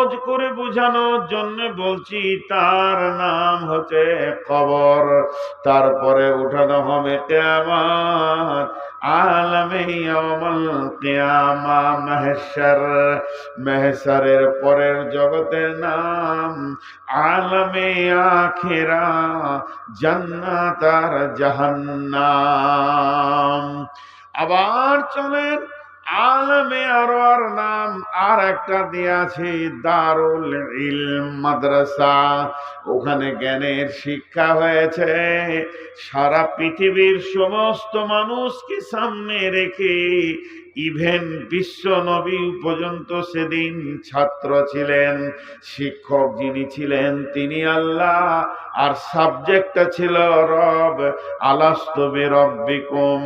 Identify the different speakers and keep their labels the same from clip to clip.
Speaker 1: সহজ করে বোঝানোর জন্য বলছি, তার নাম হচ্ছে কবর। তারপরে উঠানো হবে কিয়ামত, আলামে ইয়াউমুল কিয়ামা, মাহশর। মাহশরের পরের জগতের নাম আলামে আখিরা, জান্নাত আর জাহান্নাম। আবার চলেন, আলমে আরওয়ার নাম আর একটা দিয়েছে দারুল ইলম, মাদ্রাসা। ওখানে জ্ঞানের শিক্ষা হয়েছে। সারা পৃথিবীর সমস্ত মানুষকে সামনে রেখে ইভেন বিশ্ব নবী পর্যন্ত সেদিন ছাত্র ছিলেন। শিক্ষক যিনি ছিলেন তিনি আল্লাহ, আর সাবজেক্টটা ছিল রব। আলাস্তু বিরব্বিকুম,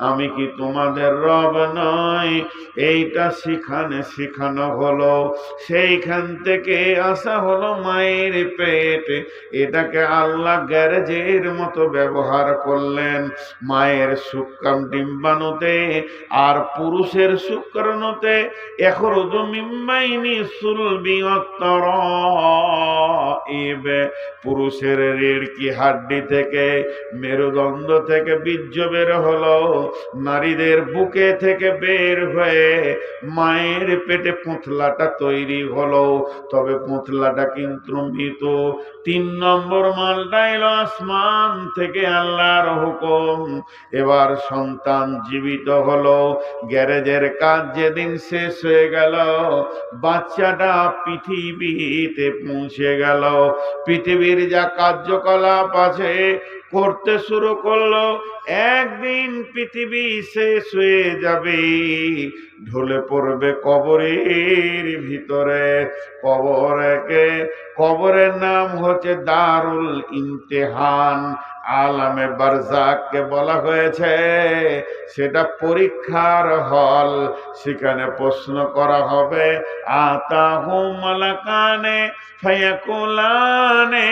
Speaker 1: আমি কি তোমাদের রব নয়? এইটা শেখানো হলো। সেইখান থেকে আসা হলো মায়ের পেট। এটাকে আল্লাহ গ্যারেজের মতো ব্যবহার করলেন। মায়ের শুক্রাণু ডিম্বাণুতে আর পুরুষের শুক্রাণুতে এখরুজু মিন বাইনি সুলবি ওয়াত তারাইব, পুরুষের রিড় কি হাড্ডি থেকে, মেরুদণ্ড থেকে বীর্য বের হলো, নারীদের বুকে থেকে বের হয়ে মায়ের পেটে পুঁতলাটা তৈরি হলো। তবে পুঁতলাটা কিন্তু মৃত। 3 নম্বর মালটা এলো আসমান থেকে আল্লাহর হুকুম। এবার সন্তান জীবিত হলো। গ্যারেজের কাজ যেদিন শেষ হয়ে গেল, বাচ্চাটা পৃথিবীতে পৌঁছে গেল। পৃথিবীর যা কার্যকলাপ আছে করতে শুরু করলো। একদিন পৃথিবী শেষ হয়ে যাবে, ঢলে পড়বে কবরের ভিতরে। কবরের নাম হচ্ছে দারুল ইমতিহান। আলামে বারজাককে বলা হয়েছে সেটা পরীক্ষার হল। সেখানে প্রশ্ন করা হবে, আতাহু মালাকানে ফায়াকুলানে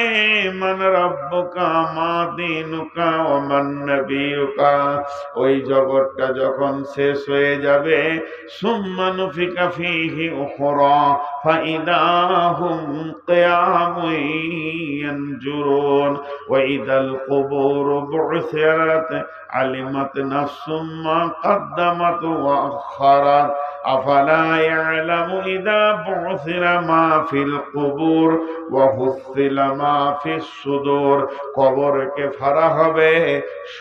Speaker 1: মান রাব্বুকা মা দীনুকা ওয়া মান নাবিয়ুকা। ওই জগৎটা যখন শেষ হয়ে যাবে, সুম্মা নুফিকা ফীহি উখরা ফাইদা হুম কিয়ামুন ইয়ানজুরুন ওয়া ইদাল কুবুর বু'সিরাত আলিমাত নাফসুম মা কদ্দামাত ওয়া আখারাত আফালা ইয়ালামু ইদা বু'সিরা মা ফিল কুবুর ওয়া হুসিলা মা ফিস সুদূর। কবরকে ফাড়া হবে,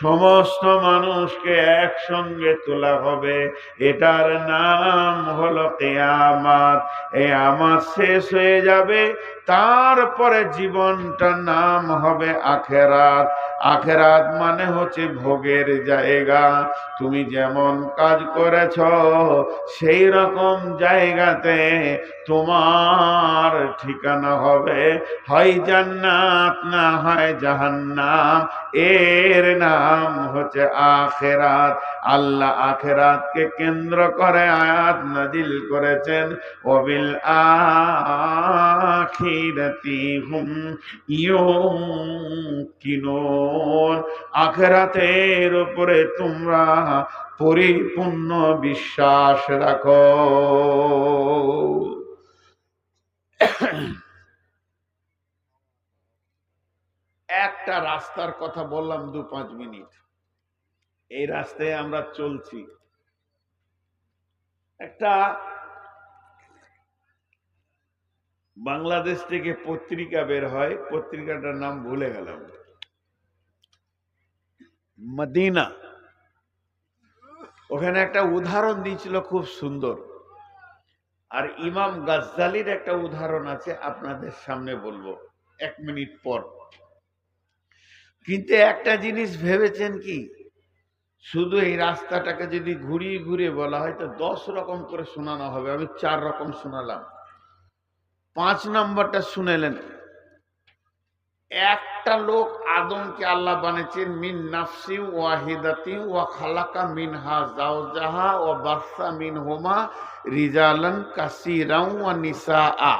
Speaker 1: সমস্ত মানুষকে একসঙ্গে তোলা হবে। এটার নাম হলো কিয়ামত। কিয়ামত শেষ হয়ে যাবে, তারপরে জীবনটার নাম হবে আখেরাত। আখেরাত মানে হচ্ছে ভোগের জায়গা। তুমি যেমন কাজ করেছ সেই রকম জায়গাতে তোমার ঠিকানা হবে, হয় জান্নাত না হয় জাহান্নাম। এর নাম হচ্ছে আখেরাত। আল্লাহ আখেরাতকে কেন্দ্র করে আয়াত নাজিল করেছেন, ওয়াবিল আখিরাতি হুম ইউকিনুন। আখেরাতের উপরে তোমরা পরিপূর্ণ বিশ্বাস রাখো। একটা রাস্তার কথা বললাম 2-5 মিনিট। এই রাস্তায় আমরা চলছি। একটা বাংলাদেশ থেকে পত্রিকা বের হয়, পত্রিকাটার নাম ভুলে গেলাম, মদিনা। ওখানে একটা উদাহরণ দিয়েছিল খুব সুন্দর। আর ইমাম গাজ্জালির একটা উদাহরণ আছে, আপনাদের সামনে বলবো 1 মিনিট পর। কিন্তু একটা জিনিস ভেবেছেন কি, শুধু এই রাস্তাটাকে যদি ঘুরিয়ে ঘুরিয়ে বলা হয় তো 10 রকম করে শোনানো হবে। আমি 4 রকম শোনালাম। 5 নম্বরটা শুনেলেন। একটা লোক আদমকে আল্লাহ বানিয়েছেন মিন নাফসি ওয়াহিদাতি ওয়া খালাকা মিনহা যাওজাহা ওয়া বাসসা মিনহুমা রিজালান কাসীরান ওয়া নিসাআ।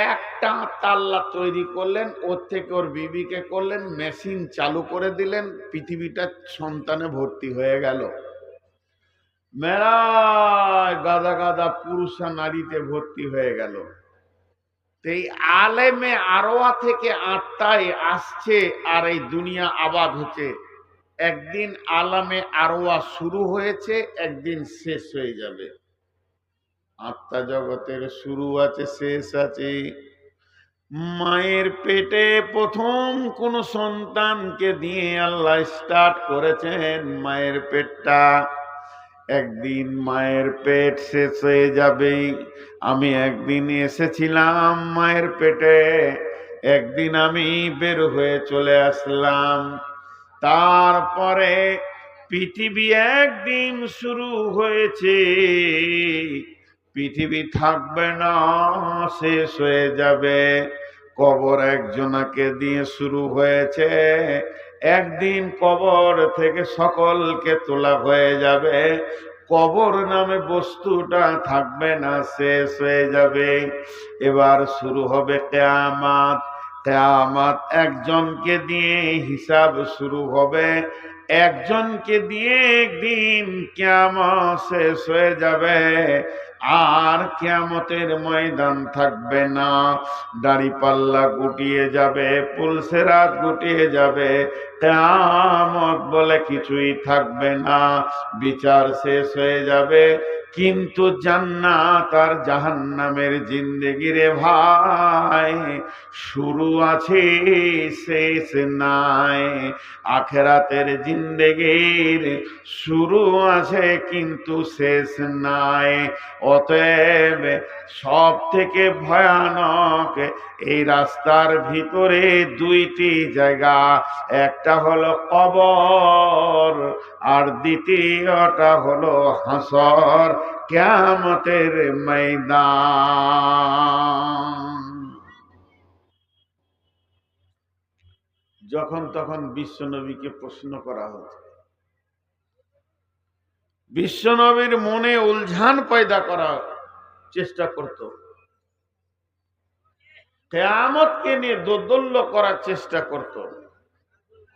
Speaker 1: একটা আল্লাহ তৈরি করলেন, ওর থেকে ওর বিবিকে করলেন, মেশিন চালু করে দিলেন, পৃথিবীটা সন্তানে ভর্তি হয়ে গেল। মেলায় গাদা গাদা পুরুষা নারীতে ভর্তি হয়ে গেল। এই আলেমে আরোয়া থেকে আত্মায় আসছে আর এই দুনিয়া আবাদ হচ্ছে। একদিন আলামে আরোয়া শুরু হয়েছে, একদিন শেষ হয়ে যাবে। আত্মা জগতের শুরু আছে, শেষ আছে। মায়ের পেটে প্রথম কোন সন্তানকে দিয়ে আল্লাহ স্টার্ট করেছেন মায়ের পেটটা। একদিন মায়ের পেট শেষ হয়ে যাবে। আমি একদিন এসেছিলাম মায়ের পেটে, একদিন আমি বের হয়ে চলে আসলাম। তারপরে পৃথিবী একদিন শুরু হয়েছে, পৃথিবী থাকবে না, শেষ হয়ে যাবে। কবর একজনাকে দিয়ে শুরু হয়েছে, একদিন কবর থেকে সকলকে তোলা হয়ে যাবে। কবর নামে বস্তুটা থাকবে না, শেষ হয়ে যাবে। এবার শুরু হবে কিয়ামত। কিয়ামত একজনকে দিয়ে হিসাব শুরু হবে, একজনকে দিয়ে একদিন কিয়ামত শেষ হয়ে যাবে। আর কিয়ামতের ময়দান থাকবে না, দাড়িপাল্লা গুটিয়ে যাবে, পুলসেরাত গুটিয়ে যাবে, কিয়ামত বলে কিছুই থাকবে না, বিচার শেষ হয়ে যাবে। কিন্তু জান্নাত আর জাহান্নামের জিন্দেগি রে ভাই, শুরু আছে শেষ নাই। আখেরাতের জিন্দেগির শুরু আছে কিন্তু শেষ নাই। অতএব সব থেকে ভয়ানক এই রাস্তার ভিতরে দুইটি জায়গা, একটা হলো কবর আর দ্বিতীয়টা হলো হাসর, কিয়ামতের ময়দান। যখন তখন বিশ্বনবীকে প্রশ্ন করা হতো, বিশ্বনবীর মনে উলঝান পয়দা করার চেষ্টা করত, কিয়ামতকে নিয়ে দোদুল্য করার চেষ্টা করত।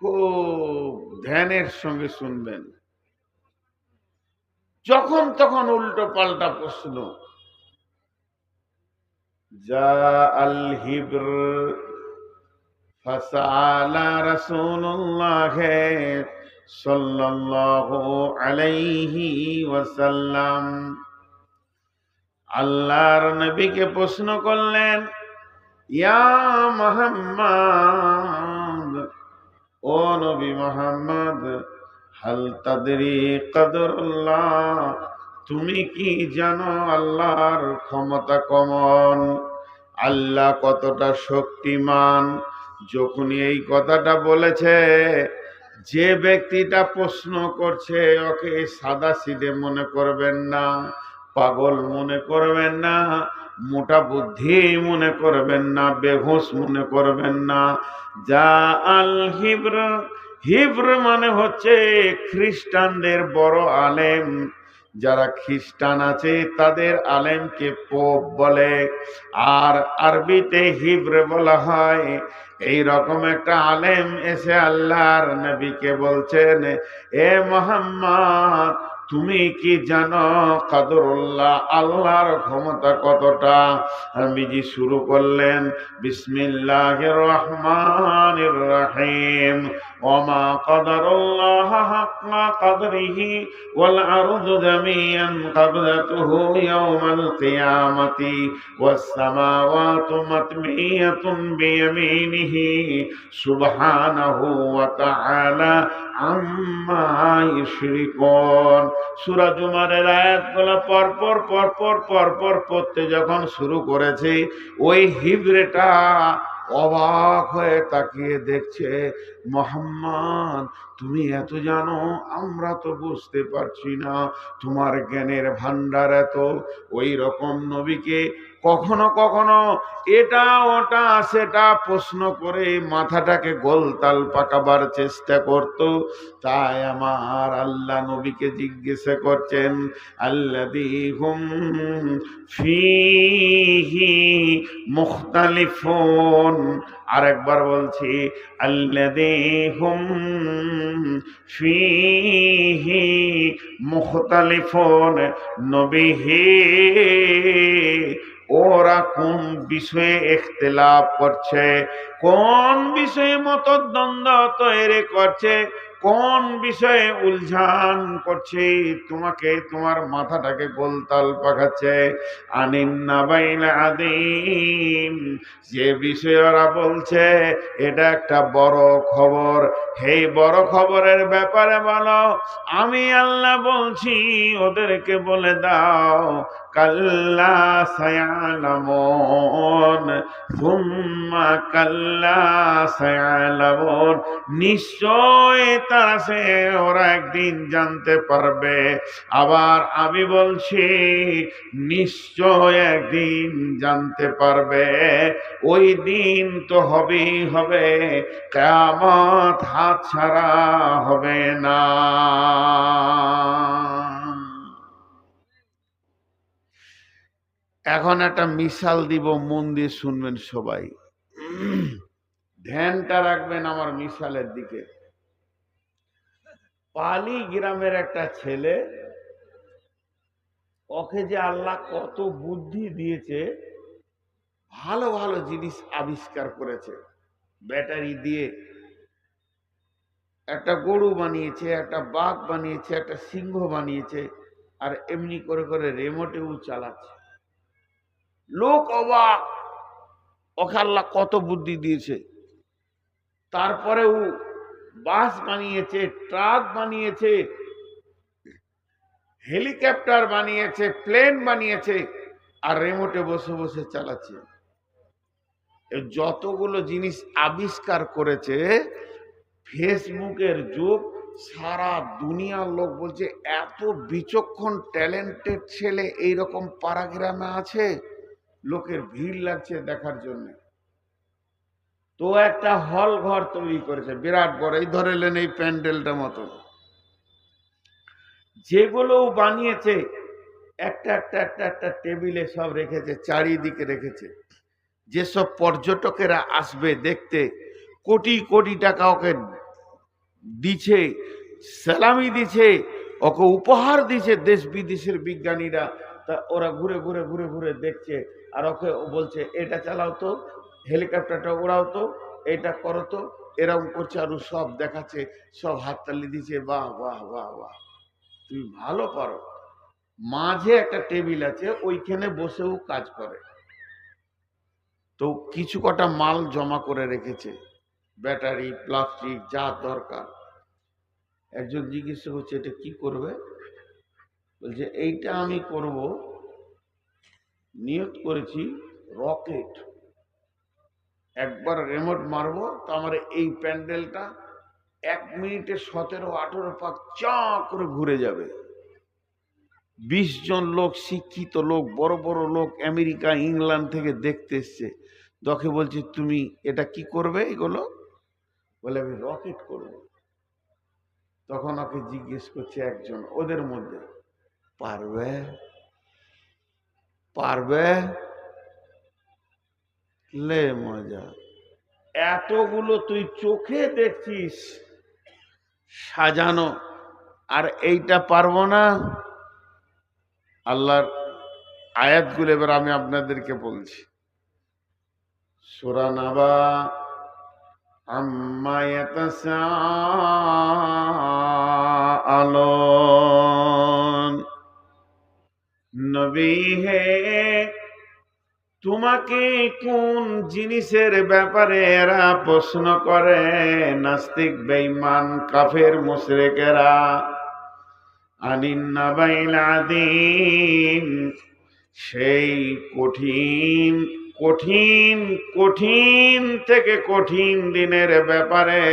Speaker 1: খুব ধ্যানের সঙ্গে শুনবেন। যখন তখন উল্টো পাল্টা প্রশ্ন। যা আল হিব্র ফাসালা রাসূলুল্লাহ সাল্লাল্লাহু আলাইহি ওয়াসাল্লাম, আল্লাহর নবীকে প্রশ্ন করলেন, ইয়া মুহাম্মদ, ও নবী মুহাম্মদ, হাল তাদরি কদরুল্লাহ, তুমি কি জানো আল্লাহর ক্ষমতা কেমন, আল্লাহ কতটা শক্তিমান? যখনই এই কথাটা বলেছে, যে ব্যক্তিটা প্রশ্ন করছে ওকে সাদা সিধে মনে করবেন না, পাগল মনে করবেন না, মোটা বুদ্ধি মনে করবেন না, বেহুশ মনে করবেন না। যা আল হিব্র, হিব্র মানে হচ্ছে খ্রিস্টানদের বড় আলেম। যারা খ্রিস্টান আছে তাদের আলেমকে পোপ বলে, আর আরবিতে হিব্র বলা হয়। এই রকম একটা আলেম এসে আল্লাহর নবীকে বলছেন, এ মুহাম্মদ, তুমি কি জানো কদরুল্লাহ, আল্লাহর ক্ষমতা কতটা? নবীজি শুরু করলেন, বিসমিল্লাহির রহমানির রহিম, ওমা কদরুল্লাহ হাক্কা কদরিহি ওয়াল আরদু জামিআন ক্বাবলাতুহু ইয়াওমাল কিয়ামাতি ওয়াস সামাওয়াতু মাতমিয়াতুন বিয়ামিনিহি সুবহানাহু ওয়া তাআলা আম্মা ইউশরিকুন। সূরা জুমারের আয়াতগুলো পরপর পড়তে যখন শুরু করেছে, ওই হিব্রেটা অবাক হয়ে তাকিয়ে দেখছে, মুহাম্মদ তুমি এত জানো, আমরা তো বুঝতে পারছি না, তোমার জ্ঞানের ভান্ডার এত। ওই রকম নবীকে কখনো কখনো এটা ওটা সেটা প্রশ্ন করে মাথাটাকে গোলতাল পাকাবার চেষ্টা করত। তাই আমার আল্লাহ নবীকে জিজ্ঞাসা করছেন, আল্লাযী হুম ফীহি মুখতালিফুন, আরেকবার বলছি আল্লাযী হুম ফীহি মুখতালিফুন, নবী হে ওরা কোন বিষয়ে ইখতিলাফ করছে, কোন বিষয়ে মতদ্বন্দ্ব তৈরি করছে, কোন বিষয়ে উলঝান করছে, তোমাকে তোমার মাথাটাকে গোলতাল পাকাচ্ছে। আনিন্নাবাইল আদিম, যে বিষয়ে ওরা বলছে এটা একটা বড় খবর, সেই বড় খবরের ব্যাপারে বলো। আমি আল্লাহ বলছি ওদেরকে বলে দাও কাল্লা সায়ালামুন সুম্মা কাল্লা সায়ালামুন, নিশ্চয় তারা সে ওরা একদিন জানতে পারবে। আবার আমি বলছি নিশ্চয় একদিন জানতে পারবে। ওই দিন তো হবেই হবে, কিয়ামত হাত ছাড়া হবে না। এখন একটা মিসাল দিব, মন দিয়ে শুনবেন সবাই, ধ্যানটা রাখবেন আমার মিসালের দিকে। পালি গ্রামের একটা ছেলে, ওকে যে আল্লাহ কত বুদ্ধি দিয়েছে, ভালো ভালো জিনিস আবিষ্কার করেছে। ব্যাটারি দিয়ে একটা গরু বানিয়েছে, একটা বাঘ বানিয়েছে, একটা সিংহ বানিয়েছে, আর এমনি করে করে রিমোটেও চালাচ্ছে। লোক অবাক, ওকে আল্লাহ কত বুদ্ধি দিয়েছে। তারপরেও বাস বানিয়েছে, ট্রাক বানিয়েছে, হেলিকপ্টার বানিয়েছে, প্লেন বানিয়েছে, আর রিমোটে বসে বসে চালাচ্ছে। যতগুলো জিনিস আবিষ্কার করেছে, ফেসবুকের যুগ, সারা দুনিয়ার লোক বলছে এত বিচক্ষণ ট্যালেন্টেড ছেলে এইরকম পাড়া গ্রামে আছে, লোকের ভিড় লাগছে দেখার জন্য। তো একটা হল ঘর তৈরি করেছে বিরাট বড়, এই ধরেলেন এই প্যান্ডেলটা মতো। যেগুলো বানিয়েছে একটা একটা একটা একটা টেবিলে সব রেখেছে, চারিদিকে রেখেছে। যেসব পর্যটকেরা আসবে দেখতে, কোটি কোটি টাকা ওকে দিছে, সালামি দিছে, ওকে উপহার দিছে দেশ বিদেশের বিজ্ঞানীরা। তা ওরা ঘুরে ঘুরে ঘুরে ঘুরে দেখছে, আর ওকে বলছে এটা চালাও তো, হেলিকপ্টারটা ওড়াও তো, এটা করো তো, এরকম করছে। আর সব দেখাচ্ছে, সব হাততালি দিচ্ছে, বাহ বাহ বাহ বাহ, তুমি ভালো পারো। মাঝে একটা টেবিল আছে, ওইখানে বসেও কাজ করে। তো কিছু কটা মাল জমা করে রেখেছে, ব্যাটারি, প্লাস্টিক, যা দরকার। একজন জিজ্ঞেস করছে এটা কি করবে? বলছে এইটা আমি করব, নিয়ত করেছি রকেট। একবার রিমোট মারবো তো আমার এই প্যান্ডেলটা 1 মিনিটে 17-18 পাক চা করে ঘুরে যাবে। 20 জন লোক, শিক্ষিত লোক, বড় বড় লোক, আমেরিকা ইংল্যান্ড থেকে দেখতে এসছে। তোকে বলছি তুমি এটা কি করবে এগুলো? বলে আমি রকেট করব। তখন ওকে জিজ্ঞেস করছে একজন ওদের মধ্যে, পারবে? পারবে? লে মজা, এতগুলো তুই চোখে দেখছিস সাজানো, আর এইটা পারবো না? আল্লাহর আয়াতগুলো এবার আমি আপনাদেরকে বলছি। সূরা নাবা, আম্মা ইয়াতাসাআলুন, নবী হে তোমাকে কোন জিনিসের ব্যাপারে এরা প্রশ্ন করে? নাস্তিক, বেঈমান, কাফের, মুশরিকেরা। আনিন্নাবাইল আযীম, সেই কঠিন কঠিন কঠিন থেকে কঠিন দিনের ব্যাপারে।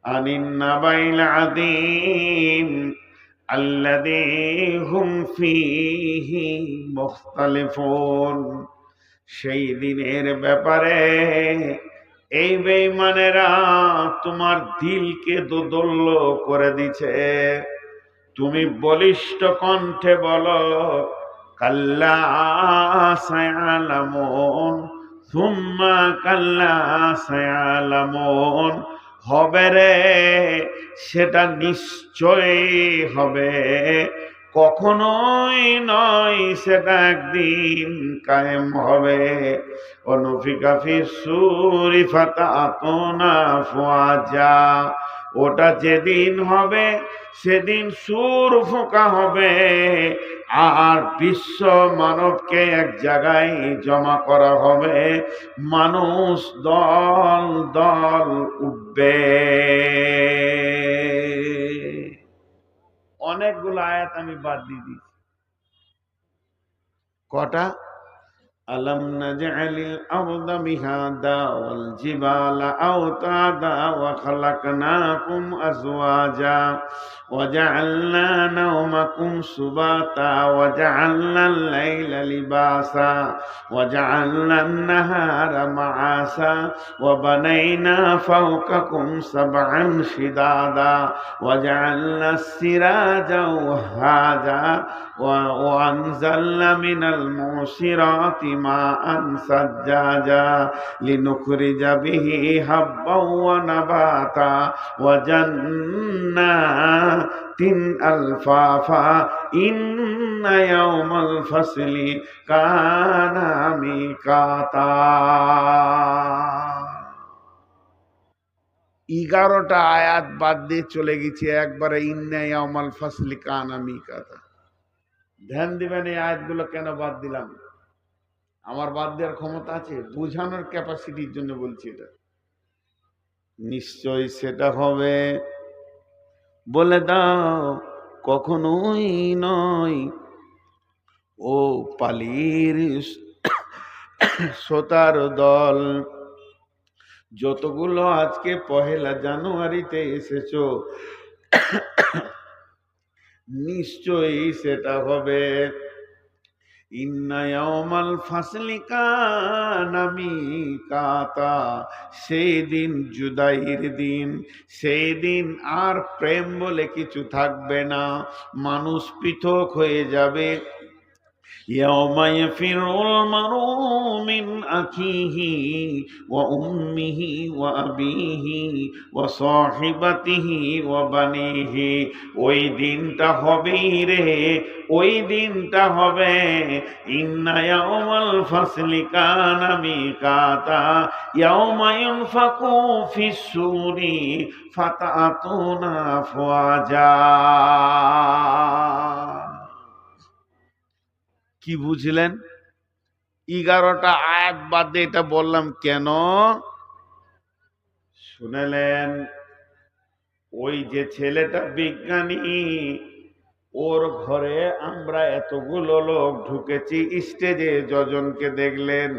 Speaker 1: আনিন্নাবাইল আযীম আল্লাযী হুম ফীহি মুখতালিফুন, সেই দিনের ব্যাপারে এই বেঈমানেরা তোমার দিলকে দোদুল্য করে দিছে। তুমি বলিষ্ঠ কণ্ঠে বলো কাল্লা সায়ালামুন সুম্মা কাল্লা সায়ালামুন, হবে রে সেটা নিশ্চয়ই হবে, কখনোই নয়, সেটা একদিন কায়েম হবে। অনুফিকা ফিস সূরি ফাতাতুনা আফওয়াজা, ওটা যেদিন হবে সেদিন সুর ফোঁকা হবে আর বিশ্ব মানবকে এক জায়গায় জমা করা হবে, মানুষ দল দল উঠবে। অনেকগুলো আয়াত আমি বাদ দিয়ে দিই। কটা? আলম নাজআলিল আরদা মিহাদা ওয়াল জিবালা আওতাদা ওয়া খালাকনাকুম আজওয়াজা ওয়া জাআলনা নাওমাকুম সুবাতা ওয়া জাআলনাল লাইলা লিবাসা ওয়া জাআলনান নাহারা মাআসা ওয়া বানাইনা ফাওকাকুম সাবআন শিদাদা ওয়া জাআলনাস সিরাজা ওয়াহাজা ওয়া আনজালনা মিনাল মুসিরাতি মাআন সাজ্জাজা লিনুখরিজা বিহি হাব্বাও ওয়া নাবাতা ওয়া জান্নাতিন আলফাফা ইন্না ইয়াওমাল ফাসলি কানা মিকাতা। 11টা আয়াত বাদ দিয়ে চলে গেছি একবারে, ইন্না ইয়াওমাল ফাসলি কানা মিকাতা। ধ্যান দিবেন এই আয়াতগুলো কেন বাদ দিলাম। আমার বাদ দেওয়ার ক্ষমতা আছে, বুঝানোর ক্যাপাসিটির জন্য বলছি। এটা নিশ্চয় সেটা হবে, বলে দাও কখনোই নয়। ও পালির শ্রোতার দল, যতগুলো আজকে 1 জানুয়ারিতে এসেছো, নিশ্চয়ই সেটা হবে। ইন্না ইয়াওমাল ফাসলি কানা মিকাতা, সেই দিন জুদাইয়ের দিন, সেই দিন আর প্রেম বলে কিছু থাকবে না, মানুষ পৃথক হয়ে যাবে। ইয়াওমা ইয়াফিরুল মারউ মিন আখিহি ওয়া উম্মিহি ওয়া আবিহি ওয়া সাহিবাতিহি ওয়া বানিহি, ওই দিনটা হবেই রে, ওই দিনটা হবে। ইন্না ইয়াওমাল ফাসলি কানা মিকাতা ইয়াওমা ইউনফাকু ফিস সূরি ফাতাতুনা আফওয়াজা। কি বুঝলেন? 11টা আয়াত বাদ দিয়ে এটা বললাম কেন শুনেলেন? ওই যে ছেলেটা বিজ্ঞানী, ওর ঘরে আমরা এতগুলো লোক ঢুকেছি, স্টেজে যজনকে দেখলেন।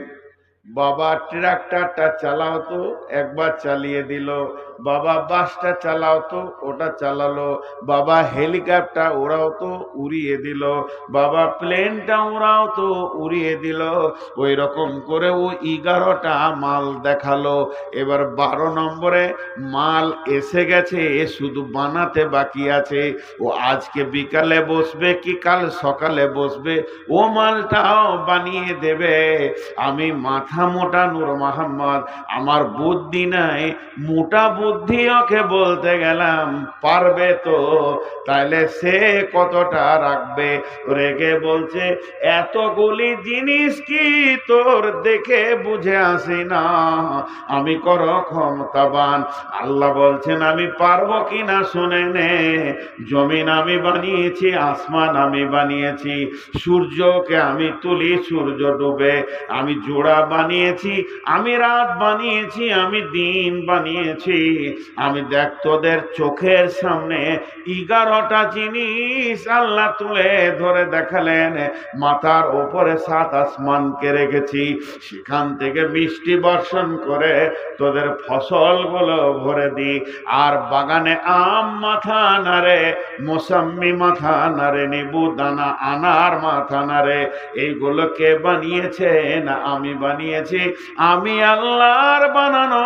Speaker 1: বাবা ট্রাক্টরটা চালাও তো, একবার চালিয়ে দিল। বাবা বাসটা চালাও তো, ওটা চালালো। বাবা হেলিকপ্টার ওরাও তো, উড়িয়ে দিল। বাবা প্লেনটা ওরাও তো, উড়িয়ে দিল। ওই রকম করে ও 11টা মাল দেখালো। এবার 12 নম্বরে মাল এসে গেছে, শুধু বানাতে বাকি আছে। ও আজকে বিকালে বসবে কি কাল সকালে বসবে, ও মালটাও বানিয়ে দেবে। আমি মাথা মোটা নূর মোহাম্মদ, আমার বুদ্ধি নাই, মোটা বুদ্ধি ওকে বলতে গেলাম পারবে তো, তাইলে সে কতটা রাখবে। রেগে বলছে এতগুলি জিনিস কি তোর দেখে বুঝে আসি না, আমি কর ক্ষমতাবান। আল্লাহ বলছেন আমি পারবো কিনা শুনে নে। জমিন আমি বানিয়েছি, আসমান আমি বানিয়েছি, সূর্যকে আমি তুলি, সূর্য ডুবে। আমি জোড়া বানিয়েছি, আমি রাত বানিয়েছি, আমি দিন বানিয়েছি। আমি দেখ তোদের চোখের সামনে 11টা জিনিস আল্লাহ তুলে ধরে দেখালেন। মাথার উপরে 7 আসমানকে রেখেছি, সেখান থেকে বৃষ্টি বর্ষণ করে তোদের ফসলগুলো ভরে দি। আর বাগানে আম মাথা নারে, মৌসম্মি মাথা নারে, নেবু দানা আনার মাথা নারে। এইগুলো কে বানিয়েছে? না আমি বানিয়েছি, আমি আল্লাহর বানানো।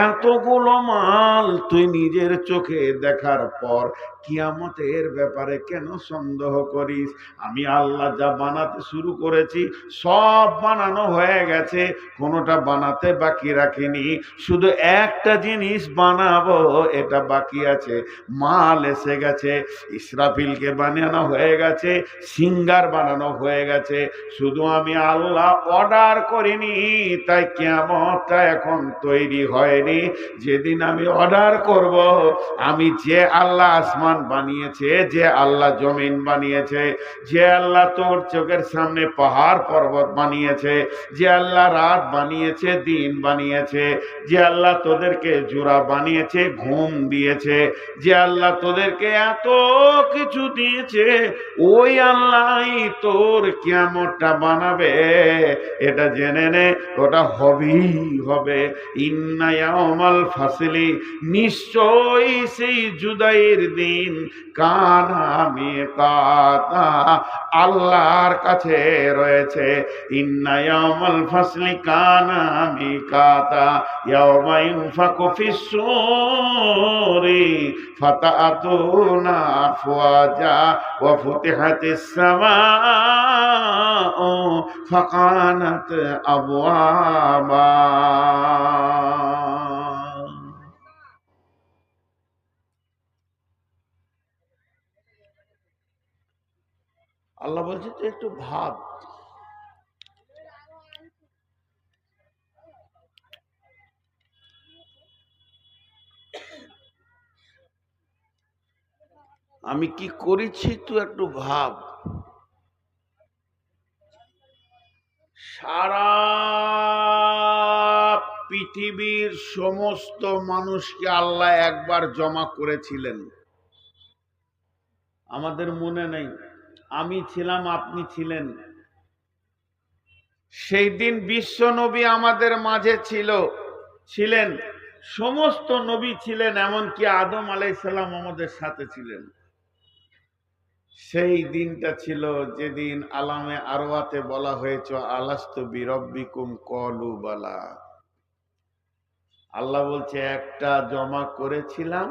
Speaker 1: এতগুলো মাল তুই নিজের চোখে দেখার পর কিয়ামতের ব্যাপারে কেন সন্দেহ করিস? আমি আল্লাহ যা বানাতে শুরু করেছি সব বানানো হয়ে গেছে, কোনোটা বানাতে বাকি রাখিনি। শুধু একটা জিনিস বানাবো, এটা বাকি আছে। মাল এসে গেছে, ইসরাফিলকে বানানো হয়ে গেছে, সিঙ্গার বানানো হয়ে গেছে, শুধু আমি আল্লাহ অর্ডার করিনি। তাই কিয়ামতটা এখন তৈরি হয়নি। যেদিন আমি অর্ডার করব, আমি যে আল্লাহ আসমান বানিয়েছে, যে আল্লাহ জমিন বানিয়েছে, যে আল্লাহ তোর চোখের সামনে পাহাড় পর্বত বানিয়েছে, যে আল্লাহ রাত বানিয়েছে, দিন বানিয়েছে, যে আল্লাহ তোদেরকে জোড়া বানিয়েছে, ঘুম দিয়েছে, যে আল্লাহ তোদেরকে এত কিছু দিয়েছে, ওই আল্লাহই তোর কিয়ামতটা বানাবে। এটা জেনে নে, ওটা হবেই হবে। ইন্না ইয়াউমাল ফাসলি, নিশ্চয়ই সেই জুদাইয়ের দিন, কানা মিকাতা, আল্লাহর কাছে রয়েছে। ইন্না ইয়াউমাল ফাসলি কানা মিকাতা, ইয়াউমা ইউনফাকু ফিস-সূরি ফাতাতুনা আফওয়াজা ওয়া ফুতিহাতিস সামাউ ফাকানাত আবওয়াবা। আল্লাহ বলছে তুই একটু ভাব, আমি কি করেছি তুই একটু ভাব। সারা পৃথিবীর সমস্ত মানুষকে আল্লাহ একবার জমা করেছিলেন, আমাদের মনে নেই। আমি ছিলাম, আপনি ছিলেন। সেই দিন বিশ্ব নবী আমাদের মাঝে ছিলেন, সমস্ত নবী ছিলেন, এমনকি আদম আলাইহিস সালাম আমাদের সাথে ছিলেন। সেই দিনটা ছিল যেদিন আলামে আরওয়াতে বলা হয়েছে আলাস্তু বিরব্বিকুম ক্বালু বালা। আল্লাহ বলছে একটা জমা করেছিলাম,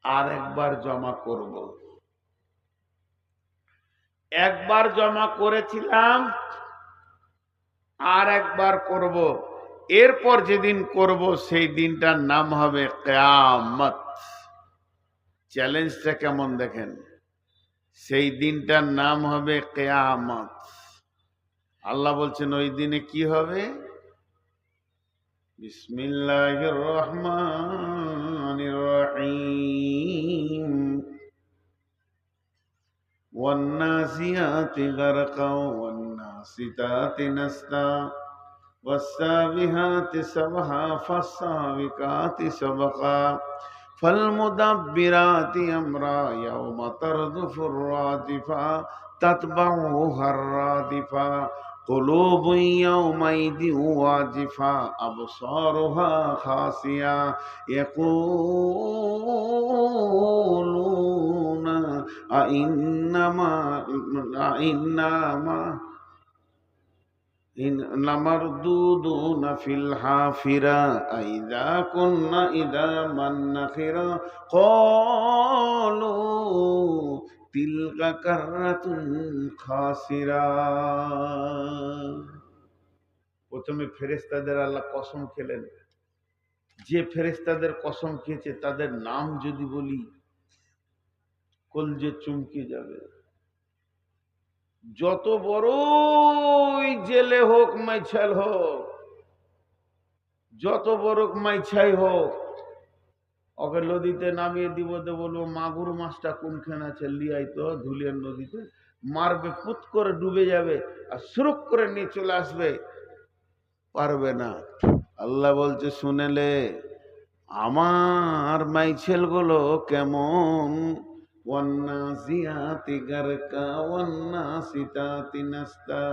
Speaker 1: আর একবার জমা করব। একবার জমা করেছিলাম, আর একবার করব। এরপর যেদিন করব সেই দিনটার নাম হবে কিয়ামত। চ্যালেঞ্জটা কেমন দেখেন, সেই দিনটার নাম হবে কিয়ামত। আল্লাহ বলছেন ওই দিনে কি হবে? বিসমিল্লাহির রহমানির রহিম। ওয়ান্নাসিয়াতি গারকা ওয়ান্নাসিতাতি নাসতা ওয়াসসাবিহাতি সাবহা ফাসসাবিকাতি সাবকা ফালমুদাব্বিরাতি আমরা ইয়াওমা তারজুফুর রাদিফা তাতবাউহার রাদিফা কুলুবুন ইয়াওমাইযিন ওয়াজিফা আবসারুহা খাসিয়া ইয়াকুলুনা আইন্নামা লামারদুদুনা ফিল হাফিরা আইযা কুন্না ইদামান নাখিরা ক্বালু তিলকা কাররাতুন খাসিরা। প্রথমে ফেরেশতাদের আল্লাহ কসম খেলেন, যে ফেরেশতাদের কসম খেয়েছে তাদের নাম যদি বলি কলজে চমকে যাবে। যত বড়ই জেলে হোক, মাইছাল হোক, যত বড় মাইছাই হোক, ওকে নদীতে নামিয়ে দিব, তো বলবো মাগুর মাছটা কোনখানে আছে, লিয়াই তো ধুলিয়ার নদীতে। মারবে, পুত করে ডুবে যাবে, আর সুরুক করে নিয়ে চলে আসবে, পারবে না। আল্লাহ বলছে শুনেলে আমার মাইছেল গুলো কেমন। ওয়ান্নাসিয়াতি গারকা ওয়ান্নাসিতাতি নাসতা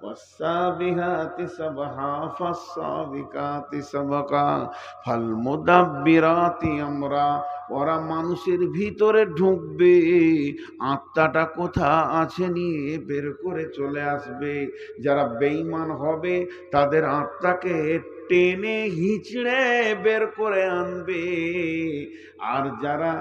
Speaker 1: ওয়াসসাবিহাতি সাবহা ফাসসাবিকাতি সাবকা ফালমুদাব্বিরাতি আমরা। ওরা মানুষের ভিতরে ঢুকবে, আত্মাটা কোথা আছে নিয়ে বের করে চলে আসবে। যারা বেঈমান হবে তাদের আত্মাকে টেনে হিচড়ে বের করে আনবে, আর যারা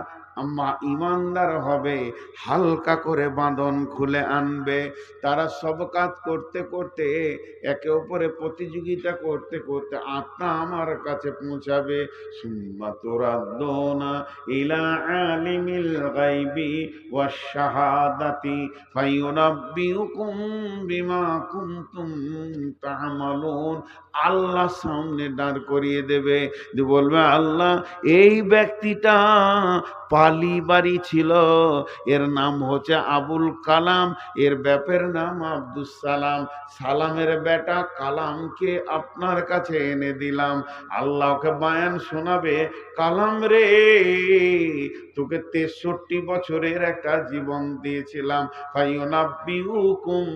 Speaker 1: ইমানদার হবে, হালকা করে বাঁধন খুলে আনবে। তারা সব কাজ করতে করতে, একে অপরে প্রতিযোগিতা করতে করতে আত্মা আমার কাছে পৌঁছাবে। সুম্মা তুরাদ্দুনা ইলা আলিমিল গায়বি ওয়াশ শাহাদাতি ফায়ুনাব্বিউকুম বিমা কুনতুম তা'মালুন। আল্লাহ সামনে দাঁড় করিয়ে দেবে, যে বলবে, আল্লাহ এই ব্যক্তিটা পালি বাড়ি ছিল, এর নাম হচ্ছে আবুল কালাম, এর বাপের নাম আব্দুস সালাম, সালামের বেটা কালামকে আপনার কাছে এনে দিলাম। আল্লাহকে বায়ান শোনাবে, কালাম রে, তোকে 63 বছরের একটা জীবন দিয়েছিলাম, ফায়ুনাব্বিউকুম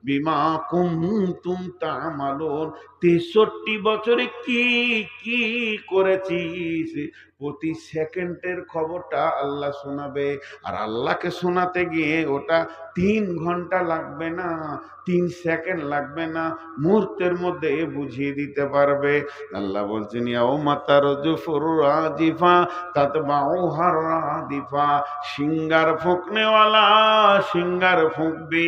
Speaker 1: বিমা কুনতুম তা'মালুন। 63 বছরে কি কি করেছিস, প্রতি সেকেন্ডের খবরটা আল্লাহ শোনাবে। আর আল্লাহকে শোনাতে গিয়ে ওটা 3 ঘন্টা লাগবে না, 3 সেকেন্ড লাগবে না, মুহূর্তের মধ্যে বুঝিয়ে দিতে পারবে। আল্লাহ বলছেন, ইয়াউমা তারজুফুর রাজিফা তাতবাউহার রাদিফা। সিঙ্গার ফুঁকনেওয়ালা সিঙ্গার ফুঁকবে,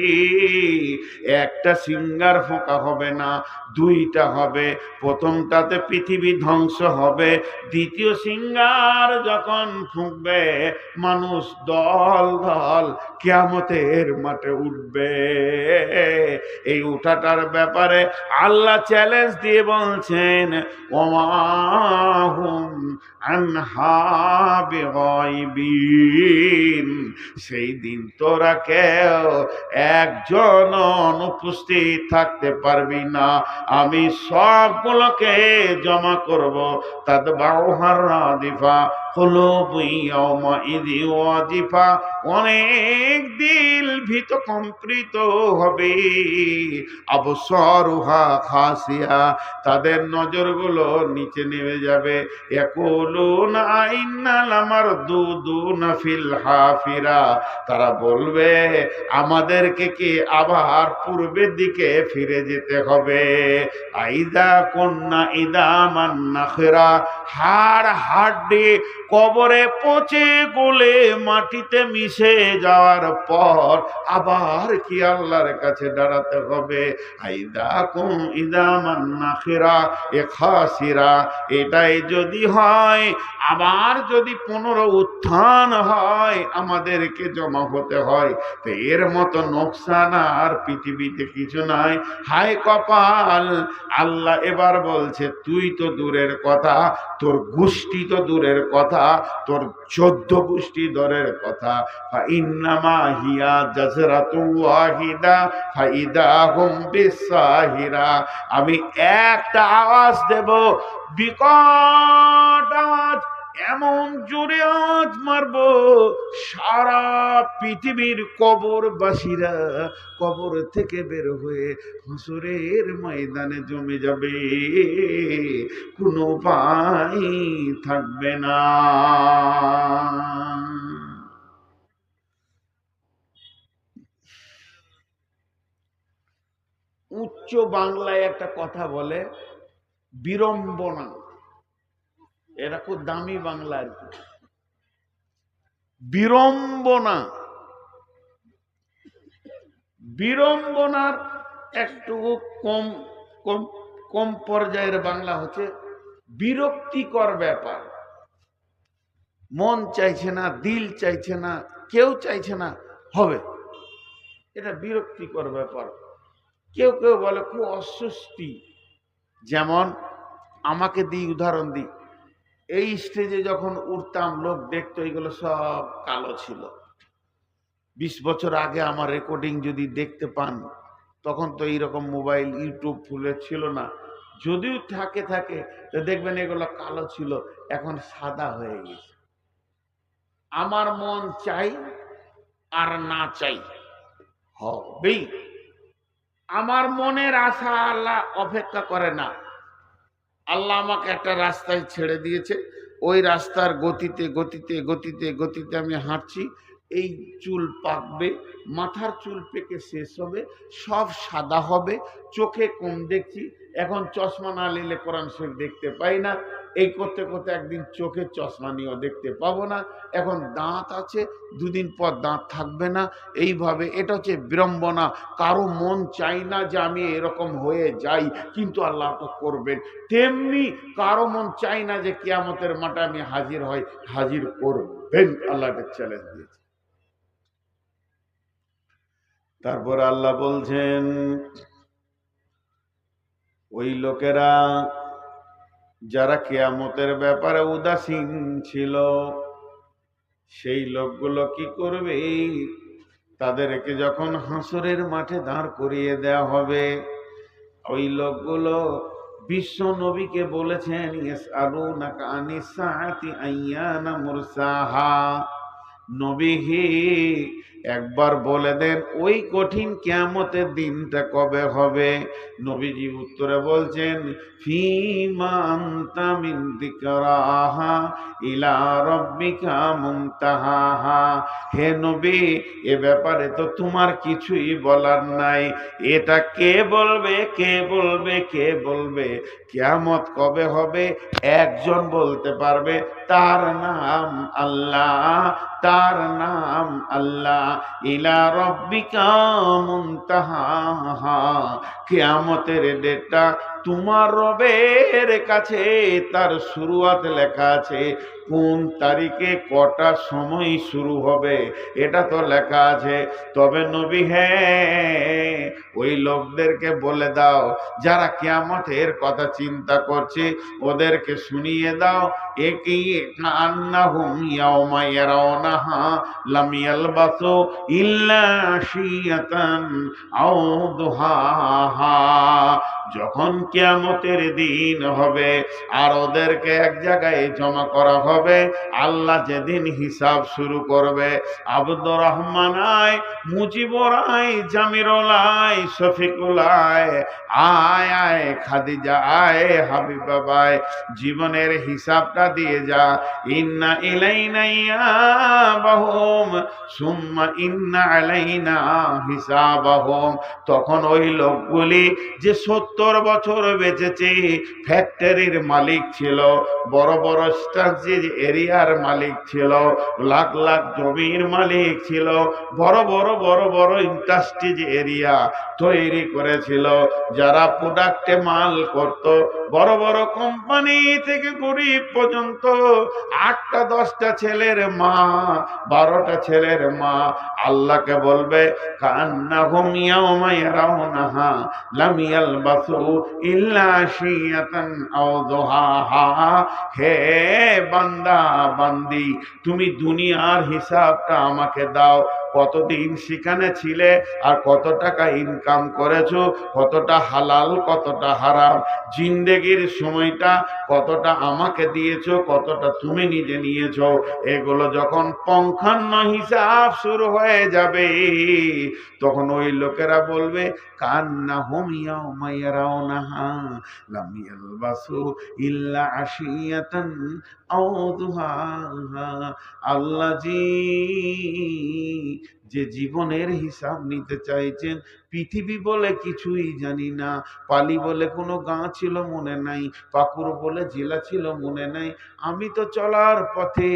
Speaker 1: একটা সিঙ্গার ফোঁকা হবে না, 2টা হবে। প্রথমটাতে পৃথিবী ধ্বংস হবে, দ্বিতীয় সিঙ্গার যখন ফুঁকবে মানুষ দল দল কিয়ামতের মাঠে উঠবে। এই উঠাটার ব্যাপারে আল্লাহ চ্যালেঞ্জ দিয়ে বলছেন, ওমা হুম আনহা বিগাইবিন। সেই দিন তোরা কেউ একজন অনুপস্থিত থাকতে পারবি না, আমি সবগুলোকে জমা করব। তাতবাউহার রাদিফা কুলুবু ইয়াউমাইযি ওয়াজিফা। অনেক দিল ভীত কম্পিত হবে। আবসারুহা খাসিয়া, তাদের নজরগুলো নিচে নেমে যাবে। ইয়াকুলুনা ইন্না লামারদুদুনা ফিল হাফিরা, তারা বলবে আমাদেরকে কি আবার পূর্বের দিকে ফিরে যেতে হবে। আইদা কন্যা ইদামান নাখরা, হাড় হাড্ডি কবরে পচে গলে মাটিতে মিশে যাওয়ার পর আবার কি আল্লাহর কাছে দাঁড়াতে হবে। আইদা কুম ইদামান নাখরা এ খাসিরা, এটাই যদি হয়, আবার যদি পুনরুত্থান হয়, আমাদেরকে জমা হতে হয়, তো এর মতো নোকসান আর পৃথিবীতে কিছু নাই। হায় কপাল! আল্লাহ এবার বলছে, তুই তো দূরের কথা, তোর গোষ্ঠী তো দূরের কথা, তোর 14 গোষ্ঠী দূরের কথা। ফাইন্নামা হিয়া জাজরাতু ওয়াহিদা ফাইদা হুম বিসাহিরা। আমি একটা আওয়াজ দেব, বিকট আওয়াজ, এমন জোরে আওয়াজ মারব, সারা পৃথিবীর কবরবাসীরা কবর থেকে বের হয়ে হাসরের ময়দানে জমে যাবে, কোনো উপায় থাকবে না। উচ্চ বাংলায় একটা কথা বলে, বিড়ম্বনা। এটা খুব দামি বাংলা আর কি। বিড়ম্বনা, বিড়ম্বনার একটু কম কম কম পর্যায়ের বাংলা হচ্ছে বিরক্তিকর ব্যাপার। মন চাইছে না, দিল চাইছে না, কেউ চাইছে না, হবে, এটা বিরক্তিকর ব্যাপার। কেউ কেউ বলে খুব অস্বস্তি। যেমন আমাকে দিই, উদাহরণ দিই, এই স্টেজে যখন উঠতাম লোক দেখতো এগুলো সব কালো ছিল। 20 বছর আগে আমার রেকর্ডিং যদি দেখতে পান, তখন তো এইরকম মোবাইল ইউটিউব ফুলে ছিল না, যদিও থাকে তো দেখবেন এগুলো কালো ছিল, এখন সাদা হয়ে গেছে। আমার মন চাই আর না চাই হবেই। আমার মনের আশা আল্লাহ অপেক্ষা করে না। আল্লাহ আমাকে একটা রাস্তায় ছেড়ে দিয়েছে, ওই রাস্তার গতিতে গতিতে গতিতে গতিতে আমি হাঁটছি। এই চুল পাকবে, মাথার চুল পেকে শেষ হবে, সব সাদা হবে, চোখে কম দেখছি, এখন চশমা না নিলে কোরআন শরীফ দেখতে পাই না, এই করতে করতে একদিন চোখে চশমা নিয়েও দেখতে পাবো না, এখন দাঁত আছে, দুদিন পর দাঁত থাকবে না, এইভাবে এটা হচ্ছে বিড়ম্বনা। কারো মন চাই না যে আমি এরকম হয়ে যাই, কিন্তু আল্লাহ তো করবেন। তেমনি কারো মন চাই না যে কিয়ামতের মাঠে আমি হাজির হই, হাজির করবেন, আল্লাহকে চ্যালেঞ্জ দিয়েছে। তারপর আল্লাহ বলছেন ওই লোকেরা যারা কিয়ামতের ব্যাপারে উদাসীন ছিল, সেই লোকগুলো কি করবে? তাদেরকে যখন হাসরের মাঠে দাঁড় করিয়ে দেওয়া হবে, ওই লোকগুলো বিশ্ব নবীকে বলেছেন ইয়াসআলুনাকা আনিস সাআতি আইয়ানা মুরসাহা, নবী হে একবার বলে দেন ওই কঠিন কিয়ামতের দিনটা কবে হবে। নবীজি উত্তরে বলছেন ফীমা আনতা মিন যিকরাহা ইলা রাব্বিকা মুনতাহাহা, হে নবী এ ব্যাপারে তো তোমার কিছুই বলার নাই, এটা কে বলবে, কে বলবে, কে বলবে? কিয়ামত কবে হবে একজন বলতে পারবে, তার নাম আল্লাহ, তার নাম আল্লাহ। ইলা রাব্বিকা মুনতাহাহা, কিয়ামতের ডেটটা তোমার রবের কাছে তার শুরুয়াত লেখা আছে, কোন তারিখে কটা সময় শুরু হবে এটা তো লেখা আছে। তবে নবী হ্যাঁ ওই লোকদেরকে বলে দাও যারা কিয়ামতের কথা চিন্তা করছে, ওদেরকে শুনিয়ে দাও একি কান্নাহুম ইয়াওমা ইয়ারাউনাহা লাম ইয়ালবাসু ইল্লা আশিয়াতান আও দুহাহা, যখন কিয়ামতের দিন হবে আর ওদেরকে এক জায়গায় জমা করা হবে, আল্লাহ যেদিন হিসাব শুরু করবে, আব্দুর রহমান আয়, মুজিবুর আয়, জামিরুল আয়, শফিকুল আয়, আয় আয়, খাদিজা আয়, হাবিবা আয়, জীবনের হিসাবটা দিয়ে যা। ইন্না ইলাইনা ইয়াবাহুম সুম্মা ইন্না আলাইনা হিসাবাহুম, তখন ওই লোকগুলি যে 70 বছর বেঁচেছে, ফ্যাক্টরির মালিক ছিল, বড় বড় স্ট্রাটেজিক এরিয়ার মালিক ছিল, লাখ লাখ জমির মালিক ছিল, বড় বড় বড় বড় ইন্ডাস্ট্রিজ এরিয়া তৈরি করেছিল, যারা প্রোডাক্টে মাল করত, বড় বড় কোম্পানি থেকে গরিব পর্যন্ত, 8টা 10টা ছেলের মা, 12টা ছেলের মা আল্লাহকে বলবে কান্নাহুম ইয়াওমা ইয়ারাউনাহা লাম ইয়ালবাসু ইল্লা আশিয়াতান আও দুহাহা, হে বান্দা বান্দি তুমি দুনিয়ার হিসাবটা আমাকে দাও, কতদিন সেখানে ছিলে আর কত টাকা ইনকাম করেছো, কতটা হালাল কতটা হারাম, জিন্দেগির সময়টা কতটা আমাকে দিয়েছো, কতটা তুমি নিজে নিয়েছো, এগুলো যখন পঙ্খান্ন হিসাব শুরু হয়ে যাবে, তখন ওই লোকেরা বলবে কান্নাহুম ইয়াওমা ইয়ারাউনাহা লাম ইয়ালবাসু ইল্লা আশিয়াতান আও দুহাহা, আল্লাহ জি যে জীবনের হিসাব নিতে চাইছেন, পৃথিবী বলে কিছুই জানি না, পালি বলে কোনো গাঁ ছিল মনে নাই, পাকুড় বলে জেলা ছিল মনে নাই, আমি তো চলার পথে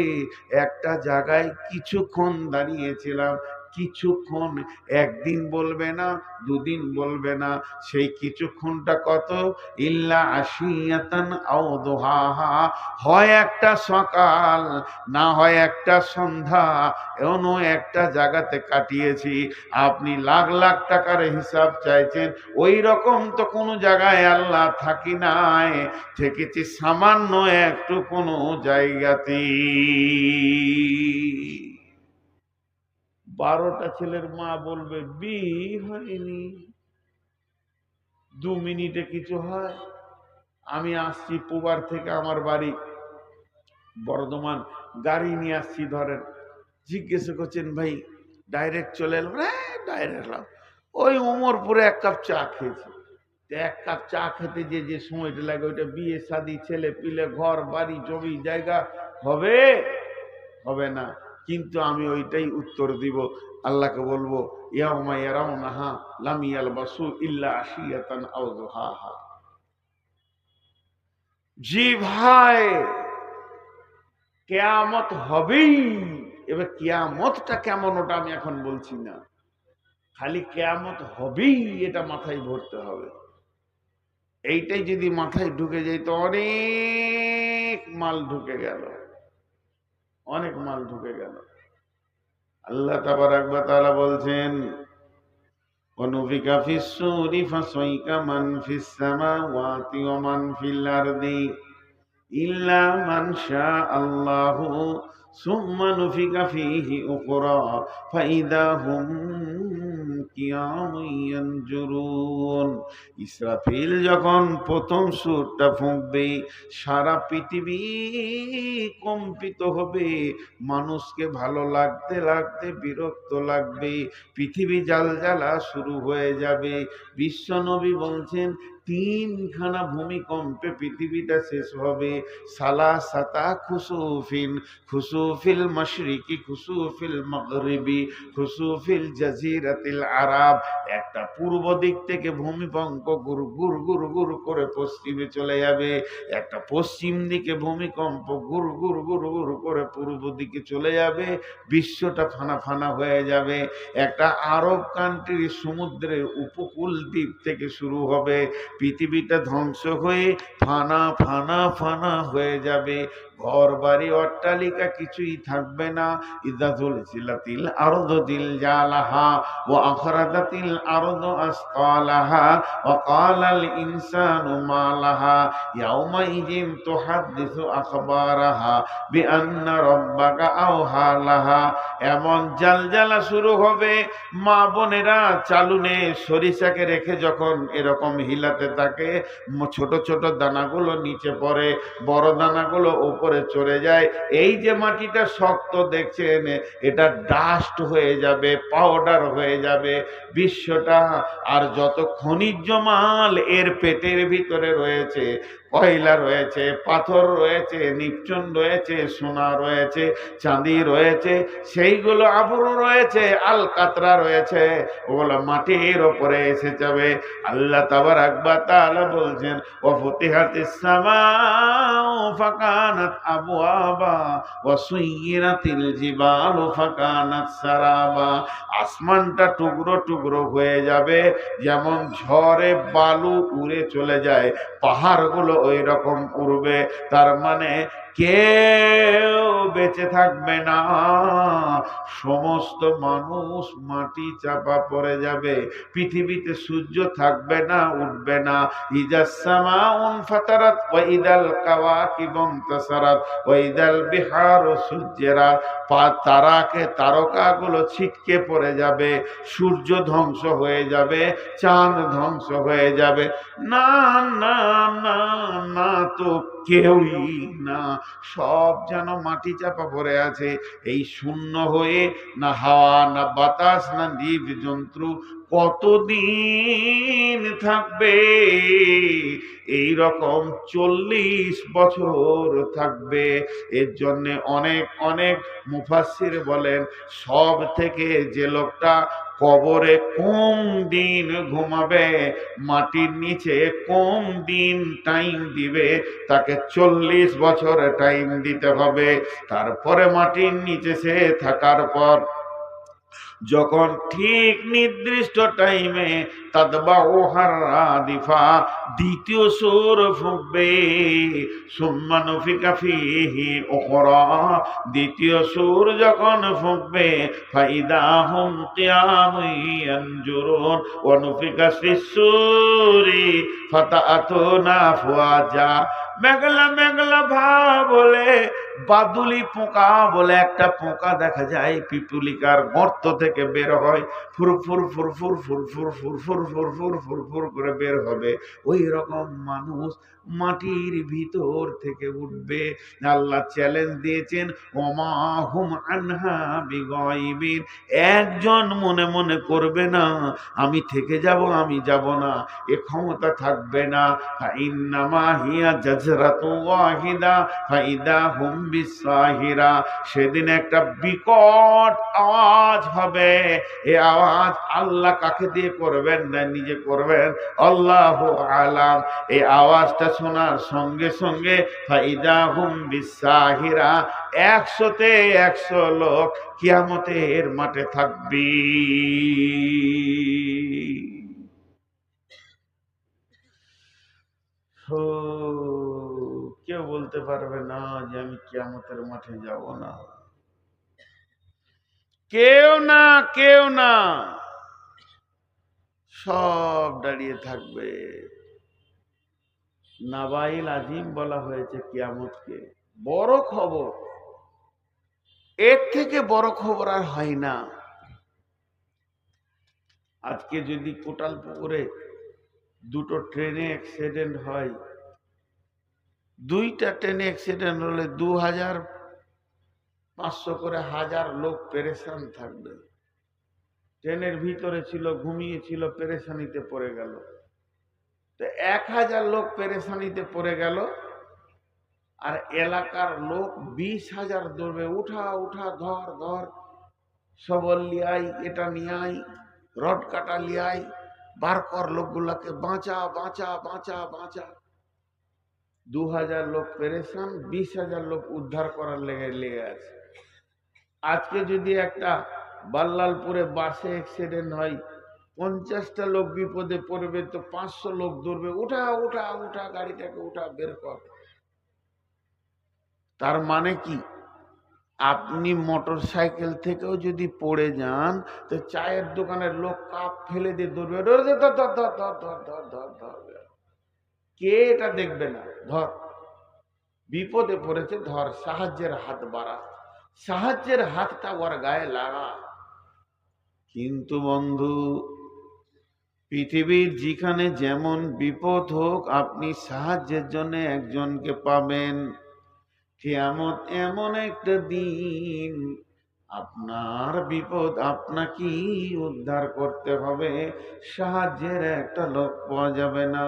Speaker 1: একটা জায়গায় কিছুক্ষণ দাঁড়িয়েছিলাম, কিছুক্ষণ, একদিন বলবে না, দুদিন বলবে না, সেই কিছুক্ষণটা কত? ইল্লা আশিয়াতান আও দুহাহা, হয় একটা সকাল না হয় একটা সন্ধ্যা, এমন একটা জায়গাতে কাটিয়েছি। আপনি লাখ লাখ টাকার হিসাব চাইছেন, ওই রকম তো কোনো জায়গায় আল্লাহ থাকি নাই, থেকেছি সামান্য একটু কোনো জায়গাতে। 12টা ছেলের মা বলবে বিয়ে হয়নি, 2 মিনিটে কিছু হয়। আমি আসছি পুবার থেকে আমার বাড়ি বর্ধমান, গাড়ি নিয়ে আসছি, ধরেন জিজ্ঞেস করছেন ভাই ডাইরেক্ট চলে এলাম, ডাইরেক্ট এলাম, ওই উমরপুরে 1 কাপ চা খেয়েছি, 1 কাপ চা খেতে যে সময়টা লাগে, ওইটা বিয়ে শাদী ছেলে পিলে ঘর বাড়ি জমি জায়গা হবে, হবে না। কিন্তু আমি ওইটাই উত্তর দিব। আল্লাহকে বলবো ইয়াউমা ইয়ারাউনাহা লাম ইয়ালবাসু ইল্লা আশিয়াতান আও দুহাহা। জি ভাই, কিয়ামত হবেই। এবার কিয়ামতটা কেমন ওটা আমি এখন বলছি না, খালি কিয়ামত হবেই এটা মাথায় ভরতে হবে। এইটাই যদি মাথায় ঢুকে যায় তো অনেক মাল ঢুকে গেল, অনেক মাল ঢুকে গেল। আল্লাহ তাবারাক ওয়া তাআলা বলছেন ওয়ানুফিকা ফিস-সূরি ফাসাইকা মান ফিস-সামাওয়াতি ওয়া মান ফিল-আরদি ইল্লা মান শাআল্লাহু সুম্মা নুফিকা ফীহি উখরা ফাইদা হুম কিয়ামুন ইয়ানজুরুন। ইসরাফিল যখন প্রথম সুরটা ফুঁকবে সারা পৃথিবী কম্পিত হবে, মানুষকে ভালো লাগতে লাগতে বিরক্ত লাগবে, পৃথিবী জালজালা শুরু হয়ে যাবে। বিশ্বনবী বলছেন তিনখানা ভূমিকম্পে পৃথিবীটা শেষ হবে। সালাসাতা খুসুফিন, খুসুফিল মাশরিকি, খুসুফিল মাগরিবি, খুসুফিল জাজিরাতিল আরব। একটা পূর্ব দিক থেকে ভূমিকম্প গুর গুর গুর গুর করে পশ্চিমে চলে যাবে, একটা পশ্চিম দিকে ভূমিকম্প গুর গুর গুর গুর করে পূর্ব দিকে চলে যাবে, বিশ্বটা ফানা ফানা হয়ে যাবে। একটা আরব কান্ট্রির সমুদ্রের উপকূল দ্বীপ থেকে শুরু হবে, পৃথিবীটা ধ্বংস হয়ে ফানা ফানা ফানা হয়ে যাবে, ঘর বাড়ি অট্টালিকা কিছুই থাকবে না। ইযা যুলজিলাতিল আরদু জিলজালাহা ওয়া আখরাজাতিল আরদু আসকালাহা ওয়া ক্বালাল ইনসানু মা লাহা ইয়াউমা ইযিন তুহাদ্দিসু আখবারাহা বিআন্না রাব্বাকা আওহা লাহা। এমন জালজালা শুরু হবে, মা বোনেরা চালুনে সরিষাকে রেখে যখন এরকম হিলাতে থাকে, ছোট ছোট দানাগুলো নিচে পড়ে, বড় দানাগুলো উপরে চলে যায়। এই যে মাটিটা শক্ত দেখছেন, এটা ডাস্ট হয়ে যাবে, পাউডার হয়ে যাবে বিশ্বটা। আর যত খনিজ মাল এর পেটের ভিতরে রয়েছে, কয়লা রয়েছে, পাথর রয়েছে, নিপচন রয়েছে, সোনা রয়েছে, চাঁদি রয়েছে, সেইগুলো আবরু রয়েছে, আলকাতরা রয়েছে, ওগুলো মাটির ওপরে এসে যাবে। আল্লাহ তাবারাক ওয়া তাআলা বলছেন ওয়া ফুতিহাতিস সামাউ ফাকানাত আবওয়াবা ওয়া সুয়িরাতিল জিবালু ফাকানাত সারাবা। আসমানটা টুকরো টুকরো হয়ে যাবে, যেমন ঝড়ে বালু উড়ে চলে যায়, পাহাড়গুলো ওই রকম উড়বে। তার মানে কেউ বেঁচে থাকবে না, সমস্ত মানুষ মাটি চাপা পড়ে যাবে, পৃথিবীতে সূর্য থাকবে না, উঠবে না। ইজাস সামাউন ফাতারাত ওয়া ইদাল কাওয়াকিবু ইনতাসারাত ওয়া ইদাল বিহারু সুজ্জিরাত। তারকাগুলো ছিটকে পড়ে যাবে, সূর্য ধ্বংস হয়ে যাবে, চাঁদ ধ্বংস হয়ে যাবে। না না না না, তো কেউই না, সব যেন মাটি চাপা পড়ে আছে। এই শূন্য হয়ে না হাওয়া, না বাতাস, না জীব জন্তু কতদিন থাকবে? এই রকম 40 বছর থাকবে। এর জন্য অনেক অনেক মুফাসসির বলেন সব থেকে যে লোকটা কবরে কম দিন ঘুমাবে, মাটির নিচে কম দিন টাইম দিবে, তাকে 40 বছর টাইম দিতে হবে। তারপরে মাটির নিচে সে থাকার পর যখন ঠিক নির্দিষ্ট টাইমে তাদবাউহার রাদিফা, দ্বিতীয় সুর ফুঁকবে, সুম্মা নুফিকা ফীহি উখরা, দ্বিতীয় সুর যখন ফুঁকবে, ফাইদা হুম কিয়ামুন ইয়ানজুরুন ওয়া নুফিকা ফিস-সূরি ফাতাআতুনা আফওয়াজা। মেঘলা মেঘলা ভাব বলে বাদুলি পোকা বলে একটা পোকা দেখা যায় পিপুলিকার গর্ত থেকে বের হয়, ফুরফুর ফুরফুর ফুরফুর ফুরফুর ফুরফুর ফুরফুর করে বের হবে। ওই রকম মানুষ মাটির ভিতর থেকে উঠবে। আল্লাহ চ্যালেঞ্জ দিয়েছেন ওমা হুম আনহা বিগাইবিন। একজন মনে মনে করবে না আমি থেকে যাব, আমি যাব না, এ ক্ষমতা থাকবে না। ইন্নামা হিয়া জাজরাতু ওয়াহিদা ফাইদা হুম বিসাহিরা, সেদিন একটা বিকট আওয়াজ হবে। এই আওয়াজ আল্লাহ কাকে দিয়ে করবেন না নিজে করবেন, আল্লাহু আলাম। এই আওয়াজটা শোনার সঙ্গে সঙ্গে ফাইদা হুম বিসাহিরা, 100তে 100 লোক কিয়ামতের মাঠে থাকবে। কেউ বলতে পারবে না যে আমি কিয়ামতের মাঠে যাব না, কেউ না, কেউ না, সব দাঁড়িয়ে থাকবে। নাবাইল আজিম বলা হয়েছে কিয়ামতকে, বড় খবর। এর থেকে বড় খবর আর হয় না। আজকে যদি কোটালপুকুরে দুটো ট্রেনে অ্যাক্সিডেন্ট হয়, দুইটা ট্রেনে অ্যাক্সিডেন্ট হলে 2500 করে 1000 লোক পেরেশান থাকবে। ট্রেনের ভিতরে ছিল, ঘুমিয়েছিল, পেরেশানিতে পড়ে গেল। তো 1000 লোক পেরেশানিতে পড়ে গেল, আর এলাকার লোক 20,000 দৌড়বে, উঠা উঠা, ধর ধর, সবল লিয়াই, এটা নিয়াই, রড কাটা লিয়াই, বার কর লোকগুলাকে, বাঁচা বাঁচা বাঁচা বাঁচা। 2000 লোক পেরেশান, 20,000 লোক উদ্ধার করার লেগে আছে। আজকে যদি একটা বাল্লালপুরে বাসে অ্যাক্সিডেন্ট হয়, 50টা লোক বিপদে পড়বে, তো 500 লোক দৌড়বে, উঠা উঠা উঠা, গাড়িটাকে উঠা, বের কর। তার মানে কি, আপনি মোটর সাইকেল থেকেও যদি পড়ে যান, তো চায়ের দোকানের লোক কাপ ফেলে দিয়ে দৌড়বে, ধর ধর ধর ধর ধর ধর ধর ধর, কে এটা দেখবে না? ধর, বিপদে পড়েছে, ধর, সাহায্যের হাত বাড়া, সাহায্যের হাতটা ওর গায়ে লাগা। কিন্তু বন্ধু, পৃথিবীর যেখানে যেমন বিপদ হোক, আপনি সাহায্যের জন্য একজনকে পাবেন। কিয়ামত এমন একটা দিন, আপনার বিপদ আপনাকেই উদ্ধার করতে হবে, সাহায্যের একটা লোক পাওয়া যাবে না।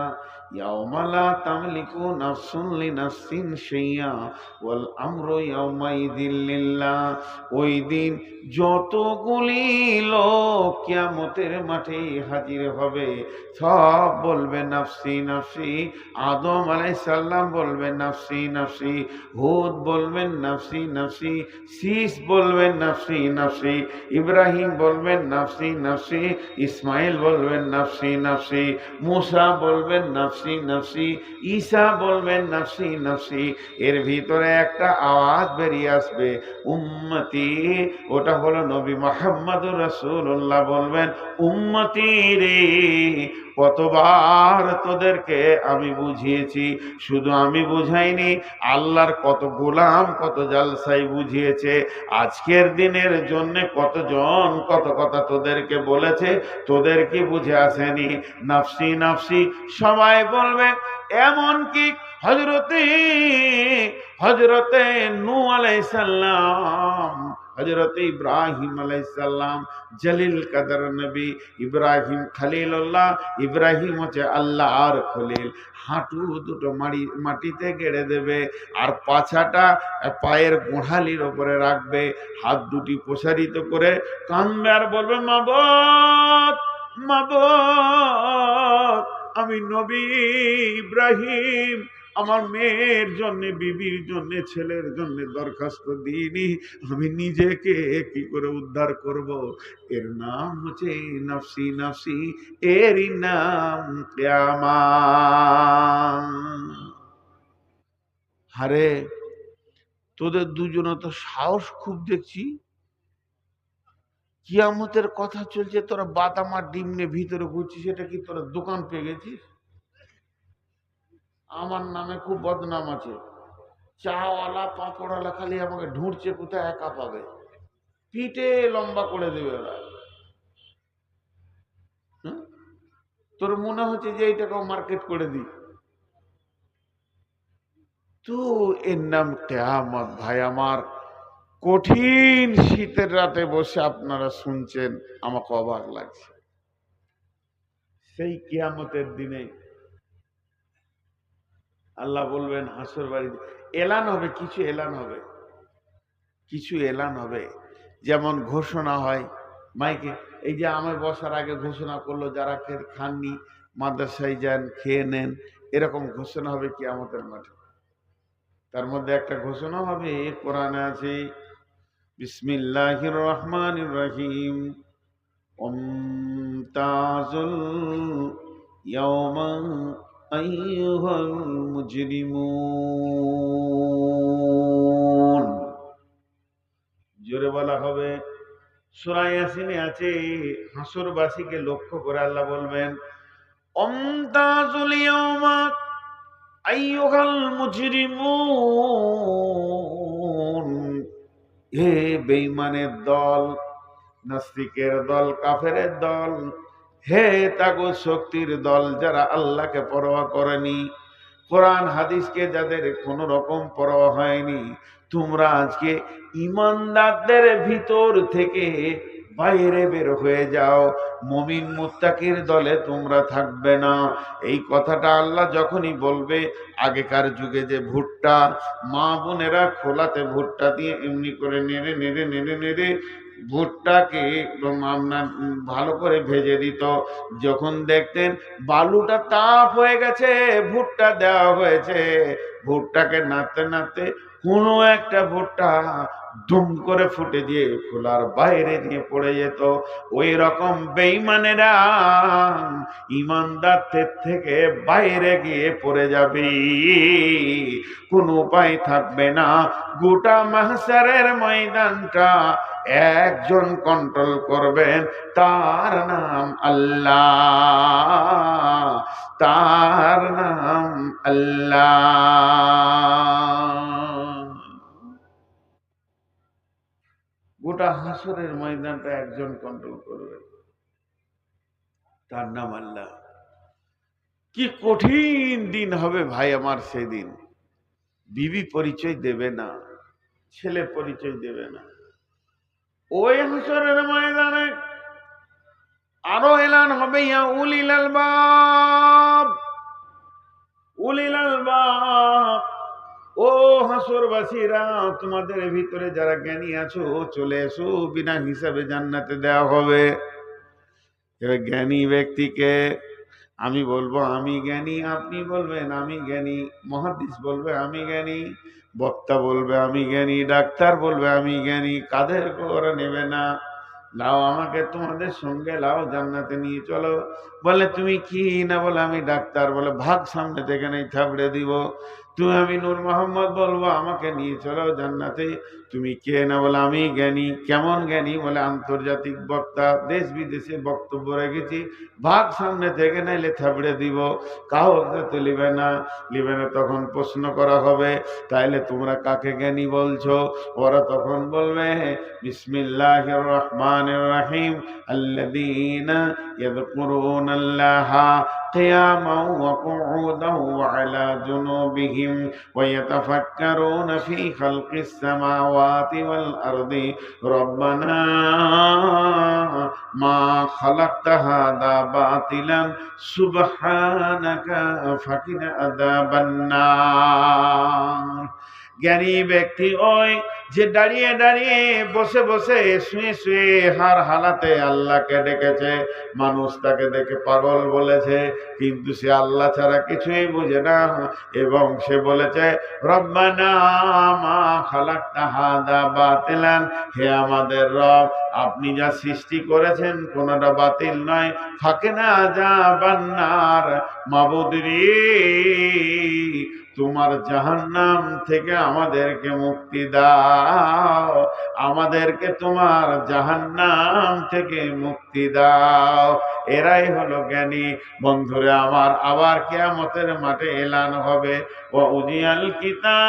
Speaker 1: ইয়াউমা লা তামলিকু নাফসুন লিনাফসিন শাইআ ওয়াল আমরু ইয়াউমাইযিন লিল্লাহ। ওই দিন যতগুলি লোক কিয়ামতের মাঠে হাজির হবে, সব বলবে নাফসি নাফসি। আদম আলাইহিস সালাম বলবেন নাফসি নাফসি, হুদ বলবেন নাফসি নাফসি, শীস বলবেন নাফসি নাফসি, ইব্রাহিম বলবেন নাফসি নাফসি, ইসমাইল বলবেন নাফসি নাফসি, মুসা বলবেন নাফসি নাফসি, ঈসা বলবেন নাফসি নাফসি। এর ভিতরে একটা আওয়াজ বেরিয়ে আসবে, উম্মতি। ওটা হলো নবী মুহাম্মদুর রাসূলুল্লাহ বলবেন, উম্মতি রে, কতবার তোদেরকে আমি বুঝিয়েছি। শুধু আমি বুঝাইনি, আল্লাহর কত গোলাম, কত জালসাই বুঝিয়েছে। আজকের দিনের জন্য কতজন কত কথা তোদেরকে বলেছে, তোদের কি বুঝে আসেনি? নাফসি নাফসি সবাই বলবে। এমনকি হযরতে নূহ আলাইহিস সালাম, হযরতে ইব্রাহিম আলাইহিস সালাম, জলিল কদর নবী ইব্রাহিম খলিলুল্লাহ, ইব্রাহিম হচ্ছে আল্লাহর খলিল, হাঁটু দুটো মাটিতে গেড়ে দেবে, আর পাছাটা পায়ের গোড়ালির ওপরে রাখবে, হাত দুটি প্রসারিত করে কাঁদবে আর বলবে, মাবুদ মাবুদ, আমি নবী ইব্রাহিম আমার মেয়ের জন্য, বিবির জন্য, ছেলের জন্য দরখাস্ত দিইনি, আমি নিজেকে কি করে উদ্ধার করব? এর নাম হচ্ছে নাফসি নাফসি, এরই নাম কিয়ামত। আরে তোদের দুজনে তো সাহস খুব দেখছি, কিয়ামতের কথা চলছে, তোরা বাদাম আর ডিম নিয়ে ভিতরে ঘুরছিস, সেটা কি তোরা দোকান পেয়ে গেছিস? আমার নামে খুব বদনাম আছে, চাওয়ালা পাঁপড়ওয়ালা খালি আমাকে ঢুঁড়ছে, কোথায় একা পাবে, পিঠে লম্বা করে দেবে ওরা। তোর মনে হচ্ছে যে এইটাকেও মার্কেট করে দিই তো? এর নাম কিয়ামত। ভাই আমার, কঠিন শীতের রাতে বসে আপনারা শুনছেন, আমাকে অবাক লাগছে। সেই কিয়ামতের দিনে আল্লাহ বলবেন হাসর বাড়িতে এলান হবে, কিছু এলান হবে, কিছু এলান হবে। যেমন ঘোষণা হয় মাইকে, এই যে আমি বসার আগে ঘোষণা করলো যারা খাননি মাদ্রাসায় যান খেয়ে নেন, এরকম ঘোষণা হবে কিয়ামতের মাঠে। তার মধ্যে একটা ঘোষণা হবে, কোরআনে আছে, বিসমিল্লাহির রহমানির রহিম, ওমতাজুল ইয়াওমা আইয়ুহাল মুজরিমুন। জোরে বলা হবে। সূরা ইয়াসিনে আছে, হাসরবাসীকে লক্ষ্য করে আল্লাহ বলবেন, ওমতাজুল ইয়াওমা আইয়ুহাল মুজরিমুন। হে বেঈমানের দল, নাস্তিকের দল, কাফেরের দল, হে তাগুত শক্তির দল, যারা আল্লাহকে পরোয়া করেনি, কোরআন হাদিসকে যাদের কোনো রকম পরোয়া হয়নি, তোমরা আজকে ঈমানদারদের ভিতর থেকে বাইরে বের হয়ে যাও, মুমিন মুত্তাকির দলে তোমরা থাকবে না। এই কথাটা আল্লাহ যখনই বলবে, আগেকার যুগে যে ভুট্টা মা বোনেরা খোলাতে ভুট্টা দিয়ে এমনি করে নেড়ে নেড়ে নেড়ে নেড়ে ভুট্টাকে ভালো করে ভেজে দিত, যখন দেখতেন বালুটা তাপ হয়ে গেছে, ভুট্টা দেওয়া হয়েছে, ভুট্টাকে নাড়তে নাড়তে কোনো একটা ভুট্টা দুম করে ফুটে দিয়ে খোলার বাইরে দিয়ে পড়ে যেত। ওই রকম বেঈমানেরা ঈমানদারদের থেকে বাইরে গিয়ে পড়ে যাবে, কোনো উপায় থাকবে না। গোটা মাহশারের ময়দানটা একজন কন্ট্রোল করবেন, তার নাম আল্লাহ, তার নাম আল্লাহ। গোটা হাসরের ময়দানটা একজন কন্ট্রোল করবে, তার নাম আল্লাহ। কি কঠিন দিন হবে ভাই আমার সেদিন। বিবি পরিচয় দেবে না, ছেলে পরিচয় দেবে না। ওই হাসরের ময়দানে আরো এলান হবে, ইয়া উলিল আলবাব, উলিল আলবাব, ও হাসরবাসীরা, তোমাদের ভিতরে যারা জ্ঞানী আছো চলে এসো, বিনা হিসাবে জান্নাতে দেওয়া হবে। এবার জ্ঞানী ব্যক্তিকে আমি বলবো আমি জ্ঞানী, আপনি বলবেন আমি জ্ঞানী, মুহাদ্দিস বলবে আমি জ্ঞানী, বক্তা বলবে আমি জ্ঞানী, ডাক্তার বলবে আমি জ্ঞানী, কাদের করে নেবে না, লাও আমাকে তোমাদের সঙ্গে লাও, জান্নাতে নিয়ে চলো। বলে তুমি কি না, বলে আমি ডাক্তার, বলে ভাগ সামনে থেকে নেই থাবড়ে দিব। তুমি আমি নূর মোহাম্মদ, বলবো আমাকে নিয়ে চলো জান্নাতে। তুমি কে না, বলে আমি জ্ঞানী। কেমন জ্ঞানী, বলে আন্তর্জাতিক বক্তা, দেশ বিদেশে বক্তব্য রেখেছি, ভাগ সামনে থেকে নাইলে থাবড়ে দিব। কাউকে তো লিবে না, লিবে না। তখন প্রশ্ন করা হবে, তাইলে তোমরা কাকে জ্ঞানী বলছো? ওরা তখন বলবে বিসমিল্লাহির রহমানির রহিম, আল্লাযীনা ইয়াযকুরুনাল্লাহা কিয়ামান ওয়া কুউদান ওয়া আলা জুনুবিহিম ওয়া ইয়াতাফাক্কারুনা ফী খালকিস সামাওয়াতি ওয়াল আরদি রব্বানা মা খালাকতা হাযা বাতিলান সুবহানাকা ফাকিনা আযাবান নার। জ্ঞানী ব্যক্তি ওই যে দাঁড়িয়ে দাঁড়িয়ে, বসে বসে, শুয়ে শুয়ে, হার হালাতে আল্লাহকে ডেকেছে। মানুষ তাকে দেখে পাগল বলেছে, কিন্তু সে আল্লাহ ছাড়া কিছুই বুঝে না, এবং সে বলেছে রব্বানা মা খালাকতা হাযা বাতিলান, হে আমাদের রব, আপনি যা সৃষ্টি করেছেন কোনটা বাতিল নয়, ফাকিনা আযাবান নার, মাবুদ রে, তোমার জাহান্নাম থেকে আমাদেরকে মুক্তি দাও, আমাদেরকে তোমার জাহান্নাম থেকে মুক্তি দাও। এরাই হলো জ্ঞানী। বন্ধুরা আমার, আবার কিয়ামতের মাঠে এলান হবে, ওয়া উজিয়াল কিতাব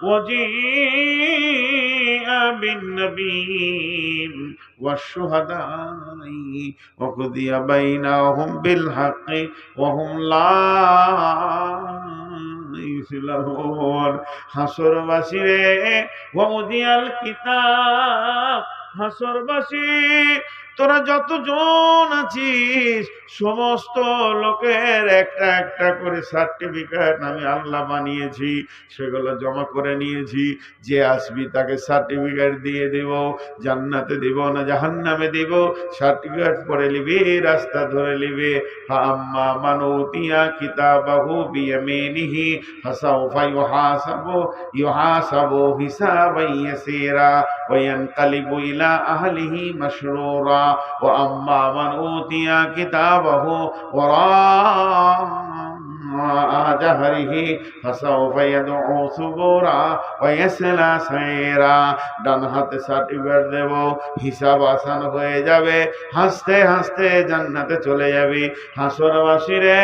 Speaker 1: ওয়াজিআ বিন নবিয়্যিন ওয়াশ-শুহাদা'i ওয়া কুদিয়া বাইনাহুম বিল হাক্কি ওয়া হুম লা ইউযলামুন। হাসরবাসী রে, ওয়া উদিয়াল কিতাব, হাসরবাসী তোরা যতজন আছিস সমস্ত লোকের একটা একটা করে সার্টিফিকেট আমি আল্লাহ বানিয়েছি, সেগুলো জমা করে নিয়েছি। যে আসবি তাকে সার্টিফিকেট দিয়ে দেব, জান্নাতে দিব না জাহান্নামে দিব, সার্টিফিকেট পরে নিবি, রাস্তা ধরে নিবি। আম্মা মান উতিয়া কিতাবাহু বিয়ামিনিহি ফাসাউফা ইউহাসাবু হিসাবান ইয়াসীরা ওয়া ইয়ানকালিবু ইলা আহলিহি মাসরুরা ওয়া আম্মা মান উতিয়া কিতাবাহু ওয়ারা জাহরিহি ফাসাউফা ইয়াদউ সুবুরা ওয়া ইয়াসলা সাইরা। ডান হাতে সার্টিফিকেট দেব, হিসাব আসান হয়ে যাবে, হাসতে হাসতে জান্নাতে চলে যাবি। হাসরবাসী রে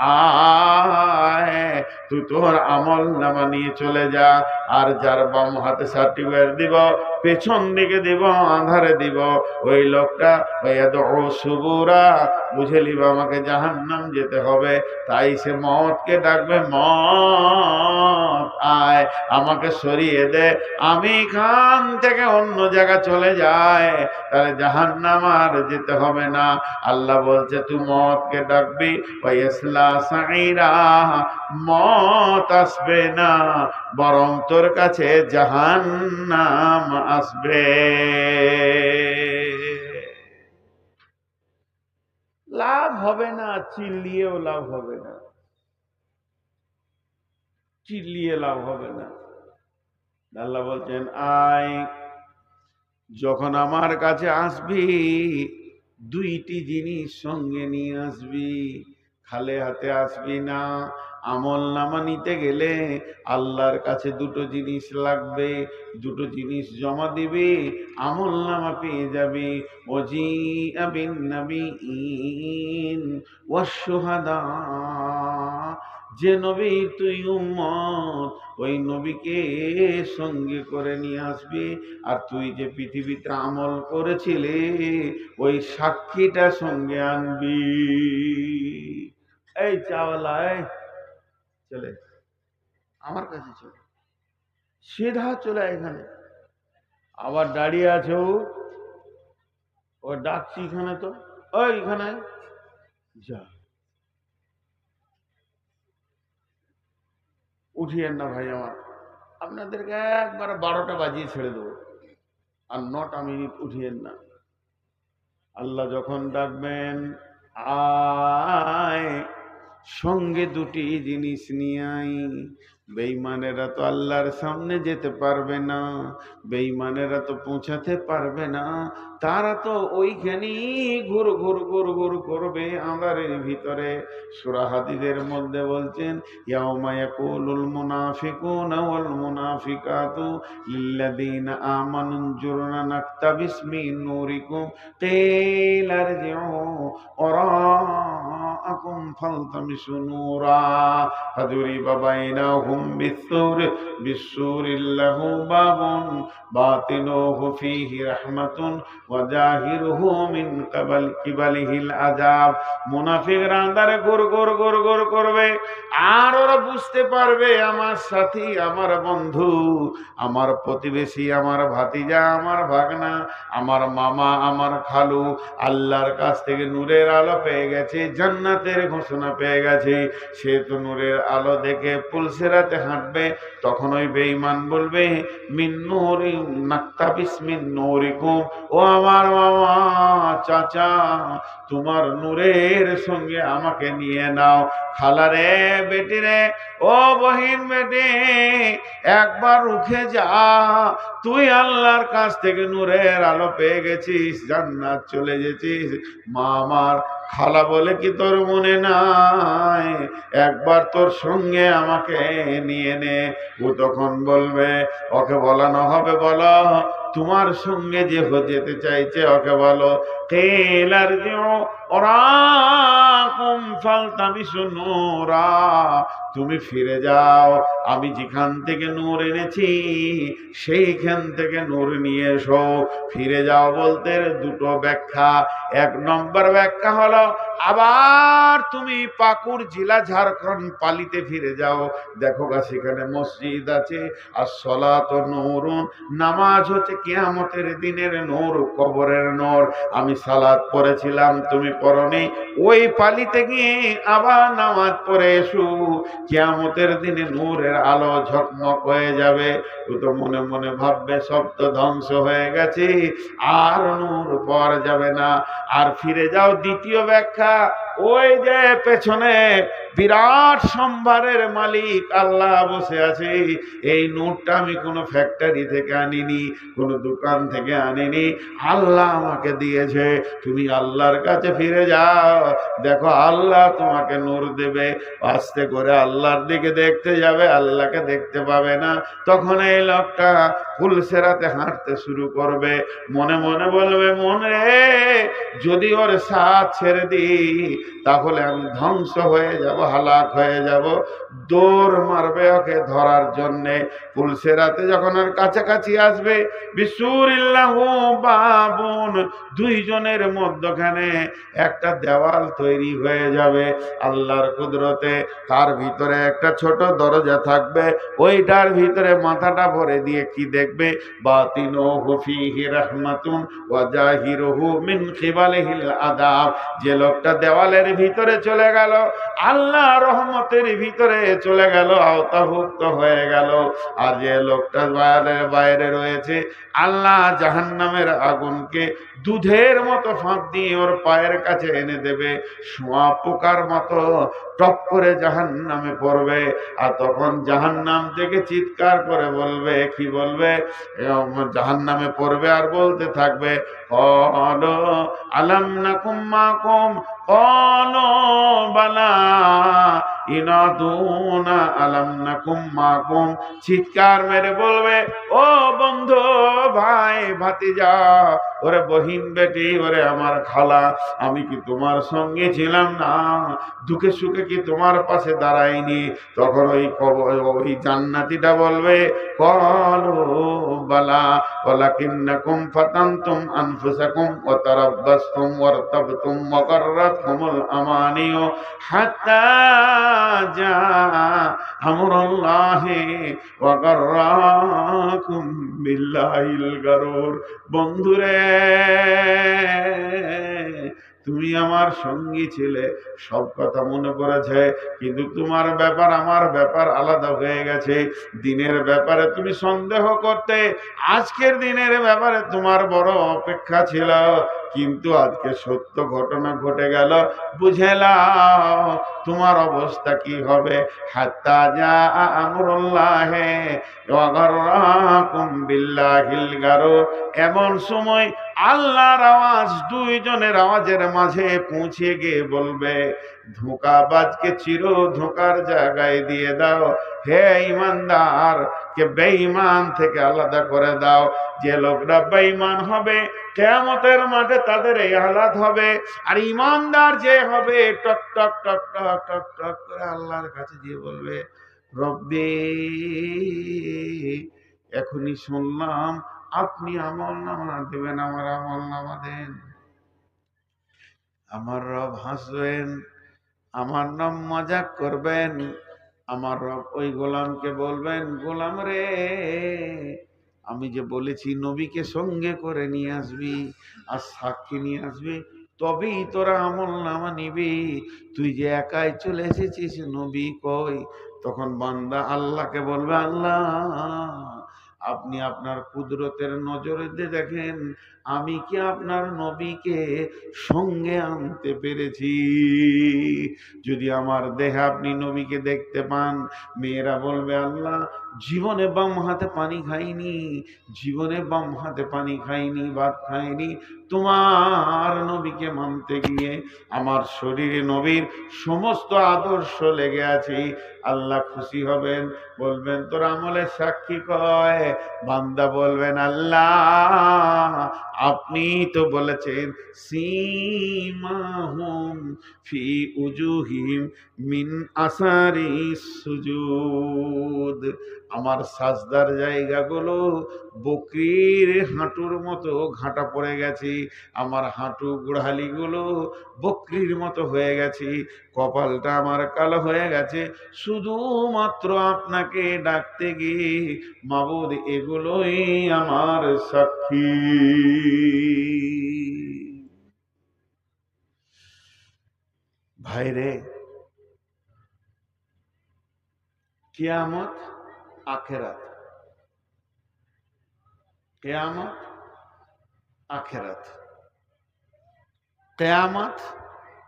Speaker 1: আয়, তুই তোর আমল নামা নিয়ে চলে যা। আর যার বাম হাতে সার্টিফিকেট দিব, পেছন দিকে দিব, আধারে দিব, ওই লোকটা সুবুরা বুঝে নিব আমাকে জাহান্নাম যেতে হবে। তাই সে মওতকে ডাকবে, মওত আয় আমাকে সরিয়ে দে, আমি এখান থেকে অন্য জায়গা চলে যায়, তাহলে জাহান্নাম আর যেতে হবে না। আল্লাহ বলছে তুই মওতকে ডাকবি, ওয়াইসলা সাইরা, মওত আসবে না, বরং তোর কাছে জাহান্নাম আসবে। লাভ হবে না, চিল্লিয়েও লাভ হবে না, চিল্লিয়ে লাভ হবে না। আল্লাহ বলছেন আয়, যখন আমার কাছে আসবি দুইটি জিনিস সঙ্গে নিয়ে আসবি, খালে হাতে আসবি না। আমল নামা নিতে গেলে আল্লাহর কাছে দুটো জিনিস লাগবে, দুটো জিনিস জমা দিবি, আমল নামা পেয়ে যাবি। ওয়াজিআ বিন নাবিয়্যিন ওয়াশ শুহাদা, যে নবী তুই উম্মত ওই নবীকে সঙ্গে করে নিয়ে আসবি। আর তুই যে পৃথিবীতে আমল করেছিলি ওই সাক্ষীটা সঙ্গে আনবি। এই চাওয়ালা, চলে আমার কাছে, চলে সিধা চলে এখানে। আবার দাঁড়িয়ে আছে ও ডাকছি এখানে, তো ওই এখানে যা, উঠিয়েন না ভাই আমার, আপনাদেরকে একবার 12টা বাজিয়ে ছেড়ে দেবো, আর 9টা মিনিট উঠিয়েন না। আল্লাহ যখন ডাকবেন আয়, সঙ্গে দুটি জিনিস নিয়ে আই। বেঈমানেরা তো আল্লাহর সামনে যেতে পারবে না, বেঈমানেরা তো পৌঁছাতে পারবে না, তারা তো ওইখানেই ঘুর ঘুর ঘুর ঘুর করবে আঁধারের ভিতরে। সূরা হাদীদের মধ্যে বলছেন ইয়াউমা ইয়াকুলুল মুনাফিকুনা ওয়াল মুনাফিকাতু লিল্লাযীনা আমানু নজুরনা নাকতাবিস মিন নূরিকুম কিলা ইরজিউ ওয়ারাআকুম ফালতামিসু নূরা ফাদুরিবা বাইনাহুম বিসসুরিন লাহু বাবুন বাতিনুহু ফীহি রাহমাতুন ওয়া জাহিরুহু মিন কিবালিহিল আযাব। মুনাফিকরা আন্ধারে ঘুর ঘুর ঘুর ঘুর করবে, আর ওরা বুঝতে পারবে আমার সাথী, আমার বন্ধু, আমার প্রতিবেশী, আমার ভাতিজা, আমার ভাগনা, আমার মামা, আমার খালু আল্লাহর কাছ থেকে নূরের আলো পেয়ে গেছে, জান্নাতের ঘোষণা পেয়ে গেছে। সে তো নূরের আলো দেখে পুলসিরাতে হাঁটবে। তখন ওই বেঈমান বলবে মিন নূরি নাকতাবিস মিন নূরিকুম, ও আমার মামা, চাচা, তোমার নূরের সঙ্গে আমাকে নিয়ে নাও। খালা রে, বেটি রে, ও বহিন বেটি, একবার উঠে যা, তুই আল্লাহর কাছ থেকে নূরের আলো পেয়ে গেছিস, জান্নাত চলে গেছিস। মা আমার, খালা বলে কি তোর মনে নাই, একবার তোর সঙ্গে আমাকে নিয়ে নে। ও তখন বলবে, ওকে বলানো হবে, বলো তোমার সঙ্গে যে যেতে চাইছে ওকে বলো কেলার ওরাকুম ফালতামিসু নূরা, তুমি ফিরে যাও, আমি যেখান থেকে নূর এনেছি সেইখান থেকে নূর নিয়ে এসো। ফিরে যাও বলতে দুটো ব্যাখ্যা। এক নম্বর ব্যাখ্যা হলো আবার তুমি পাকুড় জেলা ঝাড়খণ্ড পালিতে ফিরে যাও, দেখো গা সেখানে মসজিদ আছে। আর সলাত নূরুন, নামাজ হচ্ছে কিয়ামতের দিনের নূর, কবরের নূর। আমি সালাত পড়েছিলাম, তুমি পড়নি, ওই পালিতে গিয়ে আবার নামাজ পড়ে এসো, কিয়ামতের দিনে নূরের আলো ঝকমক হয়ে যাবে। ও তো মনে মনে ভাববে সব তো ধ্বংস হয়ে গেছে, আর নূর পাওয়া যাবে না। আর ফিরে যাও দ্বিতীয় ব্যাখ্যা, ওই যে পেছনে বিরাট সম্ভারের মালিক আল্লাহ বসে আছে। এই নূরটা আমি কোনো ফ্যাক্টরি থেকে আনিনি, কোনো দোকান থেকে আনিনি, আল্লাহ আমাকে দিয়েছে। তুমি আল্লাহর কাছে ফিরে যাও, দেখো আল্লাহ তোমাকে নূর দেবে। আস্তে করে আল্লাহর দিকে দেখতে যাবে, আল্লাহকে দেখতে পাবে না। তখন এই লোকটা ফুলসেরাতে হাঁটতে শুরু করবে, মনে মনে বলবে, মনে যদি ওর সাথ ছেড়ে দিই তাহলে আমি ধ্বংস হয়ে যাব, হালাক হয়ে যাব। দৌড় মারবে ওকে ধরার জন্যে। ফুলসেরাতে যখন ওর কাছাকাছি আসবে, বিসুরিল্লাহু বাবুন, দুইজনের মধ্যখানে একটা দেওয়াল তৈরি হয়ে যাবে আল্লাহর কুদরতে। তার ভিতরে একটা ছোট দরজা থাকবে, ওইটার ভিতরে মাথাটা ভরে দিয়ে কি দেখবে, বাতিনুহু ফীহি রাহমাতুন ওয়া জাহিরুহু মিন কিবালিহিল আযাব। যে লোকটা দেওয়ালের ভিতরে চলে গেল, আল্লাহ রহমতের ভিতরে চলে গেল, আওতাভুক্ত হয়ে গেল। আর যে লোকটা বাইরে রয়েছে, আল্লাহ জাহান্নামের আগুনকে দুধের মতো ফাঁক দিয়ে ওর পায়ের কাছে এনে দেবে, শোয়া পোকার মতো টপ করে জাহান্নামে পড়বে। আর তখন জাহান্নাম থেকে চিৎকার করে বলবে, কি বলবে, জাহান্নামে পড়বে আর বলতে থাকবে, ক্বালু আলাম নাকুম মাকুম, ক্বালু বালা ইনাদুনা আলাম নাকুম মাকুম। চিৎকার মেরে বলবে, ও বন্ধু, ভাই, ভাতিজা, ওরে বহিন বেটি, ওরে আমার খালা, আমি কি তোমার সঙ্গে ছিলাম না? দুঃখে সুখে কি তোমার পাশে দাঁড়াইনি? তখন ওই জান্নাতীটা বলবে, ক্বালু বালা ওয়ালাকিন্নাকুম ফাতানতুম আনফুসাকুম ওয়া তারাব্বাসতুম ওয়ারতাবতুম ওয়া গাররাতকুমুল আমানিয়ু হাত্তা জা আমরুল্লাহি ওয়া গাররাকুম বিল্লাহিল গারুর। বন্ধুরে, তুমি আমার সঙ্গী ছিলে, সব কথা মনে পড়েছে, কিন্তু তোমার ব্যাপার আমার ব্যাপার আলাদা হয়ে গেছে। দিনের ব্যাপারে তুমি সন্দেহ করতে, আজকের দিনের ব্যাপারে তোমার বড় অপেক্ষা ছিল, কিন্তু আজকে সত্য ঘটনা ঘটে গেল, বুঝেলাম তোমার অবস্থা কি হবে। হাত্তা জা আমরুল্লাহি ওয়া গাররাকুম বিল্লাহিল গারুর। এমন সময় আল্লাহর আওয়াজ দুইজনের আওয়াজের মাঝে পৌঁছে গিয়ে বলবে, ধোঁকাবাজকে চির ধোঁকার জায়গায় দিয়ে দাও, হে ঈমানদার কে বেঈমান থেকে আলাদা করে দাও। যে লোকরা বেঈমান হবে, কিয়ামতের মাঠে তাদের এই হালাত হবে। আর ঈমানদার যে হবে, টক টক টক টক টক টক করে আল্লাহর কাছে গিয়ে বলবে, রব্বি, এখনই শুনলাম আপনি আমলনামা দেবেন, আমার আমলনামা দেন। আমার রব হাসবেন, আমার নাম মজাক করবেন। আমার রব ওই গোলামকে বলবেন, গোলাম রে, আমি যে বলেছি নবীকে সঙ্গে করে নিয়ে আসবি আর সাক্ষী নিয়ে আসবি, তবেই তোরা আমলনামা নিবি। তুই যে একাই চলে এসেছিস, নবী কই? তখন বান্দা আল্লাহকে বলবে, আল্লাহ, আপনি আপনার কুদরতের নজরে দিয়ে দেখেন, আমি কি আপনার নবীকে সঙ্গে আনতে পেরেছি? যদি আমার দেহে আপনি নবীকে দেখতে পান, মেয়েরা বলবে, আল্লাহ, জীবনে বাম হাতে পানি খাইনি, জীবনে বাম হাতে পানি খাইনি, ভাত খাইনি, তোমার নবীকে মানতে গিয়ে আমার শরীরে নবীর সমস্ত আদর্শ লেগে আছে। আল্লাহ খুশি হবেন, বলবেন তোর আমলের সাক্ষী কয়। বান্দা বলবেন, আল্লাহ, আপনি তো বলেছেন সীমাহুম ফি উজুহিম মিন আসারি সুজুদ, আমার সাজদার জায়গাগুলো বকরির হাঁটুর মতো ঘাটা পড়ে গেছে, আমার হাঁটু গুড়ালিগুলো বকরির মতো হয়ে গেছে, কপালটা আমার কালো হয়ে গেছে, শুধুমাত্র আপনাকে ডাকতে গিয়ে মাবুদ এগুলোই আমার সাক্ষী। ভাইরে, কিয়ামত আখেরাত, কিয়ামত আখেরাত, কিয়ামত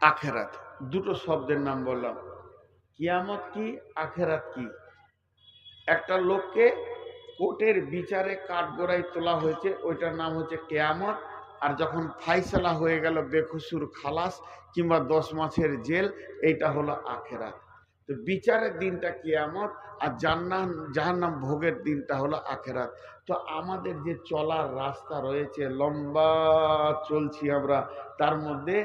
Speaker 1: আখেরাত, দুটো শব্দের নাম বললাম। কিয়ামত কি, আখেরাত কি? একটা লোককে কোর্টের বিচারে কাঠগড়ায় তোলা হয়েছে, ওইটার নাম হচ্ছে কেয়ামত। আর যখন ফাইসালা হয়ে গেল বেকসুর খালাস কিংবা 10 মাসের জেল, এইটা হলো আখেরাত। তো বিচারের দিনটা কিয়ামত, আর জাহান্নাম ভোগের দিনটা হলো আখেরাত। তো আমাদের যে চলার রাস্তা রয়েছে, লম্বা চলছি আমরা, তার মধ্যে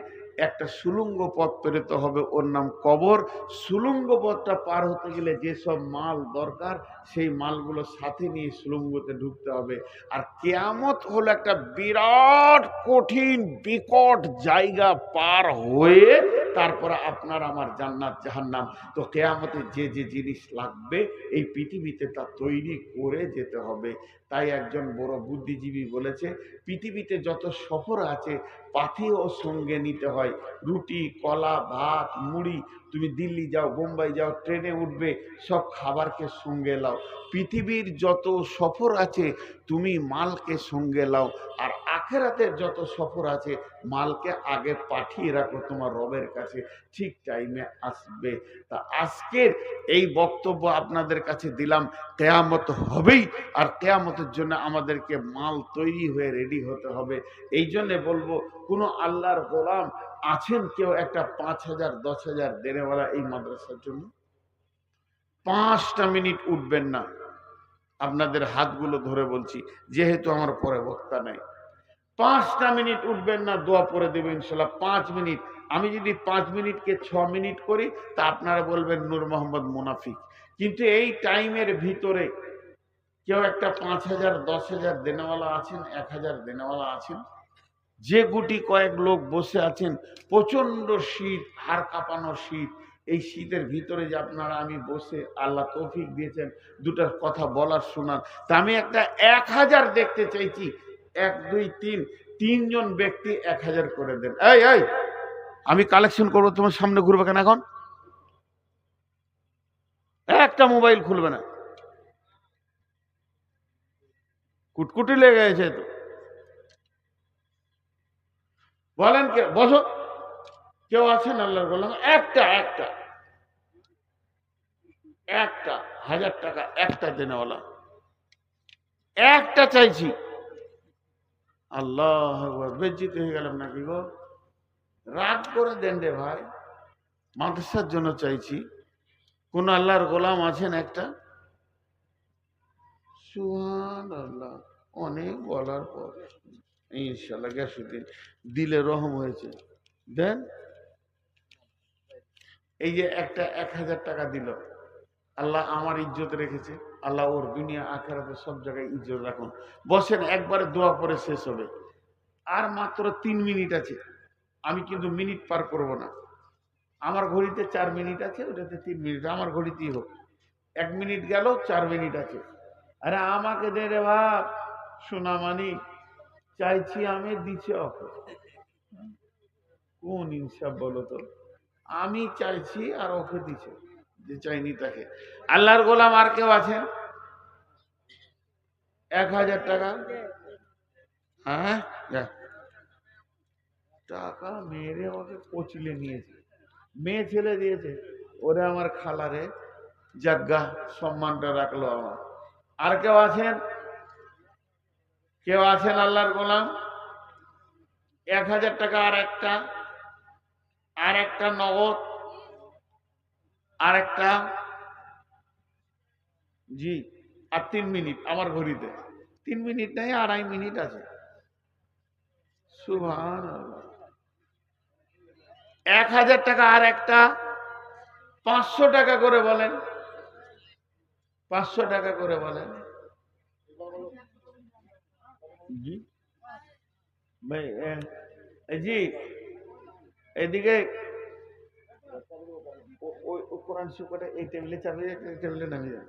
Speaker 1: একটা সুলুঙ্গ পথ পেরোতে হবে, ওর নাম কবর। সুলুঙ্গ পথটা পার হতে গেলে যেসব মাল দরকার, সেই মালগুলো সাথে নিয়ে সুলুঙ্গতে ঢুকতে হবে। আর কেয়ামত হলো একটা বিরাট কঠিন বিকট জায়গা পার হয়ে তারপরে আপনার আমার জান্নাত জাহান্নাম। তো কেয়ামতে যে যে জিনিস লাগবে এই পৃথিবীতে তা তৈরি করে যেতে হবে। তাই একজন বড় বুদ্ধিজীবী বলেছে, পৃথিবীতে যত সফর আছে পাথেও সঙ্গে নিতে হয়। রুটি, কলা, ভাত, মুড়ি, তুমি দিল্লি যাও, বোম্বাই যাও, ট্রেনে উঠবে, সব খাবারকে সঙ্গে লাও। পৃথিবীর যত সফর আছে তুমি মালকে সঙ্গে লাও। আর আখেরাতের যত সফর আছে মালকে আগে পাঠিয়ে রাখো তোমার রবের কাছে, ঠিক টাইমে আসবে। তা আজকের এই বক্তব্য আপনাদের কাছে দিলাম, কেয়ামত হবেই, আর কেয়ামতের জন্য আমাদেরকে মাল তৈরি হয়ে রেডি হতে হবে। এই জন্যে বলবো, কোনো আল্লাহর গোলাম আছেন কেউ একটা 5,000 10,000 দেনেওয়ালা এই মাদ্রাসার জন্য? 5টা মিনিট উঠবেন না, আপনাদের হাতগুলো ধরে বলছি, যেহেতু আমার পরে বক্তা নাই। 5টা মিনিট উঠবেন না, দোয়া পড়ে দেবে ইনশাল্লাহ 5 মিনিট। আমি যদি 5 মিনিটকে 6 মিনিট করি তা আপনারা বলবেন নূর মোহাম্মদ মুনাফিক। কিন্তু এই টাইমের ভিতরে কেউ একটা 5,000 10,000 দেনেওয়ালা আছেন, 1,000 দেনেওয়ালা আছেন? যে গুটি কয়েক লোক বসে আছেন, প্রচন্ড শীত, হাড় কাঁপানো শীত, এই শীতের ভিতরে যে আপনারা আমি বসে আল্লাহ তৌফিক দিয়েছেন দুটার কথা বলার শোনার, তা আমি একটা 1,000 দেখতে চাইছি। 1 2 3, 3জন ব্যক্তি 1,000 করে দেন। এই এই, আমি কালেকশন করবো, তোমার সামনে ঘুরবে কেন? এখন একটা মোবাইল খুলবে না, কুটকুটি লেগে গেছে তো। বলেন কে, বসো। কেউ আছেন আল্লাহর বললাম? একটা একটা একটা 1,000 টাকা একটা দেনেওয়ালা, একটা চাইছি। আল্লাহ বেজ্জিত হয়ে গেলাম নাকি গো? রাগ করে দেন রে ভাই, মাদ্রাসার জন্য চাইছি। কোন আল্লাহর গোলাম আছেন একটা? সুবহানাল্লাহ। অনেক বলার পর ইনশাআল্লাহ গ্যাসুদ্দিন দিলে রহম হয়েছে, দেন। এই যে একটা 1,000 টাকা দিল, আল্লাহ আমার ইজ্জত রেখেছে, আল্লাহ ওর দুনিয়া আখেরাতে সব জায়গায় ইজ্জত রাখুন। বসেন, একবারে দোয়া করে শেষ হবে। আর মাত্র 3 মিনিট আছে, আমি কিন্তু মিনিট পার করব না। আমার ঘড়িতে 4 মিনিট আছে, ওটাতে 3 মিনিট, আমার ঘড়িতেই হোক। 1 মিনিট গেল, 4 মিনিট আছে। আরে আমাকে দে রে বাপ, সোনামানি চাইছি আমি, দিচ্ছে ওকে। কোন ইনসাফ বলো তো? আমি চাইছি আর ওকে দিচ্ছে, যে চাইনি তাকে। আল্লাহর গোলাম আর কেউ আছেন? 1,000 টাকা। হ্যাঁ, টাকা মেরে ওকে কচলে নিয়েছে, মেয়ে ছেলে দিয়েছে। ওরে আমার খালারে, জাগা সম্মানটা রাখলো আমার। আর কেউ আছেন? কেউ আছেন আল্লাহর গোলাম? 1,000 টাকা, আর একটা নগদ, আর একটা, জি। আর 3 মিনিট আমার ঘড়িতে, 3 মিনিট নাই, 2.5 মিনিট আছে। সুবহানাল্লাহ। 1000 টাকা আর একটা 500 টাকা করে বলেন, 500 টাকা করে বলেন। জি ভাই, জি এদিকে ওই কোরআন শরীফটা এই টেবিলে চাপিয়ে এই টেবিলে নামিয়ে দেন।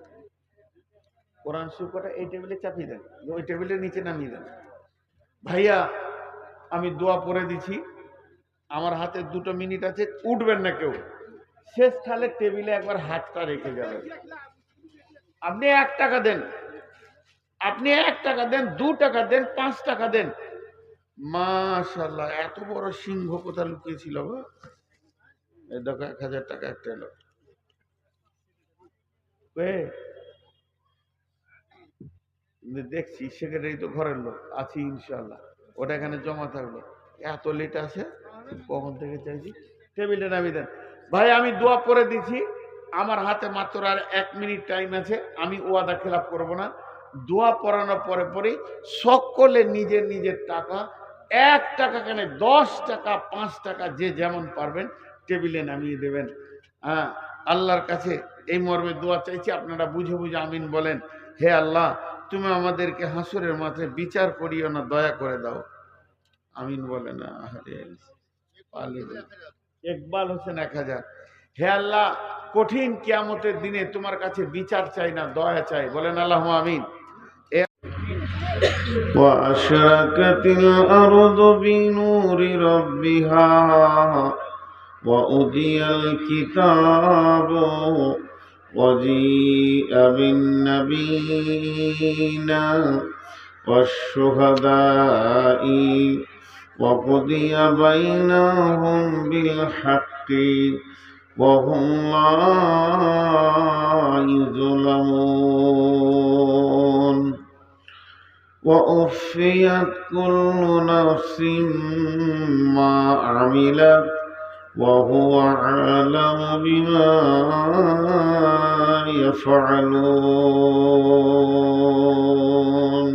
Speaker 1: কোরআন শরীফটা এই টেবিলে চাপিয়ে দেন, ওই টেবিলের নিচে নামিয়ে দেন। ভাইয়া আমি দোয়া পড়ে দিছি, আমার হাতে 2 মিনিট আছে, উঠবেন না কেউ। শেষ খালে টেবিলে একবার হাতটা রেখে যাবেন। আপনি 1 টাকা দেন, আপনি 1 টাকা দেন, 2 টাকা দেন, 5 টাকা দেন। মাশাআল্লাহ, এত বড় সিংহ কোথা লুকিয়েছিল গো? এই দেখো 1000 টাকা একটা এলো। দেখছি সেক্রেটারি তো ঘরের লোক আছি ইনশাল্লাহ, ওটা এখানে জমা থাকলো। এত লেট আছে, কখন থেকে চাইছি, টেবিলে নামিয়ে দেন। ভাই আমি দোয়া করে দিছি, আমার হাতে মাত্র আর 1 মিনিট টাইম আছে, আমি ওয়াদা খেলাপ করব না। দোয়া পড়ানোর পরে পরেই সকলে নিজের নিজের টাকা, 1 টাকা কেন 10 টাকা 5 টাকা যে যেমন পারবেন টেবিলে নামিয়ে দেবেন। হ্যাঁ, আল্লাহর কাছে এই মর্মে দোয়া চাইছি, আপনারা বুঝে বুঝে আমিন বলেন। হে আল্লাহ, তুমি আমাদেরকে হাসরের মাঠে বিচার করিও না, দয়া করে দাও। আমিন বলে না। ইকবাল হোসেন 1000। হে আল্লাহ, কঠিন কিয়ামতের দিনে তোমার কাছে বিচার চাই না, দয়া চাই, বলেন আল্লাহুম্মা আমিন। وأشرقت الأرض بنور ربها وأوتي الكتاب وجيء بالنبيين والشهداء وقضي بينهم بالحق وهم لا يظلمون ووفيت كل نفس ما عملت وهو أعلم بما يفعلون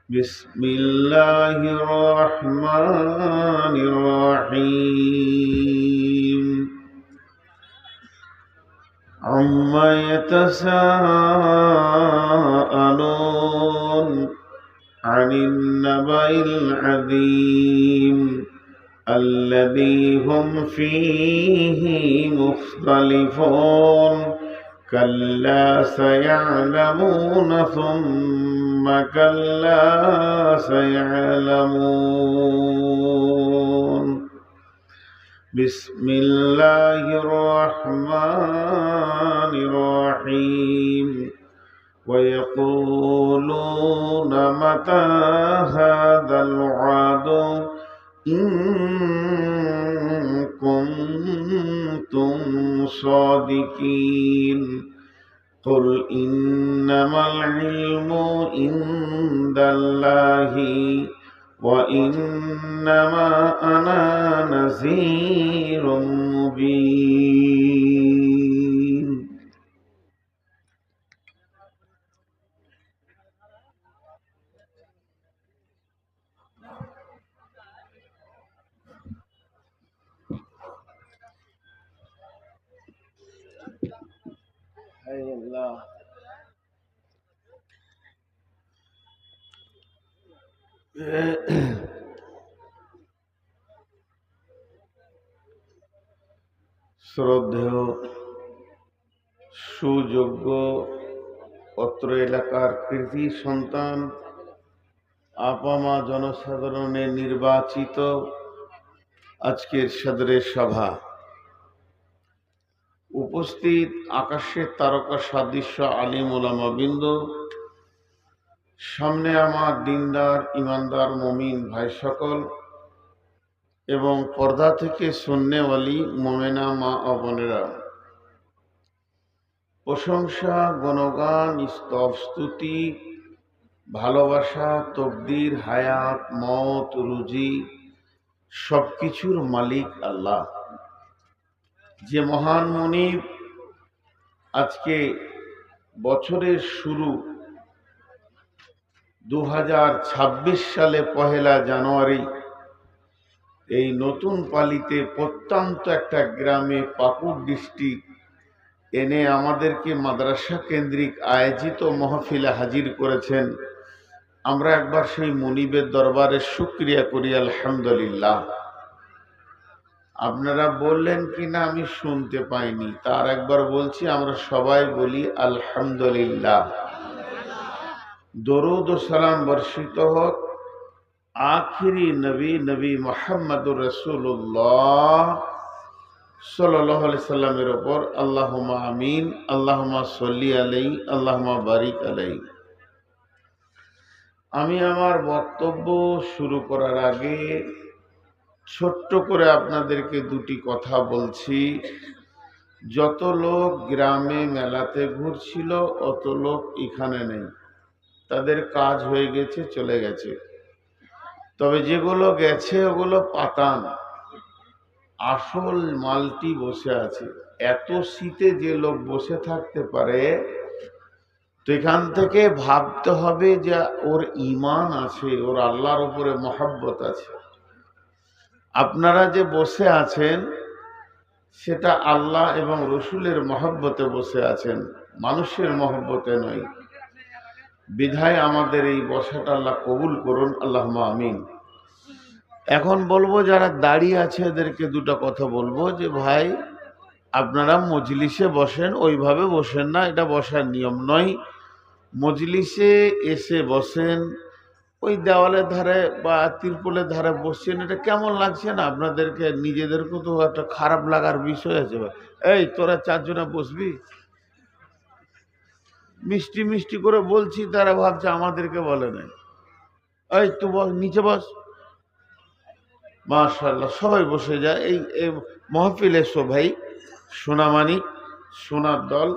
Speaker 1: بسم الله الرحمن الرحيم عما يتساءلون عن النبأ العظيم الذي هم فيه مختلفون كلا سيعلمون ثم كلا سيعلمون بسم الله الرحمن الرحيم ويقولون متى هذا الوعد إن كنتم صادقين قل إنما العلم عند الله وإنما أنا نذير مبين أي الله শ্রদ্ধেয় সুযোগ্য অত্র এলাকার কৃতি সন্তান আপামা জনসাধারণের নির্বাচিত আজকের সদরের সভা, উপস্থিত আকাশের তারকা সাদৃশ্য আলিম ওলামা বৃন্দ, সামনে আমার দিনদার ইমানদার মুমিন ভাই সকল এবং পর্দা থেকে সুন্নেওয়ালি মোমেনা মা ও বোনেরা, প্রশংসা গুণগান স্তব স্তুতি ভালোবাসা তকদির হায়াত মত রুজি সবকিছুর মালিক আল্লাহ, যে মহান মুনিব আজকে বছরের শুরু 2026 সালে 1 জানুয়ারি এই নতুন পালিতে প্রত্যন্ত একটা গ্রামে পাকুড় ডিস্ট্রিক্ট এনে আমাদেরকে মাদ্রাসা কেন্দ্রিক আয়োজিত মাহফিলে হাজির করেছেন। আমরা একবার সেই মনিবের দরবারে শুকরিয়া করি আলহামদুলিল্লাহ। আপনারা বললেন কিনা আমি শুনতে পাইনি, তার একবার বলছি, আমরা সবাই বলি আলহামদুলিল্লাহ। দরুদ ও সালাম বর্ষিত হোক আখিরি নবী নবী মুহাম্মদুর রাসূলুল্লাহ সাল্লাল্লাহু আলাইহি সাল্লামের উপর। আল্লাহুম্মা আমিন, আল্লাহুম্মা সাল্লি আলাইহি, আল্লাহুম্মা বারিক আলাইহি। আমি আমার বক্তব্য শুরু করার আগে ছোট্ট করে আপনাদেরকে দুটি কথা বলছি। যত লোক গ্রামে মেলাতে ঘুরছিল অত লোক এখানে নেই, তাদের কাজ হয়ে গেছে, চলে গেছে। তবে যেগুলো গেছে ওগুলো পাতান, আসল মালটি বসে আছে। এত শীতে যে লোক বসে থাকতে পারে, তো এখান থেকে ভাবতে হবে যে ওর ঈমান আছে, ওর আল্লাহর উপরে মহব্বত আছে। আপনারা যে বসে আছেন সেটা আল্লাহ এবং রসুলের মহব্বতে বসে আছেন, মানুষের মহব্বতে নয়। বিধায় আমাদের এই বসাটা আল্লাহ কবুল করুন, আল্লাহুম্মা আমিন। এখন বলবো যারা দাঁড়িয়ে আছে এদেরকে দুটো কথা বলবো যে ভাই, আপনারা মজলিসে বসেন, ওইভাবে বসেন না, এটা বসার নিয়ম নয়। মজলিসে এসে বসেন, ওই দেওয়ালের ধারে বা তিরপলের ধারে বসছেন, এটা কেমন লাগছে না আপনাদেরকে? নিজেদেরকেও তো একটা খারাপ লাগার বিষয় আছে। এই তোরা চারজনে বসবি, মিষ্টি মিষ্টি করে বলছি, তারা ভাবছে আমাদেরকে বলে নাই। এই তো বস, নিচে বস। মাশাআল্লাহ, সবাই বসে যায়। এই মাহফিলে এসো ভাই, সোনামানিক, সোনার দল।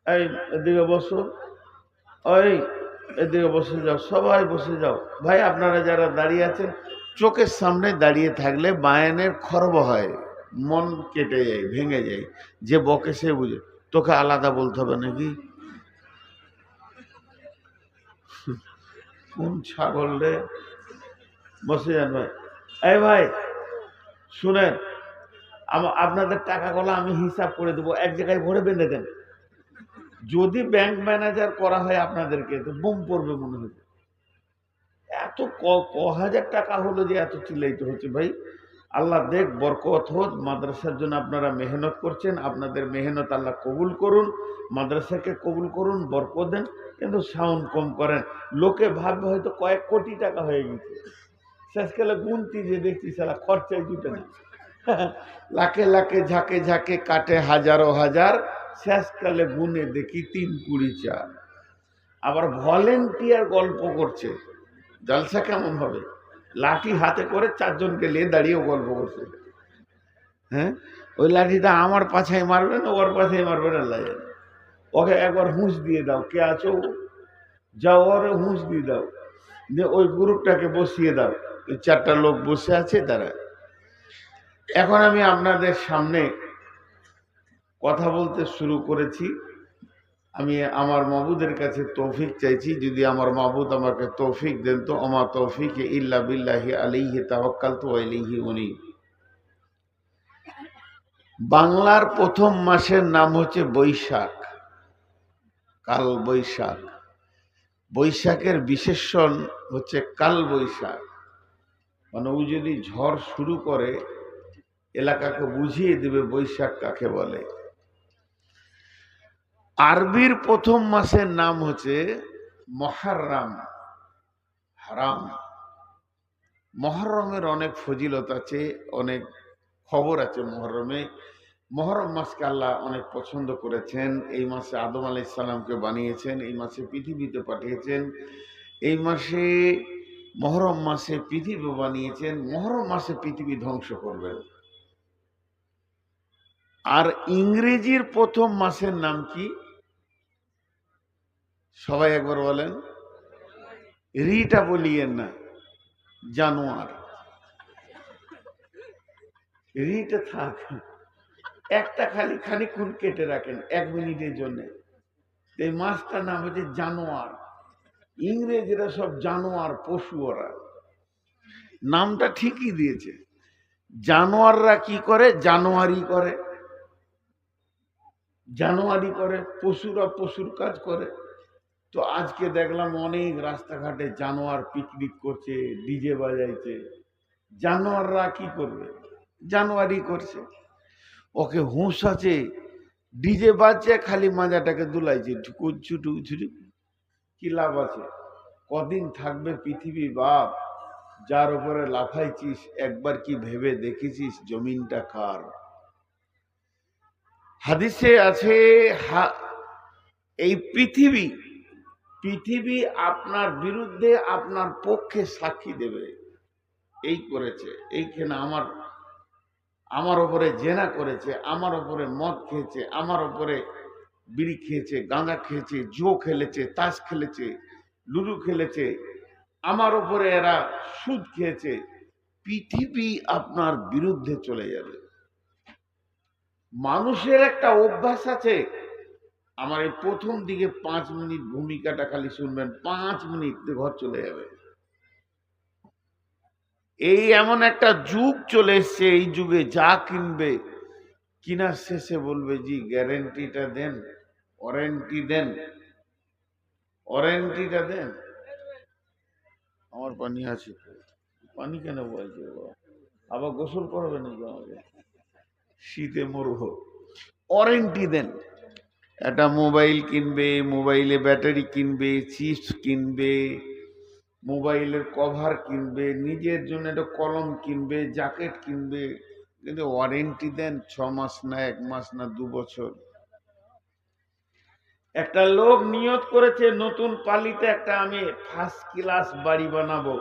Speaker 1: এই এদিকে বসো, ওই এদিকে বসে যাও, সবাই বসে যাও। ভাই আপনারা যারা দাঁড়িয়ে আছেন, চোখের সামনে দাঁড়িয়ে থাকলে বায়ানের খর্ব হয়, মন কেটে যায়, ভেঙে যায়। যে বকে সে বুঝে, তোকে আলাদা বলতে হবে নাকি? কোন ছাগল রে! বসে যান ভাই। এই ভাই শুনেন, আপনাদের টাকাগুলো আমি হিসাব করে দেবো, এক জায়গায় ভরে বেঁধে দেন। যদি ব্যাংক ম্যানেজার করা হয় আপনাদেরকে, তো বুম পড়বে মনে হচ্ছে। এত হাজার টাকা হলো যে এত চিল্লাইতে হচ্ছে ভাই। আল্লাহ দেখ, বরকত হোক। মাদ্রাসার জন্য আপনারা মেহনত করছেন, আপনাদের মেহনত আল্লাহ কবুল করুন, মাদ্রাসাকে কবুল করুন, বরকত দেন। কিন্তু সাউন্ড কম করেন, লোকে ভাববে হয়তো কয়েক কোটি টাকা হয়ে গেছে। শেষকালে গুনতি যে দেখছি সারা খরচায় জুটে না। লাখে লাখে ঝাঁকে ঝাঁকে কাটে হাজারো হাজার, শেষকালে গুনে দেখি 3-20-4। আবার ভলেন্টিয়ার গল্প করছে, জলসা কেমন হবে? লাঠি হাতে করে চারজনকে নিয়ে দাঁড়িয়েও গল্প করছে। হ্যাঁ, ওই লাঠিটা আমার পাছায় মারবে না, ওর পাছায় মারবে না, লাগে ওকে একবার হুঁশ দিয়ে দাও, কে আছো যাও, ওর হুঁশ দিয়ে দাও, দিয়ে ওই গ্রুপটাকে বসিয়ে দাও। ওই 4টা লোক বসে আছে তারা। এখন আমি আপনাদের সামনে কথা বলতে শুরু করেছি। আমি আমার মাবুদের কাছে তৌফিক চাইছি, যদি আমার মাবুদ আমাকে তৌফিক দেন তো। আমা তৌফিক ইল্লা বিল্লাহি আলাইহি তাওয়াক্কালতু ওয়া ইলাইহি উনীব। বাংলার প্রথম মাসের নাম হচ্ছে বৈশাখ, কাল বৈশাখ। বৈশাখের বিশেষণ হচ্ছে কাল বৈশাখ, মানে ও যদি ঝড় শুরু করে এলাকাকে বুঝিয়ে দেবে বৈশাখ কাকে বলে। আরবির প্রথম মাসের নাম হচ্ছে মুহররম, হারাম। মুহররমের অনেক ফজিলত আছে, অনেক খবর আছে মুহররমে। মুহররম মাসকে আল্লাহ অনেক পছন্দ করেছেন। এই মাসে আদম আলাইহিস সালামকে বানিয়েছেন, এই মাসে পৃথিবীতে পাঠিয়েছেন, এই মাসে মুহররম মাসে পৃথিবী বানিয়েছেন। মুহররম মাসে পৃথিবী ধ্বংস করবেন। আর ইংরেজির প্রথম মাসের নাম কি? সবাই একবার বলেন। রিটা বলিয়েন না, জানুয়ার। রিটা থাক, একটা খালি খানিকক্ষণ কেটে রাখেন 1 মিনিটের জন্য। এই মাসটার নাম হচ্ছে জানুয়ার। ইংরেজরা সব জানোয়ার, পশু, ওরা নামটা ঠিকই দিয়েছে। জানোয়াররা কি করে? জানোয়ারি করে, জানোয়ারি করে, পশুরা পশুর কাজ করে। তো আজকে দেখলাম অনেক রাস্তাঘাটে জানোয়ার পিকনিক করছে, ডিজে বাজাইছে। জানোয়াররা কি করবে? জানোয়ারি করছে। ওকে হুঁশ আছে, ডিজে বাজছে, খালি মাজাটাকে দুলাইছে, ঢুকুচ্ছু ঢুকুছু, কি লাভ আছে? কদিন থাকবে পৃথিবী বাপ? যার উপরে লাফাইছিস একবার কি ভেবে দেখেছিস জমিনটা কার? হাদিসে আছে এই পৃথিবী, পৃথিবী আপনার বিরুদ্ধে আপনার পক্ষে সাক্ষী দেবে। এই করেছে, এইখানে আমার ওপরে জেনা করেছে, আমার ওপরে মদ খেয়েছে, আমার ওপরে বিড়ি খেয়েছে, গাঁজা খেয়েছে, জুয়ো খেলেছে, তাস খেলেছে, লুডু খেলেছে, আমার ওপরে এরা সুদ খেয়েছে। পৃথিবী আপনার বিরুদ্ধে চলে যাবে। মানুষের একটা অভ্যাস আছে, আমার এই প্রথম দিকে 5 মিনিট ভূমিকাটা খালি শুনবেন, 5 মিনিট ঘর চলে যাবে। এই এমন একটা যুগ চলে এসছে, এই যুগে যা কিনবে কিনার শেষে বলবে জি গ্যারেন্টিটা দেন, ওয়ারেন্টি দেন, ওয়ারেন্টিটা দেন। আমার পানি আছে, পানি কেন বলছে? আবার গোসল করবে নাকি আমাকে? শীতে মরব। ওয়ারেন্টি দেন। একটা মোবাইল কিনবে, মোবাইলে ব্যাটারি কিনবে, চিপস কিনবে, মোবাইলের কভার কিনবে, নিজের জন্য একটা কলম কিনবে, জ্যাকেট কিনবে, কিন্তু ওয়ারেন্টি দেন 6 মাস না 1 মাস না 2 বছর। একটা লোক নিয়ত করেছে নতুন পালিতে একটা আমি ফার্স্ট ক্লাস বাড়ি বানাবো,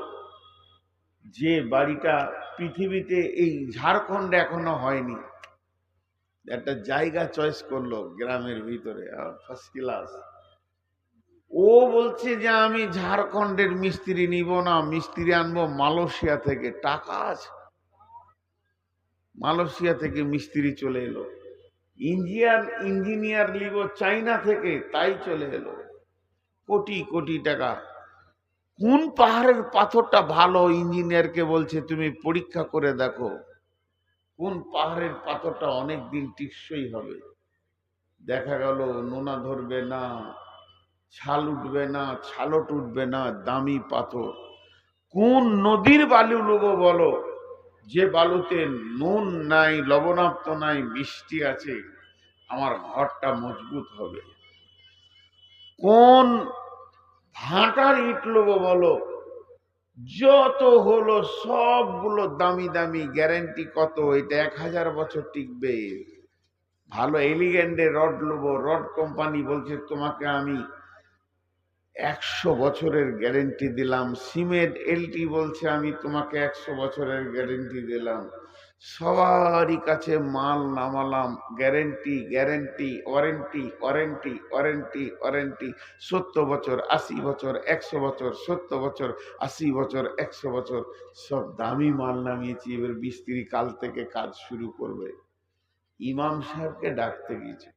Speaker 1: যে বাড়িটা পৃথিবীতে এই ঝাড়খণ্ডে এখনো হয়নি। একটা জায়গা চয়েস করলো গ্রামের ভিতরে, ফার্স্ট ক্লাস। ও বলছে যে আমি ঝাড়খণ্ডের মিস্ত্রি নিব না, মিস্ত্রি আনবো মালয়েশিয়া থেকে। টাকা আছে, মালয়েশিয়া থেকে মিস্ত্রি চলে এলো। ইঞ্জিনিয়ার নিব চাইনা থেকে, তাই চলে এলো। কোটি কোটি টাকা। কোন পাহাড়ের পাথরটা ভালো, ইঞ্জিনিয়ারকে বলছে তুমি পরীক্ষা করে দেখো কোন পাহাড়ের পাথরটা অনেক দিন টিকসই হবে। দেখা গেল নোনা ধরবে না, ছাল উঠবে না, ছালট উঠবে না, দামি পাথর। কোন নদীর বালু নেবো বলো, যে বালুতে নুন নাই, লবণাক্ত নাই, মিষ্টি আছে, আমার ঘরটা মজবুত হবে। কোন ভাটার ইট নেবো বলো, যত হলো সবগুলো দামি দামি, গ্যারেন্টি কত, এটা 1000 বছর টিকবে। ভালো এলিগেন্ডের রড নেবো, রড কোম্পানি বলছে তোমাকে আমি 100 বছরের গ্যারেন্টি দিলাম। সিমেন্ট এলটি বলছে আমি তোমাকে 100 বছরের গ্যারেন্টি দিলাম। সবারই কাছে মাল নামালাম, guarantee guarantee, warranty warranty warranty warranty. 70 বছর, 80 বছর, 100 বছর, 70 বছর, 80 বছর, 100 বছর, সব দামি মাল নামিয়েছি। এবার মিস্ত্রি কাল থেকে কাজ শুরু করবে। ইমাম সাহেবকে ডাকতে গিয়েছে,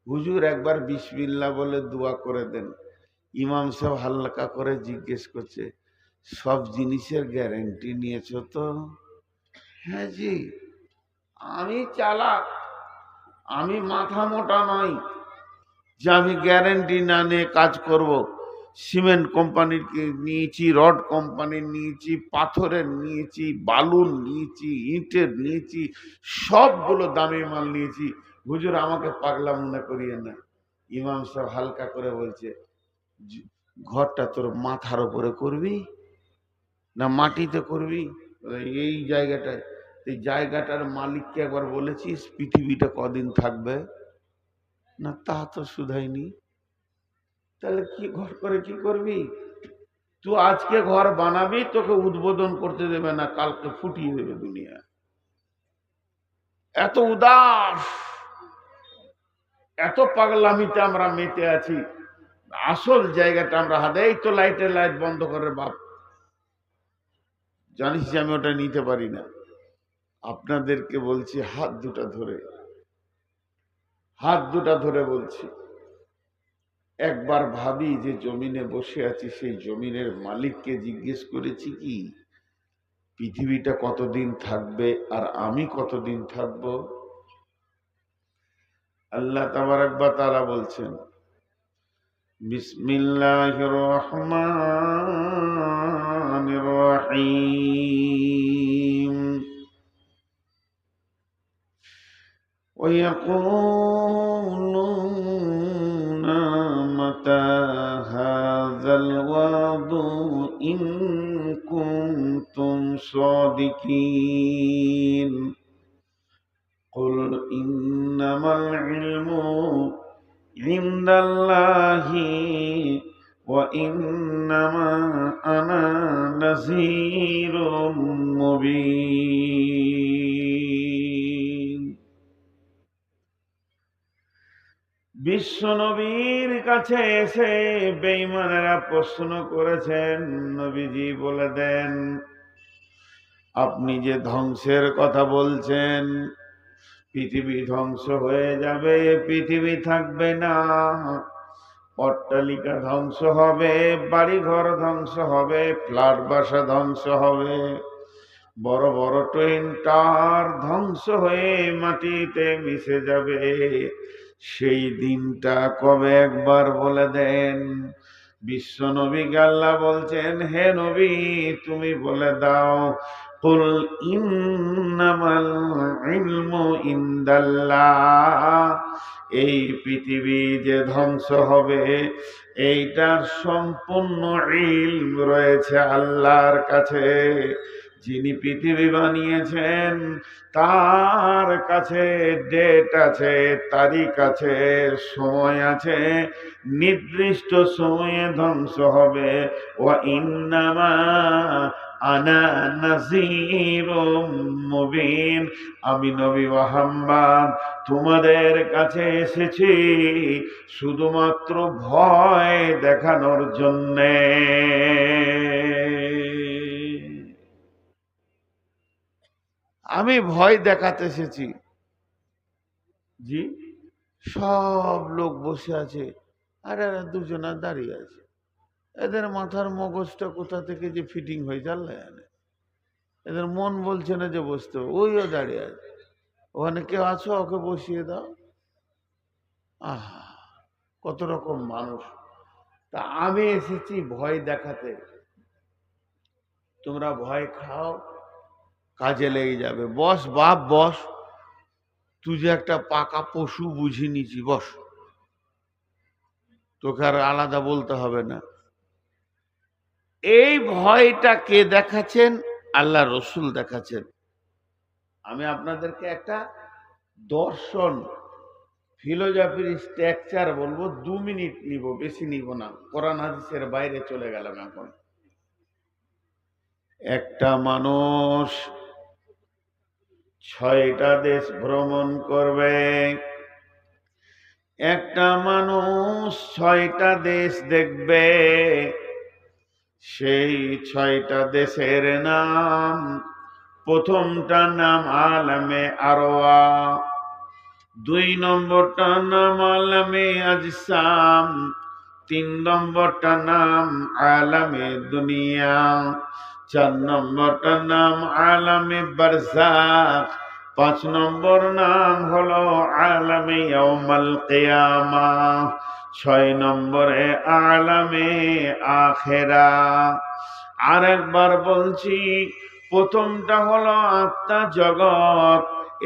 Speaker 1: হুজুর একবার বিসমিল্লাহ বলে দোয়া করে দেন। ইমাম সাহেব হালকা করে জিজ্ঞেস করছে, সব জিনিসের গ্যারেন্টি নিয়েছো তো? হ্যাঁ জি। আমি চালাক, আমি মাথা মোটা নই যে আমি গ্যারেন্টি না নিয়ে কাজ করব। সিমেন্ট কোম্পানির নিয়েছি, রড কোম্পানির নিয়েছি, পাথরের নিয়েছি, বালুর নিয়েছি, ইটের নিয়েছি, সবগুলো দামি মাল নিয়েছি। হুজুর আমাকে পাগলা মনে করিয়ে না। ইমাম সাহেব হালকা করে বলছে, ঘরটা তোর মাথার উপরে করবি না মাটিতে করবি? এই জায়গাটায়। এই জায়গাটার মালিককে একবার বলেছিস পৃথিবীটা কদিন থাকবে? না তা তো শুধাইনি। তাহলে কি ঘর করে কি করবি? তুই আজকে ঘর বানাবি, তোকে উদ্বোধন করতে দেবে না, কালকে ফুটিয়ে দেবে দুনিয়া। এত উদাস, এত পাগলামিতে আমরা মেতে আছি। আসল জায়গাটা আমরা হাতে, এই তো লাইটের লাইট বন্ধ করে বাপ, জানিস যে আমি ওটা নিতে পারি না। আপনাদেরকে বলছি হাত দুটা ধরে, হাত দুটা ধরে বলছি, একবার ভাবি যে জমিনে বসে আছি, সেই জমিনের মালিককে জিজ্ঞেস করেছি কি পৃথিবীটা কতদিন থাকবে আর আমি কতদিন থাকব? আল্লাহ তাবারক ওয়া তাআলা বলছেন, বিসমিল্লাহির রহমানির রহিম, ويقولون متى هذا الوعد إن كنتم صادقين قل إنما العلم عند الله وإنما أنا نذير مبين। বিশ্ব নবীর কাছে এসে বেঈমানেরা প্রশ্ন করেছেন, নবীজি বলে দেন আপনি যে ধ্বংসের কথা বলছেন, পৃথিবী ধ্বংস হয়ে যাবে, পৃথিবী থাকবে না, অট্টালিকা ধ্বংস হবে, বাড়িঘর ধ্বংস হবে, ফ্ল্যাট বাসা ধ্বংস হবে, বড় বড় টুইন টাওয়ার ধ্বংস হয়ে মাটিতে মিশে যাবে। সেই দিনটা কবে একবার বলে দেন। বিশ্ব নবীকে আল্লাহ বলছেন, হে নবী তুমি বলে দাও, কুল ইন্নামাল ইলমু ইনদাল্লাহ, এই পৃথিবী যে ধ্বংস হবে এইটার সম্পূর্ণ ইলম রয়েছে আল্লাহর কাছে। যিনি পৃথিবী বানিয়েছেন তার কাছে ডেট আছে, তারিখ আছে, সময় আছে, নির্দিষ্ট সময়ে ধ্বংস হবে। ওয়া ইন্নামা আনা নাযীরুম মুবিন, আমি নবী মুহাম্মদ তোমাদের কাছে এসেছি শুধুমাত্র ভয় দেখানোর জন্যে। আমি ভয় দেখাতে এসেছি। জি, সব লোক বসে আছে আর এরা দুজনা দাঁড়িয়ে আছে। এদের মাথার মগজটা কোথা থেকে যে ফিটিং হয়ে জানলে জানে। এদের মন বলছে না যে বসতে, ওইও দাঁড়িয়ে আছে। ওখানে কেউ আছো, ওকে বসিয়ে দাও। আহা, কত রকম মানুষ। তা আমি এসেছি ভয় দেখাতে। তোমরা ভয় খাও, কাজে লেগে যাবে। বস বাপ বস, তুই যে একটা পাকা পশু বুঝি নিছি, বস, তোকে আর আলাদা বলতে হবে না। এই ভয়টা কে দেখাচ্ছেন? আল্লাহ রসুল দেখাচ্ছেন। আমি আপনাদেরকে একটা দর্শন, ফিলোজফির স্ট্রাকচার বলবো, 2 মিনিট নিব, বেশি নিব না, কোরআন হাদিসের বাইরে চলে গেলাম। এখন একটা মানুষ 6টা দেশ ভ্রমণ করবে, একটা মানুষ 6টা দেশ দেখবে। সেই 6টা দেশের নাম, প্রথমটার নাম আলামে আরওয়া, 2 নম্বরটার নাম আলামে আজসাম, 3 নম্বরটার নাম আলামে দুনিয়া, 4 নম্বরটার নাম আলামে বারজাখ, 5 নম্বর নাম হলো আলামে ইয়াউমাল কিয়ামা, 6 নম্বরে আলামে আখিরা। আর একবার বলছি, প্রথমটা হলো আত্মা জগৎ।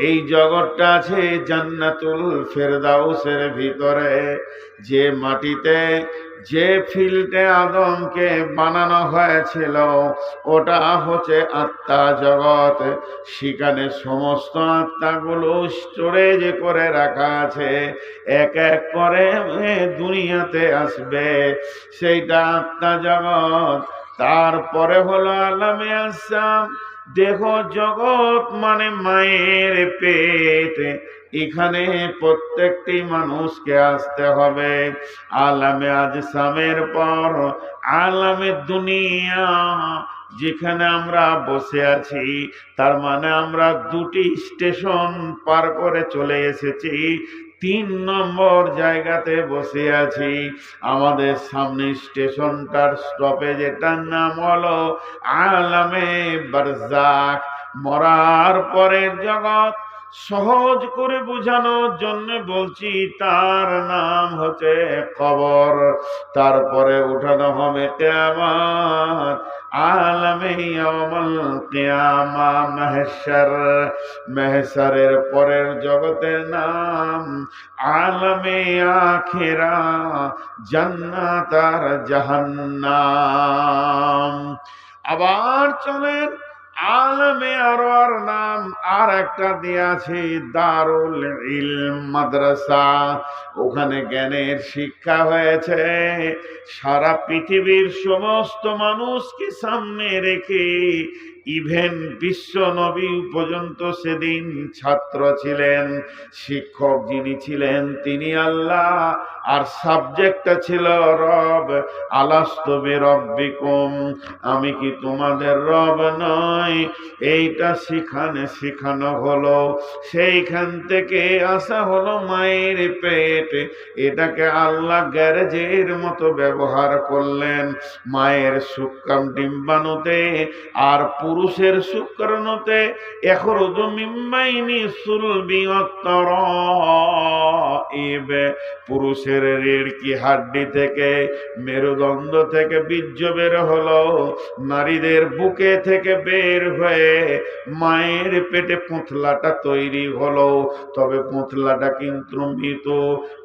Speaker 1: এই জগৎটা আছে জান্নাতুল ফেরদাউসের ভিতরে, যে মাটিতে, যে ফিল্ডে আদমকে বানানো হয়েছিল, ওটা হচ্ছে আত্মা জগৎ। সেখানে সমস্ত আত্মাগুলো স্টোরেজ করে রাখা আছে, এক এক করে দুনিয়াতে আসবে, সেইটা আত্মা জগৎ। তারপরে হলো আলামে আসাম, দেহ জগৎ, মানে মায়ের পেট। এখানে প্রত্যেকটি মানুষকে আসতে হবে। আলামে আজসামের পর আলামে দুনিয়া, যেখানে আমরা বসে আছি, তার মানে আমরা 2টি স্টেশন পার করে চলে এসেছি। 3 নম্বর জায়গাতে বসে আছি। আমাদের সামনে স্টেশনটার স্টপেজ, এটার নাম হলো আলামে বারজাখ, মরার পরের জগৎ। সহজ করে বোঝানোর জন্য বলছি, তার নাম হচ্ছে কবর। তারপরে উঠানো হবে কিয়ামত, আলামে ইয়াউমুল কিয়ামা, মাহশর। মাহশরের পরের জগতের নাম আলামে আখিরা, জান্নাত আর জাহান্নাম। আবার চলেন, আলমে আরওয়ার নাম আর একটা দিয়েছে দারুল ইলম, মাদ্রাসা। ওখানে জ্ঞানের শিক্ষা হয়েছে। সারা পৃথিবীর সমস্ত মানুষকে সামনে রেখে ইভেন বিশ্ব নবী পর্যন্ত সেদিন ছাত্র ছিলেন। শিক্ষক যিনি ছিলেন তিনি আল্লাহ, আর সাবজেক্টটা ছিল রব। আলাস্তু বিরব্বিকুম, আমি কি তোমাদের রব নয়? এইটা শেখানো হলো। সেইখান থেকে আসা হলো মায়ের পেট। এটাকে আল্লাহ গ্যারেজের মতো ব্যবহার করলেন। মায়ের শুক্রাণু ডিম্বাণুতে আর পুরুষের শুক্রাণুতে ইখরুজু মিন বাইনি সুলবি ওয়াত তারাইব। পুরুষের রিড় কি হাড্ডি থেকে, মেরুদণ্ড থেকে বীর্য বের হলো, নারীদের বুকে থেকে বের হয়ে মায়ের পেটে পুঁতলাটা তৈরি হলো। তবে পুঁতলাটা কিন্তু মৃত।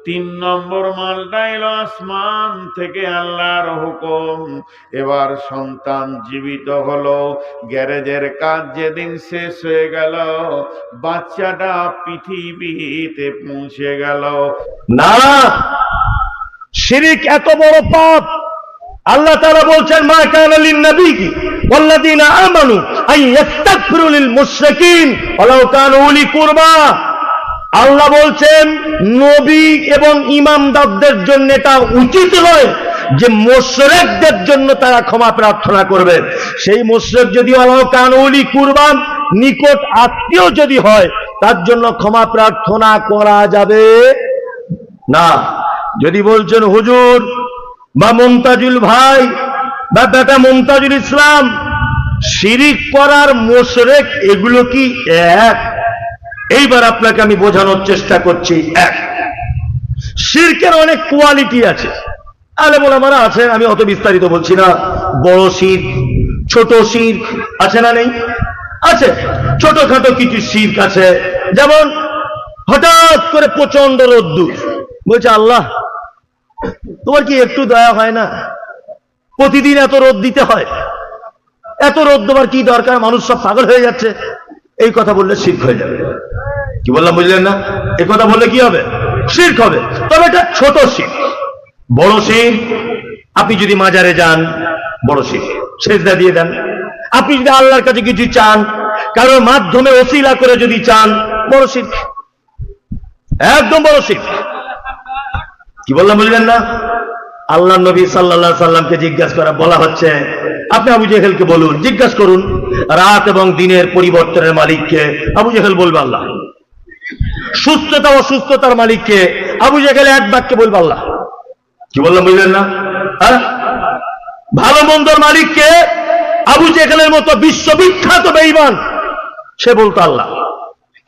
Speaker 1: 3 নম্বর মালটা এলো আসমান থেকে আল্লাহর হুকুম। এবার সন্তান জীবিত হলো। গ্যারেজের কাজ যেদিন শেষ হয়ে গেল, বাচ্চাটা পৃথিবীতে পৌঁছে গেল।
Speaker 2: না, শিরিক এত বড় পাপ। আল্লাহ তাআলা বলছেন, মা কানা লিন নবী ওয়াল্লাযীনা আমানু আন ইস্তাগফিরু লিল মুশরিকিন ওয়ালাউ কানু উলি কুরবা। আল্লাহ বলছেন, নবী এবং ইমামদারদের জন্য এটা উচিত নয় যে মুশরিকদের জন্য তারা ক্ষমা প্রার্থনা করবে। সেই মুশরিক যদি ওয়ালাউ কানু উলি কুরবান, নিকট আত্মীয় যদি হয়, তার জন্য ক্ষমা প্রার্থনা করা যাবে না। যদি বলছেন হুজুর বা মুমতাজুল ভাই বা বেটা মুমতাজুল ইসলাম, শিরিক করার মুশরিক এগুলো কি এক? এইবার আপনাকে আমি বোঝানোর চেষ্টা করছি। এক, শিরকের অনেক কোয়ালিটি আছে, আলেম ওলামারা আছে, আমি অত বিস্তারিত বলছি না। বড় শিরক, ছোট শিরক আছে না নেই? আছে। ছোটখাটো কিছু শিরক আছে, যেমন হঠাৎ করে প্রচন্ড রোদ্দুর, বলছে আল্লাহ তোমার কি একটু দয়া হয় না? প্রতিদিন এত রোদ দিতে হয়, এত রোদ দেওয়ার কি দরকার? মানুষ সব পাগল হয়ে যাচ্ছে। এই কথা বললে শিরক হয়ে যাবে। কি বললাম বুঝলেন না? এই কথা বললে কি হবে? শিরক হবে। তবে এটা ছোট শিরক। বড় শিরক, আপনি যদি মাজারে যান, বড় শিরক, সেজদা দিয়ে দেন। আপনি যদি আল্লাহর কাছে কিছু চান, কারোর মাধ্যমে ওসিলা করে যদি চান, বড় শিরক, একদম বড় শিরক। কি বললাম বুঝলেন না? আল্লাহ নবী সাল্লাল্লাহু আলাইহি সাল্লামকে জিজ্ঞাসা করা বলা হচ্ছে, আপনি আবু জেহেলকে বলুন, জিজ্ঞাসা করুন রাত এবং দিনের পরিবর্তনের মালিককে। আবু জেহেল বলবে আল্লাহ। সুস্থতা অসুস্থতার মালিককে? আবু জেহেল এক বাক্যে বলবে আল্লাহ। কি বললাম বুঝলেন না? ভালো মন্দর মালিককে? আবু জেহেলের মতো বিশ্ববিখ্যাত বেঈমান, সে বলতো আল্লাহ।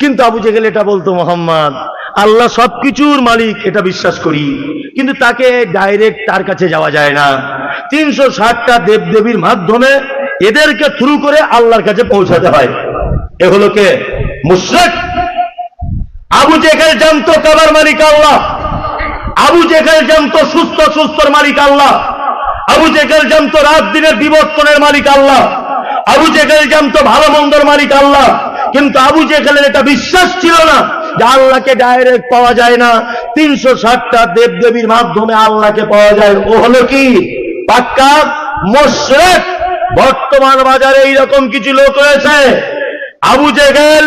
Speaker 2: কিন্তু আবু জেহেল এটা বলতো, মোহাম্মদ আল্লাহ সবকিছুর মালিক, এটা বিশ্বাস করি, কিন্তু তাকে ডাইরেক্ট তার কাছে যাওয়া যায় না। 360টা দেবদেবীর মাধ্যমে এদেরকে থ্রু করে আল্লাহর কাছে পৌঁছাতে হয়। এ হলো কে? মুশরিক। আবু জেহেল জানতো কাবার মালিক আল্লাহ। আবু জেহেল জানতো সুস্থর মালিক আল্লাহ। আবু জেহেল জানতো রাত দিনের বিবর্তনের মালিক আল্লাহ। আবু জেহেল জানতো ভালো মন্দর মালিক আল্লাহ। কিন্তু আবু জেহেলের এটা বিশ্বাস ছিল না যে আল্লাহকে ডাইরেক্ট পাওয়া যায় না, 360টা দেবদেবীর মাধ্যমে আল্লাহকে পাওয়া যায়। ও হলো কি? পাক্কা মুশরিক। বর্তমান বাজারে এইরকম কিছু লোক রয়েছে, আবু জেহেল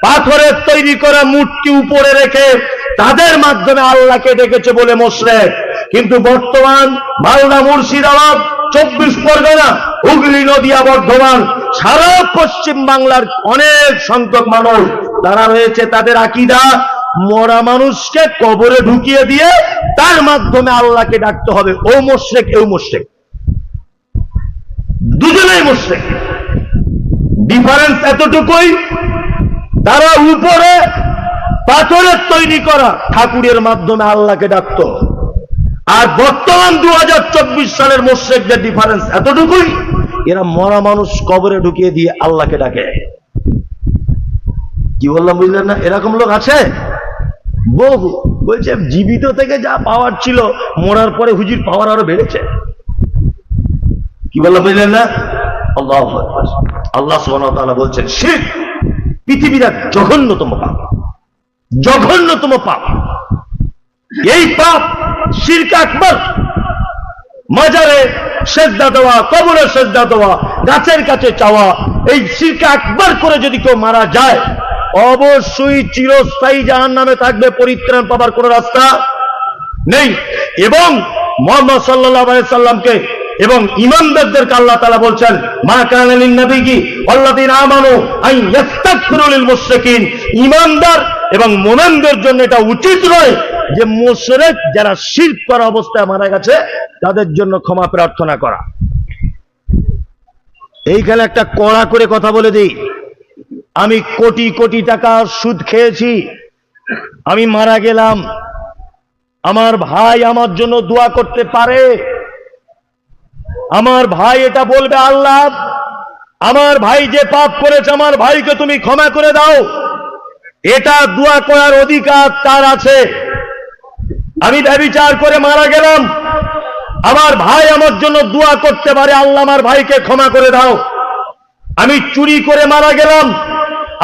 Speaker 2: পাথরের তৈরি করা মূর্তি উপরে রেখে তাদের মাধ্যমে আল্লাহকে ডেকেছে বলে মুশরিক। কিন্তু বর্তমান মালদা, মুর্শিদাবাদ, 24 পরগনা, হুগলি, নদিয়া, বর্ধমান, সারা পশ্চিম বাংলার অনেক সংখ্যক মানুষ তারা রয়েছে, তাদের আকীদা মরা মানুষকে কবরে ঢুকিয়ে দিয়ে তার মাধ্যমে আল্লাহকে ডাকতে হবে। ও মুশরিক, এও মুশরিক, দুজনেই মুশরিক। ডিফারেন্স এতটুকুই, তারা উপরে পাথরের তৈরি করা ঠাকুরের মাধ্যমে আল্লাহকে ডাকত, আর বর্তমান 2024 সালের মুশরিকদের ডিফারেন্স এতটুকুই, এরা মরা মানুষ কবরে ঢুকিয়ে দিয়ে আল্লাহকে ডাকে। কি বললাম বুঝলেন না? এরকম লোক আছে বহু। বলছে জীবিত থেকে যা পাওয়ার ছিল মরার পরে হুজুর পাওয়ার আরো বেড়েছে। কি বললাম বুঝলেন না? আল্লাহু আকবার। আল্লাহ সুবহানাহু ওয়া তাআলা বলছেন শিরক পৃথিবীর এক জঘন্যতম পাপ, জঘন্যতম পাপ। এই পাপ শিরক আকবার। মাজারে সেজদা দেওয়া, কবরে সেজদা দেওয়া, গাছের কাছে চাওয়া, এই শিরক আকবার করে যদি কেউ মারা যায় অবশ্যই চিরস্থায়ী জাহান্নামে থাকবে, পরিত্রাণ পাবার কোন রাস্তা নেই। এবং মুহাম্মদ সাল্লাল্লাহু আলাইহি সাল্লামকে এবং ইমানদারদেরকে আল্লাহ তাআলা বলছেন মা কানা লিন নবিয়্যি ওয়াল্লাযীনা আমানু আন ইস্তাগফিরু লিল মুশরিকিন। ইমানদার এবং মুমিনদের জন্য এটা উচিত নয় যে মুশরিক যারা শিরক করা অবস্থায় মারা গেছে তাদের জন্য ক্ষমা প্রার্থনা করা। এইখানে একটা কড়া করে কথা বলে দিই, আমি কোটি কোটি টাকা সুদ খেয়েছি, আমি মারা গেলাম, আমার ভাই আমার জন্য দোয়া করতে পারে। আমার ভাই এটা বলবে আল্লাহ আমার ভাই যে পাপ করেছে আমার ভাইকে তুমি ক্ষমা করে দাও, এটা দোয়া করার অধিকার তার আছে। আমি ব্যভিচার করে মারা গেলাম, আমার ভাই আমার জন্য দোয়া করতে পারে আল্লাহ আমার ভাইকে ক্ষমা করে দাও। আমি চুরি করে মারা গেলাম,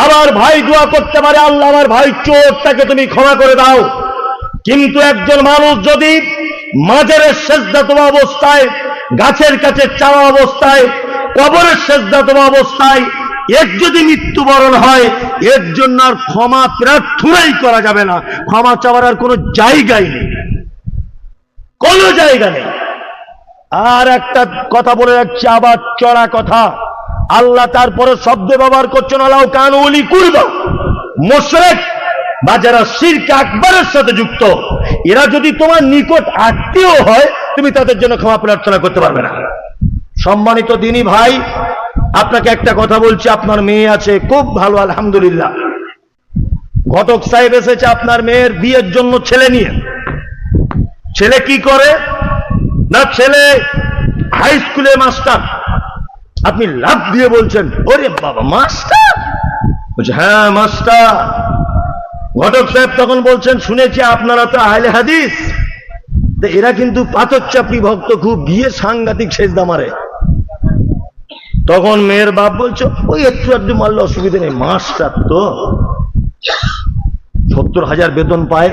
Speaker 2: আমার ভাই দোয়া করতে পারে আল্লাহ আমার ভাই চোর, তাকে তুমি ক্ষমা করে দাও। কিন্তু একজন মানুষ যদি মাজারের সেজদা দেওয়া অবস্থায়, গাছের কাছে চাওয়া অবস্থায়, কবরের সেজদা দেওয়া অবস্থায় এর যদি মৃত্যুবরণ হয়, এর জন্য আর ক্ষমা প্রার্থনাই করা যাবে না, ক্ষমা চাওয়ার আর কোনো জায়গাই নেই, কোনো জায়গা নেই। আর একটা কথা বলে যাচ্ছি, আবার চড়া কথা, আল্লাহ তারপরে শব্দ ব্যবহার করছেন আল্লাহ কান ওলি কুরবা। মুশরিক বা যারা শিরক আকবরের সাথে যুক্ত, এরা যদি তোমার নিকট আত্মীয় হয় তুমি তাদের জন্য ক্ষমা প্রার্থনা করতে পারবে না। সম্মানিত দিনী ভাই, আপনাকে একটা কথা বলছি, আপনার মেয়ে আছে খুব ভালো আলহামদুলিল্লাহ, ঘটক সাহেব এসেছে আপনার মেয়ের বিয়ের জন্য ছেলে নিয়ে। ছেলে কি করে না, ছেলে হাই স্কুলে মাস্টার। আপনি লাভ দিয়ে বলছেন ওরে বাবা মাস্টার, বলছে হ্যাঁ মাস্টার। ঘটক সাহেব তখন বলছেন শুনেছি আপনারা তো আহলে হাদিস, এরা কিন্তু পাথর চাপড়ি ভক্ত, খুব বিয়ে সাংঘাতিক সেজদা মারে। তখন মেয়ের বাপ বলছে ওই একটু একটু মারলে অসুবিধা নেই, মাস্টার তো 70,000 বেতন পায়।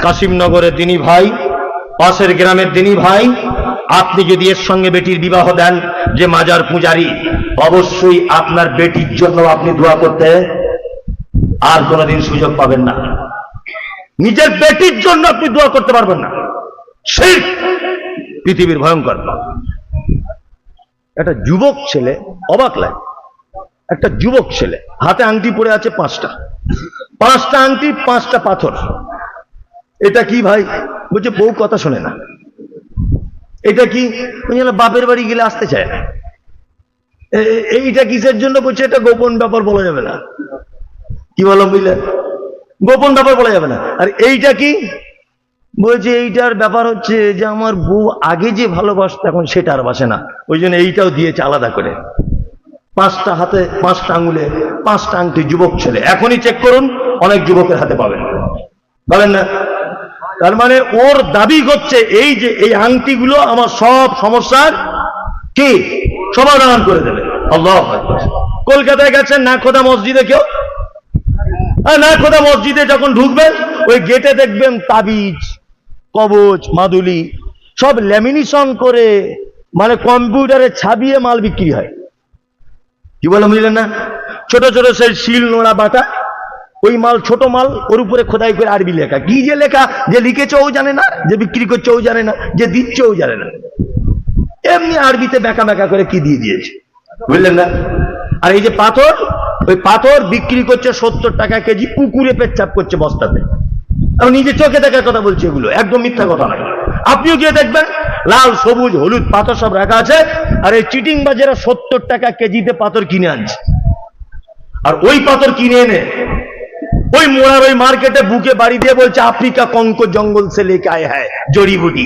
Speaker 2: কাশিমনগরের দিনী ভাই, পাশের গ্রামের দিনী ভাই, আপনি যদি এর সঙ্গে বেটির বিবাহ দেন যে মাজার পূজারি, অবশ্যই আপনার বেটির জন্য আপনি দোয়া করতে আর কোনোদিন সুযোগ পাবেন না। নিজের বেটির জন্য আপনি দোয়া করতে পারবেন না, শিরক পৃথিবীর ভয়ঙ্কর পাপ। একটা যুবক ছেলে, অবাক লাগে, একটা যুবক ছেলে হাতে আংটি পরে আছে 5টা আংটি, 5টা পাথর। এটা কি ভাই? বলছে বউ কথা শোনে না। এটা কি? বাপের বাড়ি গেলে আসতে চায় না। এইটা কিসের জন্য? বলছে এটা গোপন ব্যাপার, বলা যাবে না। কি বলো বুঝলেন? গোপন ব্যাপার বলা যাবে না। আর এইটা কি? বলছে এইটার ব্যাপার হচ্ছে যে আমার বউ আগে যে ভালোবাসত এখন সেটা আর বাসে না, ওই জন্য এইটাও দিয়েছে আলাদা করে। 5টা হাতে 5টা আঙুলে 5টা আংটি। যুবক ছেলে, এখনই চেক করুন, অনেক যুবকের হাতে পাবেন, বলেন না? তার মানে ওর দাবি করছে এই যে এই আংটিগুলো আমার সব সমস্যার কি সমাধান করে দেবে। আল্লাহু আকবার। কলকাতায় গেছেন না খোদা মসজিদে, কেউ না খোদা মসজিদে যখন ঢুকবেন ওই গেটে দেখবেন তাবিজ, কবচ, মাদুলি সব ল্যামিনেশন করে, মানে কম্পিউটারে ছাপিয়ে মাল বিক্রি হয়। কি বলে বুঝলেন না? ছোট ছোট সেই শিল নোড়া বাটা, ওই মাল, ছোট মাল, ওর উপরে খোদাই করে আরবি লেখা। কি যে লেখা, যে লিখেছে ও জানে না, যে বিক্রি করছে ও জানে না, যে দিচ্ছে ও জানে না, এমনি আরবিতে ব্যাকা ব্যাকা করে কি দিয়ে দিয়েছে, বুঝলেন না? আর এই যে পাথর, ওই পাথর বিক্রি করছে 70 টাকা কেজি, পুকুরে পেচ্ছাপ করছে বস্তাতে। আমি নিজে চোখে দেখার কথা বলছি, এগুলো একদম মিথ্যা কথা নয়। আপনিও গিয়ে দেখবেন লাল সবুজ হলুদ পাথর সব রাখা আছে, আর এই চিটিং বাজেরা 70 টাকা কেজিতে পাথর কিনে আনছে। আর ওই পাথর কিনে এনে ওই মোড়ার ওই মার্কেটে বুকে বাড়ি দিয়ে বলছে আফ্রিকা কঙ্ক জঙ্গল সে লেকে আয়ে হ্যায় জড়িবুটি।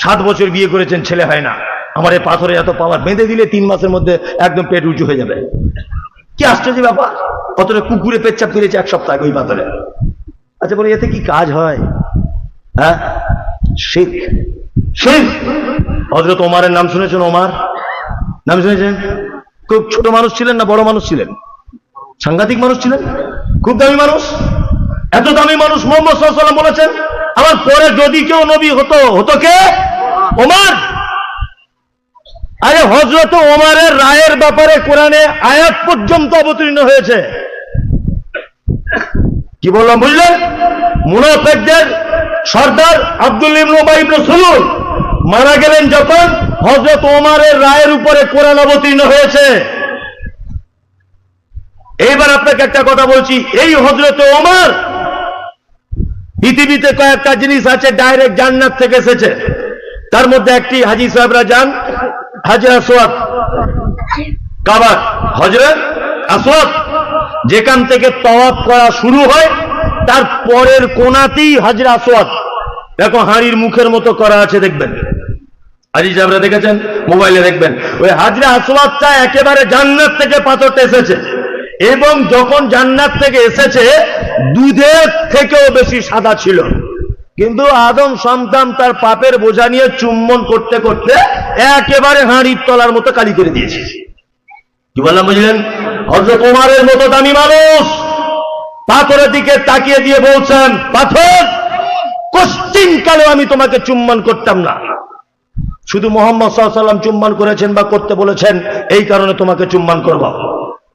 Speaker 2: 7 বছর বিয়ে করেছেন, ছেলে হয় না। আমার এই পাথরে এত পাওয়ার, বেঁধে দিলে 3 মাসের মধ্যে একদম পেট উঁচু হয়ে যাবে। কি আশ্চর্য ব্যাপার! কতটা কুকুরে পেচ্ছাপ করেছে 1 সপ্তাহ আগে ওই পাথরে। আচ্ছা বলে এতে কি কাজ হয়? হ্যাঁ, শিরক। শিরক। হযরত ওমরের নাম শুনেছেন? ওমর নাম শুনেছেন? খুব ছোট মানুষ ছিলেন না বড় মানুষ ছিলেন? সাংঘাতিক মানুষ ছিলেন, খুব দামি মানুষ। এত দামি মানুষ মুহাম্মদ সাল্লাল্লাহু আলাইহি ওয়াসাল্লাম বলেছেন আমার পরে যদি কেউ নবী হতো, হতো কে? ওমর। আরে হযরত ওমরের রায়ের ব্যাপারে কোরআনে আয়াত পর্যন্ত অবতীর্ণ হয়েছে। কি বললাম বুঝলেন? মুনাফিকদের সর্দার আব্দুল্লাহ ইবনে উবাই ইবনে সুলুল মারা গেলেন যখন, হযরত ওমরের রায়ের উপরে কোরআন অবতীর্ণ হয়েছে। এইবার আপনাকে একটা কথা বলছি, এই হযরত ওমর পৃথিবীতে কয়েকটা জিনিস আছে ডাইরেক্ট জান্নাত থেকে এসেছে। তার মধ্যে একটি হাজী সাহেবরা যান হাজরে আসওয়াদ, কাবা হজরে আসওয়াদ, যেখান থেকে তাওয়াফ করা শুরু হয় তার পরের কোণাতেই হাজরে আসওয়াদ। দেখো হাঁড়ির মুখের মতো করা আছে, দেখবেন। হাজী সাহেবরা দেখেছেন, মোবাইলে দেখবেন। ওই হাজরে আসওয়াদটা একেবারে জান্নাত থেকে পাথরটা এসেছে, এবং যখন জান্নাত থেকে এসেছে দুধের থেকেও বেশি সাদা ছিল। কিন্তু আদম সন্তান তার পাপের বোঝা নিয়ে চুম্বন করতে করতে একেবারে হাঁড়ির তলার মতো কালি করে দিয়েছে। কি বললাম বুঝলেন? হযরত ওমরের মতো দামি মানুষ পাথরের দিকে তাকিয়ে দিয়ে বলছেন, পাথর কোশ্চিন কালেও আমি তোমাকে চুম্বন করতাম না, শুধু মুহাম্মদ সাল্লাল্লাহু আলাইহি ওয়াসাল্লাম চুম্বন করেছেন বা করতে বলেছেন, এই কারণে তোমাকে চুম্বন করব।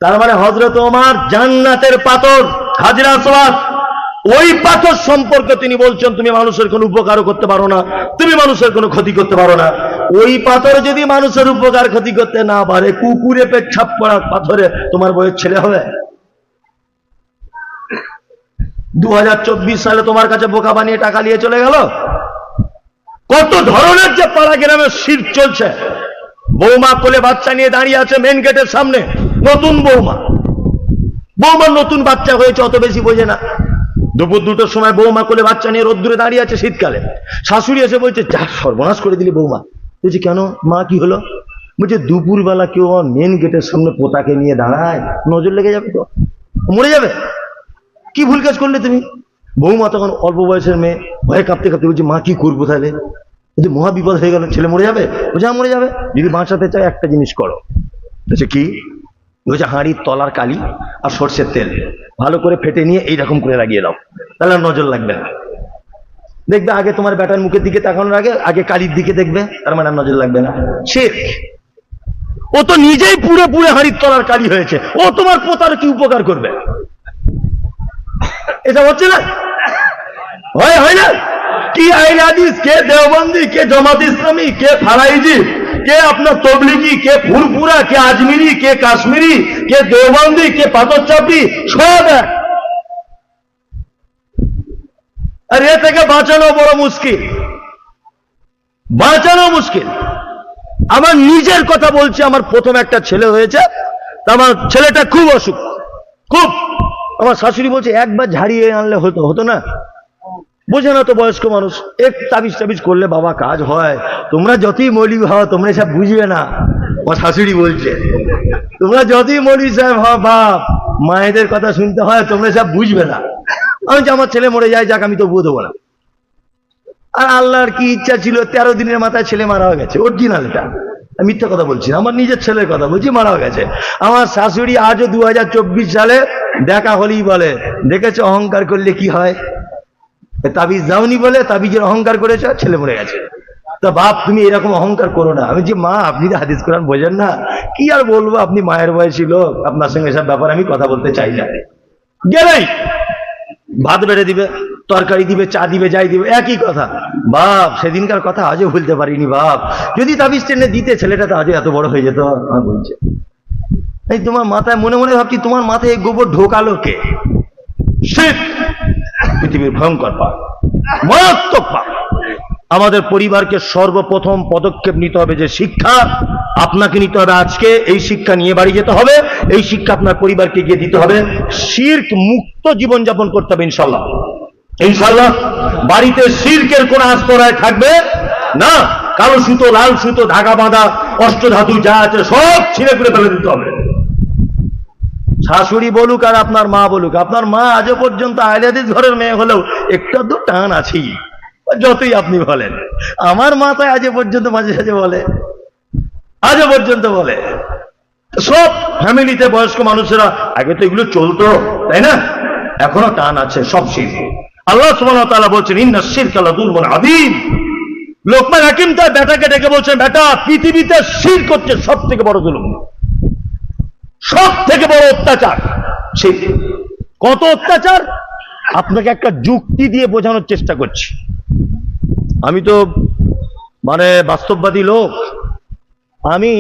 Speaker 2: তার মানে হযরত ওমর জান্নাতের পাথর হাজরে আসওয়াদ, ওই পাথর সম্পর্কে তিনি বলছেন তুমি মানুষের কোনো উপকারও করতে পারো না, তুমি মানুষের কোনো ক্ষতি করতে পারো না। ওই পাথর যদি মানুষের উপকার ক্ষতি করতে না পারে, কুকুরে পেচ্ছাপ করা পাথরে তোমার বইয়ের ছেলে হবে? 2024 সালে তোমার কাছে বোকা বানিয়ে টাকা নিয়ে চলে গেল। কত ধরনের যে পাড়া গ্রামে শিরক চলছে। বৌমা কোলে বাচ্চা নিয়ে দাঁড়িয়ে আছে মেন গেটের সামনে, নতুন বৌমার নতুন বাচ্চা হয়েছে, অত বেশি বোঝে না। দুপুর 2টোর সময় বৌমা কোলে বাচ্চা নিয়ে রোদ্দুরে দাঁড়িয়ে আছে শীতকালে। শাশুড়ি এসে বলছে যা সর্বনাশ করে দিলি বৌমা। বলছি কেন মা, কি হলো? বলছে দুপুরবেলা কেউ মেন গেটের সামনে পোতাকে নিয়ে দাঁড়ায়, নজর লেগে যাবে তো, মরে যাবে। কি ভুল কাজ করলে তুমি? বৌমা তখন অল্প বয়সের মেয়ে, ভয়ে কাঁপতে কাঁপতে বলছে মা কি করবো তাহলে? বলছে মহা বিপদ হয়ে গেল, ছেলে মরে যাবে। বলছে হ্যাঁ মরে যাবে, যদি বাঁচাতে চাই একটা জিনিস করো। বলছে কি? বলছে হাঁড়ির তলার কালি আর সর্ষের তেল ভালো করে ফেটে নিয়ে এইরকম করে লাগিয়ে দাও, তাহলে আর নজর লাগবে না। দেখবে আগে তোমার বেটার মুখের দিকে তাকানোর আগে কালির দিকে দেখবে, তার মানে আর নজর লাগবে না। শিরক। ও তো নিজেই পুরো পুরো হাঁড়ির তলার কালি হয়েছে, ও তোমার পোতার কি উপকার করবে? এটা হচ্ছে না, হয় না? কি আইন হাদিস, কে দেওবন্দি, কে জামাত ইসলামী, কে ফারাইজি, কে আপনার তবলিগি, কে ফুরফুরা, কে আজমিরি, কে কাশ্মীরি, কে দেওবন্দি, কে পাথর চাপড়ি, সব এক। আর এ থেকে বাঁচানো বড় মুশকিল, বাঁচানো মুশকিল। আমার নিজের কথা বলছি, আমার প্রথম একটা ছেলে হয়েছে, আমার ছেলেটা খুব অসুখ, খুব। আমার শাশুড়ি বলছে একবার ঝাড়িয়ে আনলে হতো না? বোঝে না তো বয়স্ক মানুষ, এক তাবিজ করলে বাবা কাজ হয়। তোমরা যতই মৌলবি হও তোমরা সব বুঝবে না। আমার শাশুড়ি বলছে তোমরা যতই মৌলবি সাহেব হও বাপ, মায়েদের কথা শুনতে হয়, তোমরা সব বুঝবে না। আমি যে আমার ছেলে মরে যায়, যাক আমি তো বুঝে দেবো না। আর আল্লাহর কি ইচ্ছা ছিল, 13 দিনের মাথায় ছেলে মারা হয়ে গেছে, অরিজিনাল। এটা মিথ্যা কথা বলছি না, আমার নিজের ছেলের কথা বলছি, মারা হয়ে গেছে। আমার শাশুড়ি আজও 2024 সালে দেখা হলেই বলে দেখেছো অহংকার করলে কি হয়, তাবিজ দাওনি বলে তাবিজের অহংকার করেছ, ছেলে মরে গেছে। তা বাপ তুমি এরকম অহংকার করো না। আমি যে মা আপনি তো হাদিস কোরআন বোঝেন না, কি আর বলবো, আপনি মায়ের বয়সী লোক, আপনার সঙ্গে এসব ব্যাপার আমি কথা বলতে চাই না। গেলেই ভাত বেড়ে দিবে, তরকারি দিবে, চা দিবে, যাই দিবে, একই কথা। বাপ সেদিনকার কথা আজও ভুলতে পারিনি বাপ, যদি তাবিজ টেনে দিতে ছেলেটা তো আজও এত বড় হয়ে যেত। বলছে এই তোমার মাথায় মনে মনে ভাবছি তোমার মাথায় এই গোবর ঢোকালো কে? শিরক পৃথিবীর ভয়ঙ্কর পাপ, মারাত্মক পাপ। আমাদের পরিবারকে সর্বপ্রথম পদক্ষেপ নিতে হবে, যে শিক্ষা আপনাকে নিতে হবে। আজকে এই শিক্ষা নিয়ে বাড়ি যেতে হবে, এই শিক্ষা আপনার পরিবারকে গিয়ে দিতে হবে। শিরক মুক্ত জীবনযাপন করতে হবে ইনশাল্লাহ। ইনশাল্লাহ বাড়িতে শিরকের কোন আস্তরায় থাকবে না। কালো সুতো, লাল সুতো, ধাগা বাঁধা, অষ্টধাতু যা আছে সব ছিঁড়ে করে ফেলে দিতে হবে। শাশুড়ি বলুক আর আপনার মা বলুক, আপনার মা আজও পর্যন্ত আহলে হাদিস ঘরের মেয়ে হলেও একটু তো টান আছেই, যতই আপনি বলেন। আমার মা তাই আজও পর্যন্ত মাঝে সাঝে বলে, আজও পর্যন্ত বলে। সব ফ্যামিলিতে বয়স্ক মানুষেরা, আগে তো এগুলো চলতো তাই না, এখনো টান আছে সব শিরক। আল্লাহ সুবহানাহু ওয়া তাআলা বলছেন ইন্না শিরকা লাযুলমুন আযীম। লোকমান হাকিম তার বেটাকে ডেকে বলছেন, বেটা পৃথিবীতে শিরক হচ্ছে সব থেকে বড় জুলুম, সব থেকে বড় অত্যাচার। শিরক কত অত্যাচার আপনাকে একটা যুক্তি দিয়ে বোঝানোর চেষ্টা করছি। আমি তো মানে বাস্তববাদী লোক। আমি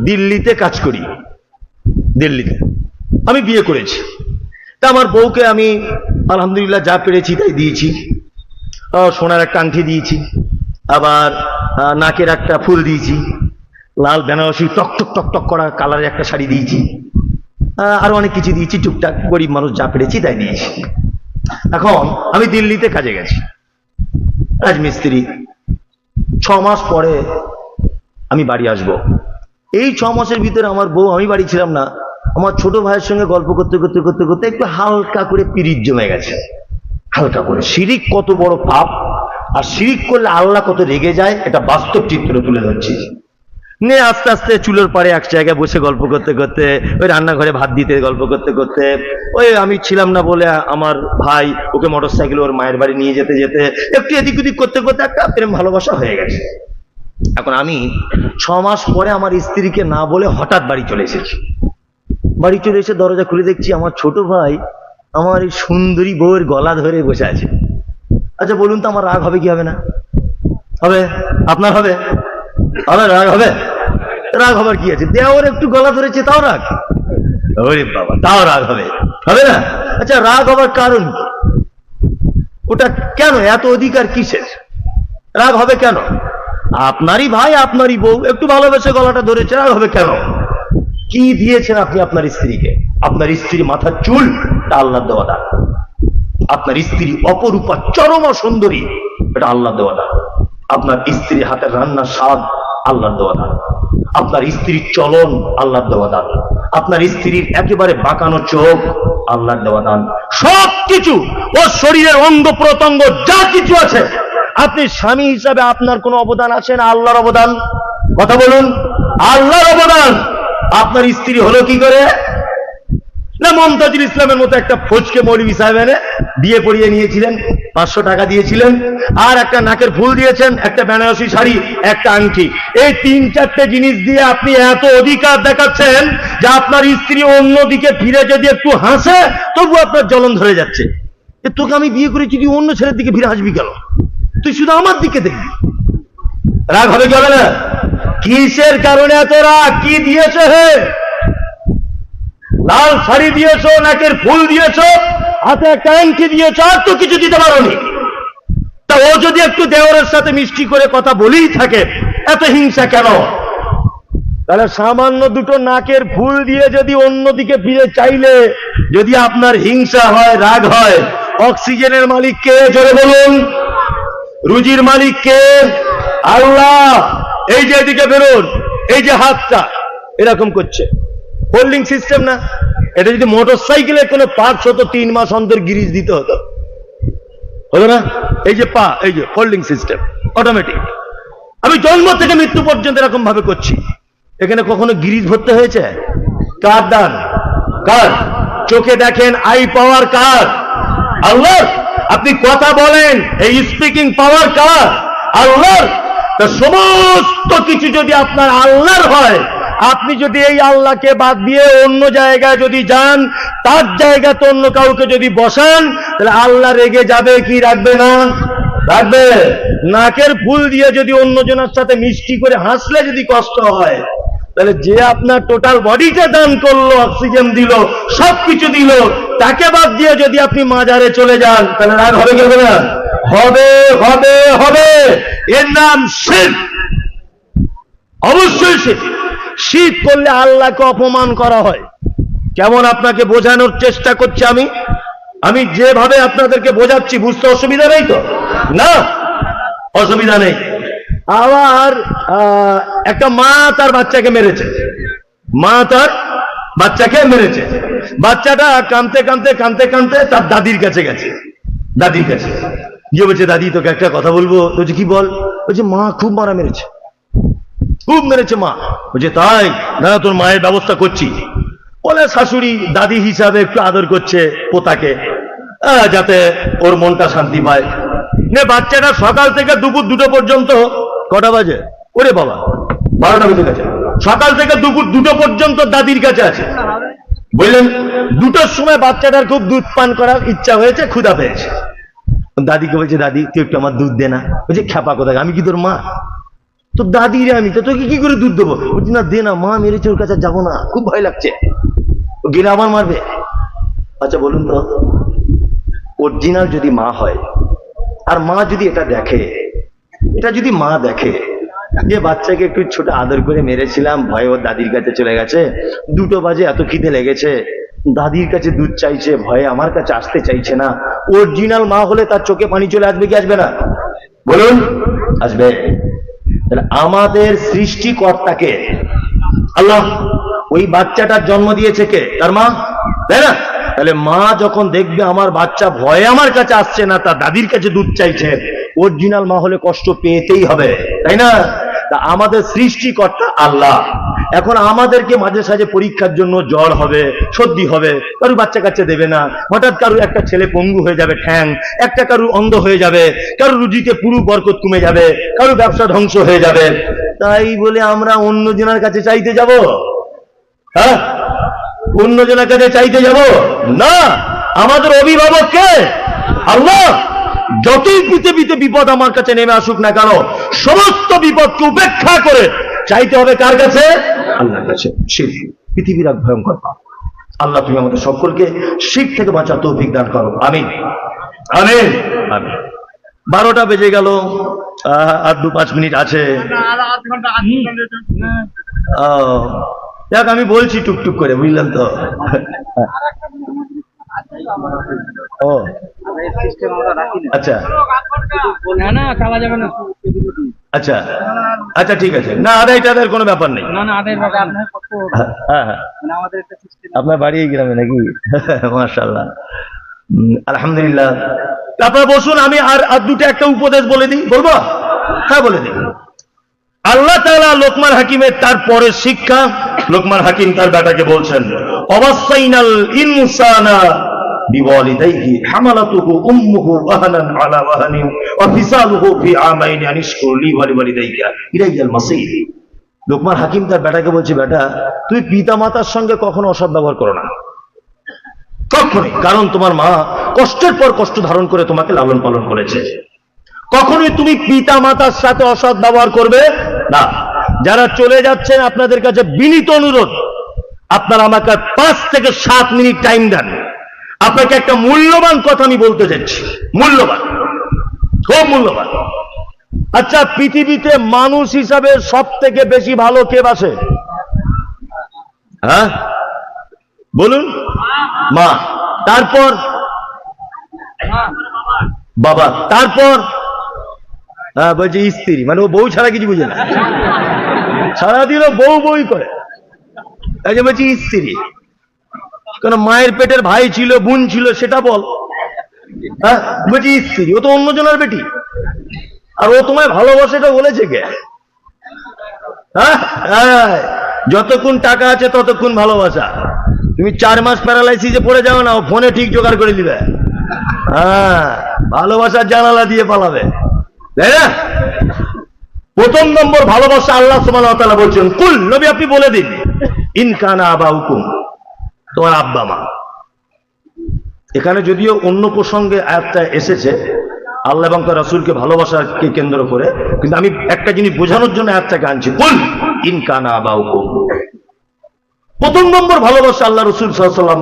Speaker 2: দিল্লিতে কাজ করি, দিল্লিতে আমি বিয়ে করেছি। তা আমার বউকে আমি আলহামদুলিল্লাহ যা পেরেছি তাই দিয়েছি। সোনার একটা আংটি দিয়েছি, আবার নাকের একটা ফুল দিয়েছি, লাল বেনারসি টকটক টকটক করা কালারের একটা শাড়ি দিয়েছি, আরো অনেক কিছু দিয়েছি, টুকটাক গরিব মানুষ যা পেরেছি তাই দিয়েছি। এখন আমি দিল্লিতে কাজে গেছি, রাজমিস্ত্রি। 6 মাস পরে আমি বাড়ি আসব। এই 6 মাসের ভিতরে আমার বউ, আমি বাড়ি ছিলাম না, আমার ছোট ভাইয়ের সঙ্গে গল্প করতে করতে করতে করতে একটু হালকা করে পিরিত জমে গেছে, হালকা করে। শিরিক কত বড় পাপ, আর শিরিক করলে আল্লাহ কত রেগে যায়, এটা বাস্তব চিত্র তুলে ধরছি। নে আস্তে আস্তে চুলোর পাড়ে এক জায়গায় বসে গল্প করতে করতে, ওই রান্নাঘরে ভাত দিতে গল্প করতে করতে, ওই আমি ছিলাম না বলে আমার ভাই ওকে মোটরসাইকেল ওর মায়ের বাড়ি নিয়ে যেতে যেতে একটু এদিক ওদিক করতে করতে একটা প্রেম ভালোবাসা হয়ে গেছে। এখন আমি 6 মাস পরে আমার স্ত্রীকে না বলে হঠাৎ বাড়ি চলে এসেছি। বাড়ি চলে এসে দরজা খুলে দেখছি আমার ছোট ভাই আমার এই সুন্দরী বউয়ের গলা ধরে বসে আছে। আচ্ছা বলুন তো, আমার রাগ হবে কি হবে না? হবে? আপনার হবে? আমার রাগ হবে? রাগ হবার কি আছে? দেওয়ার একটু গলা ধরেছে তাও রাগ? ওরে বাবা, তাও রাগ হবে? হবে না? আচ্ছা রাগ হবার কারণ কি? ওটা কেন, এত অধিকার কিসের? রাগ হবে কেন? আপনারই ভাই, আপনারই বউ, একটু ভালোবেসে গলাটা ধরেছে, রাগ হবে কেন? কি দিয়েছেন আপনি আপনার স্ত্রীকে? আপনার স্ত্রী মাথার চুল, তা আল্লাহর দেওয়া দান। আপনার স্ত্রী অপরূপা চরমা সুন্দরী, এটা আল্লাহর দেওয়া দান। আপনার স্ত্রী হাতের রান্নার স্বাদ আল্লাহর দেওয়া দান। আপনার স্ত্রীর চলন আল্লাহর দেওয়া দান। আপনার স্ত্রীর একেবারে বাঁকানো চোখ আল্লাহর দেওয়া দান। সবকিছু, ওর শরীরের অঙ্গ প্রত্যঙ্গ যা কিছু আছে, আপনি স্বামী হিসাবে আপনার কোনো অবদান আছে না? আল্লাহর অবদান। কথা বলুন, আল্লাহর অবদান। আপনার স্ত্রী হলো কি করে? না মমতাজুল ইসলামের মতো একটা ফোজকে মৌলভী সাহেব এনে বিয়ে পড়িয়ে নিয়েছিলেন, 500 টাকা দিয়েছিলেন, আর একটা নাকের ফুল দিয়েছেন, একটা বেনারসি শাড়ি, একটা আংটি। এই 3-4টে জিনিস দিয়ে আপনি এত অধিকার দেখাচ্ছেন যে আপনার স্ত্রী অন্যদিকে ফিরে যদি একটু হাসে তবু আপনার জ্বলন ধরে যাচ্ছে। তোকে আমি বিয়ে করেছি, তুই অন্য ছেলের দিকে ফিরে হাসবি কেন? তুই শুধু আমার দিকে দেখবি। রাগ হবে কি হবে না? কিসের কারণে এত রাগ? কি দিয়েছে হে? লাল শাড়ি দিয়েছো, নাকের ফুল দিয়েছো, হাতে একটা আংটি দিয়েছো, আর তো কিছু দিতে পারোনি। তা ও যদি একটু দেওরের সাথে মিষ্টি করে কথা বলেই থাকে, এত হিংসা কেন? তাহলে সামান্য দুটো নাকের ফুল দিয়ে যদি অন্যদিকে ফিরে চাইলে যদি আপনার হিংসা হয়, রাগ হয়, অক্সিজেনের মালিক কে? জোরে বলুন। রুজির মালিক কে? আল্লাহ। এই যে এদিকে বেরোন, এই যে হাতটা এরকম করছে, হোল্ডিং সিস্টেম না? এটা যদি মোটর সাইকেলের কোনো পার্টস হতো 3 মাস অন্তর গিরিজ দিতে হতো, হলো না? এই যে পা, এই যে হোল্ডিং সিস্টেম অটোমেটিক। আমি জন্ম থেকে মৃত্যু পর্যন্ত এরকম ভাবে করছি। এখানে কখনো গিরিজ ভরতে হয়েছে? কার দান? কার? চোখে দেখেন, আই পাওয়ার কার? আল্লাহ। আপনি কথা বলেন, এই স্পিকিং পাওয়ার কার? আল্লাহ। তা সমস্ত কিছু যদি আপনার আল্লাহর হয়, আপনি যদি এই আল্লাহকে বাদ দিয়ে অন্য জায়গায় যদি যান, তার জায়গাতে অন্য কাউকে যদি বসান, তাহলে আল্লাহ রেগে যাবে কি রাখবে না? রাখবে। নাকের ফুল দিয়ে যদি অন্যজনের সাথে মিষ্টি করে হাসলে যদি কষ্ট হয়, তাহলে যে আপনার টোটাল বডিটা দান করলো, অক্সিজেন দিল, সবকিছু দিল, তাকে বাদ দিয়ে যদি আপনি মাজারে চলে যান, তাহলে রাগ হবে কি হবে না? হবে হবে হবে। এর নাম শিরক। অবশ্যই শিরক করলে আল্লাহকে অপমান করা হয়। কেমন আপনাকে বোঝানোর চেষ্টা করছি আমি যেভাবে আপনাদেরকে বোঝাচ্ছি, বুঝতে অসুবিধা নেই তো? না, অসুবিধা নেই। আবার একটা মা তার বাচ্চাকে মেরেছে, মা তার বাচ্চাকে মেরেছে। বাচ্চাটা কাঁদতে কাঁদতে কাঁদতে কাঁদতে তার দাদির কাছে গেছে, দাদির কাছে গিয়ে বলছে, দাদি তোকে একটা কথা বলবো। বলছে কি বল? বলছে মা খুব মারা মেরেছে, খুব মেরেছে মা। বলছে তাই? দাদা তোর মায়ের ব্যবস্থা করছি। বলে শাশুড়ি দাদি হিসাবে একটু আদর করছে পোতাকে, যাতে ওর মনটা শান্তি পায়। বাচ্চাটা সকাল থেকে দুপুর 2টো পর্যন্ত, কটা বাজে? ওরে বাবা, 12টা বেজে গেছে। সকাল থেকে দুপুর 2টো পর্যন্ত দাদির কাছে আছে। বললেন 2টোর সময় বাচ্চাটার খুব দুধ পান করার ইচ্ছা হয়েছে, ক্ষুধা পেয়েছে। দাদিকে বলছে, দাদি তুই একটু আমার দুধ দে না। বলছে খ্যাপা কোথায়, আমি কি তোর মা? তো দাদি রে আমি, তো তোকে কি করে দুধ দেবো? বলছি না দে না, মা মেরেছে, ওর কাছে যাবো না, খুব ভয় লাগছে, ও গেলে আবার মারবে। আচ্ছা বলুন তো, অরিজিনাল যদি মা হয়, আর মা যদি এটা দেখে, এটা যদি মা দেখে যে বাচ্চাকে একটু ছোট আদর করে মেরেছিলাম, ভয়ে ওর দাদির কাছে চলে গেছে, 2টো বাজে, এত খিদে লেগেছে, দাদির কাছে দুধ চাইছে, ভয়ে আমার কাছে আসতে চাইছে না, অরিজিনাল মা হলে তার চোখে পানি চলে আসবে কি আসবে না? বলুন, আসবে। তাহলে আমাদের সৃষ্টিকর্তাকে আল্লাহ, ওই বাচ্চাটার জন্ম দিয়েছে কে? তার মা, তাই না? তাহলে মা যখন দেখবে আমার বাচ্চা ভয়ে আমার কাছে আসছে না, তার দাদির কাছে দুধ চাইছে, অরিজিনাল মা হলে কষ্ট পেতেই হবে, তাই না? তা আমাদের সৃষ্টিকর্তা আল্লাহ। এখন আমাদেরকে মাঝে সাঝে পরীক্ষার জন্য জ্বর হবে, সর্দি হবে, কারু বাচ্চা কাচ্চা দেবে না, হঠাৎ কারু একটা ছেলে পঙ্গু হয়ে যাবে ঠ্যাং, একটা কারু অন্ধ হয়ে যাবে, কারু রুজিতে পুরো বরকত কমে যাবে, কারু ব্যবসা ধ্বংস হয়ে যাবে। তাই বলে আমরা অন্যজনের কাছে চাইতে যাব? হ্যাঁ, অন্যজনের কাছে চাইতে যাব না। আমাদের অভিভাবক কে? আল্লাহ। যতই পৃথিবীতে বিপদ আমার কাছে নেমে আসুক না কেন, সমস্ত বিপদকে উপেক্ষা করে চাইতে হবে কার কাছে? আল্লাহর কাছে। শিরক পৃথিবীর এক ভয়ঙ্কর পাপ। আল্লাহ তুমি আমাদের সকলকে শিরক থেকে বাঁচার তৌফিক দান করো, আমিন আমিন আমিন। 12টা বেজে গেল, আর 2-5 মিনিট আছে। দেখ আমি বলছি টুকটুক করে, বুঝলেন তো? ও আচ্ছা, আচ্ছা আচ্ছা ঠিক আছে, না আদায় টাদায়ের কোনো ব্যাপার নেই। হ্যাঁ হ্যাঁ, আপনার বাড়ি এই গ্রামে নাকি? মাশাআল্লাহ, আলহামদুলিল্লাহ। আপনারা বসুন, আমি আর 2টা একটা উপদেশ বলে দিই। বলবো? হ্যাঁ বলে দিই। আল্লাহ তাআলা লোকমান হাকিমের তারপরে শিক্ষা, লোকমান হাকিম তার বেটাকে বলছেন, অবাসাইনাল ইনসানা বিওয়ালিদাইহি হামালাতুহু উম্মুহু ওয়াহানান আলা ওয়াহানিন ওয়া ফিসালুহু ফি আমাইন আন ইশকুর লি ওয়া লিওয়ালিদাইকা ইলাইয়াল মাসীর। লোকমান হাকিম তার বেটাকে বলছে, বেটা তুই পিতা মাতার সঙ্গে কখনো অসৎ ব্যবহার করো না, কখনোই। কারণ তোমার মা কষ্টের পর কষ্ট ধারণ করে তোমাকে লালন পালন করেছে। কখনোই তুমি পিতা মাতার সাথে অসৎ ব্যবহার করবে না। যারা চলে যাচ্ছেন আপনাদের কাছে বিনীত অনুরোধ, আপনারা আমাকে 5 থেকে 7 মিনিট টাইম দেন। আপনাকে একটা মূল্যবান কথা আমি বলতে চাচ্ছি, মূল্যবান, খুব মূল্যবান। আচ্ছা, পৃথিবীতে মানুষ হিসাবে সব থেকে বেশি ভালো কে বাসে? হ্যাঁ বলুন? মা, তারপর বাবা, তারপর বলছে স্ত্রী, মানে ও বউ ছাড়া কিছু বুঝে না, সারাদিনও বউ বই করে। বলছি স্ত্রী, কেন মায়ের পেটের ভাই ছিল, বোন ছিল, সেটা বল। হ্যাঁ বলছি স্ত্রী, ও তো অন্যজনের বেটি, আর ও তোমায় ভালোবাসে, এটা বলেছে কে? হ্যাঁ, যতক্ষণ টাকা আছে ততক্ষণ ভালোবাসা। তুমি 4 মাস প্যারালাইসিসে পড়ে যাও না, ও ফোনে ঠিক জোগাড় করে দিবে। হ্যাঁ, ভালোবাসার জানালা দিয়ে পালাবে, তাই না? প্রথম নম্বর ভালোবাসা আল্লাহ সুবহানাহু ওয়া তাআলা বলছেন, কুল, নবী আপনি বলে দিন, ইন কানা আবাউকুম, তোমার আব্বা মা। এখানে যদিও অন্য প্রসঙ্গে আয়াতটা এসেছে, আল্লাহ এবং তার রাসূলকে ভালোবাসাকে কেন্দ্র করে, কিন্তু আমি একটা জিনিস বোঝানোর জন্য আয়াতটাকে আনছি। কুল ইন কানা আবাউকুম, প্রথম নম্বর ভালোবাসা আল্লাহ রসুল সাল্লাল্লাহু আলাইহি ওয়াসাল্লাম,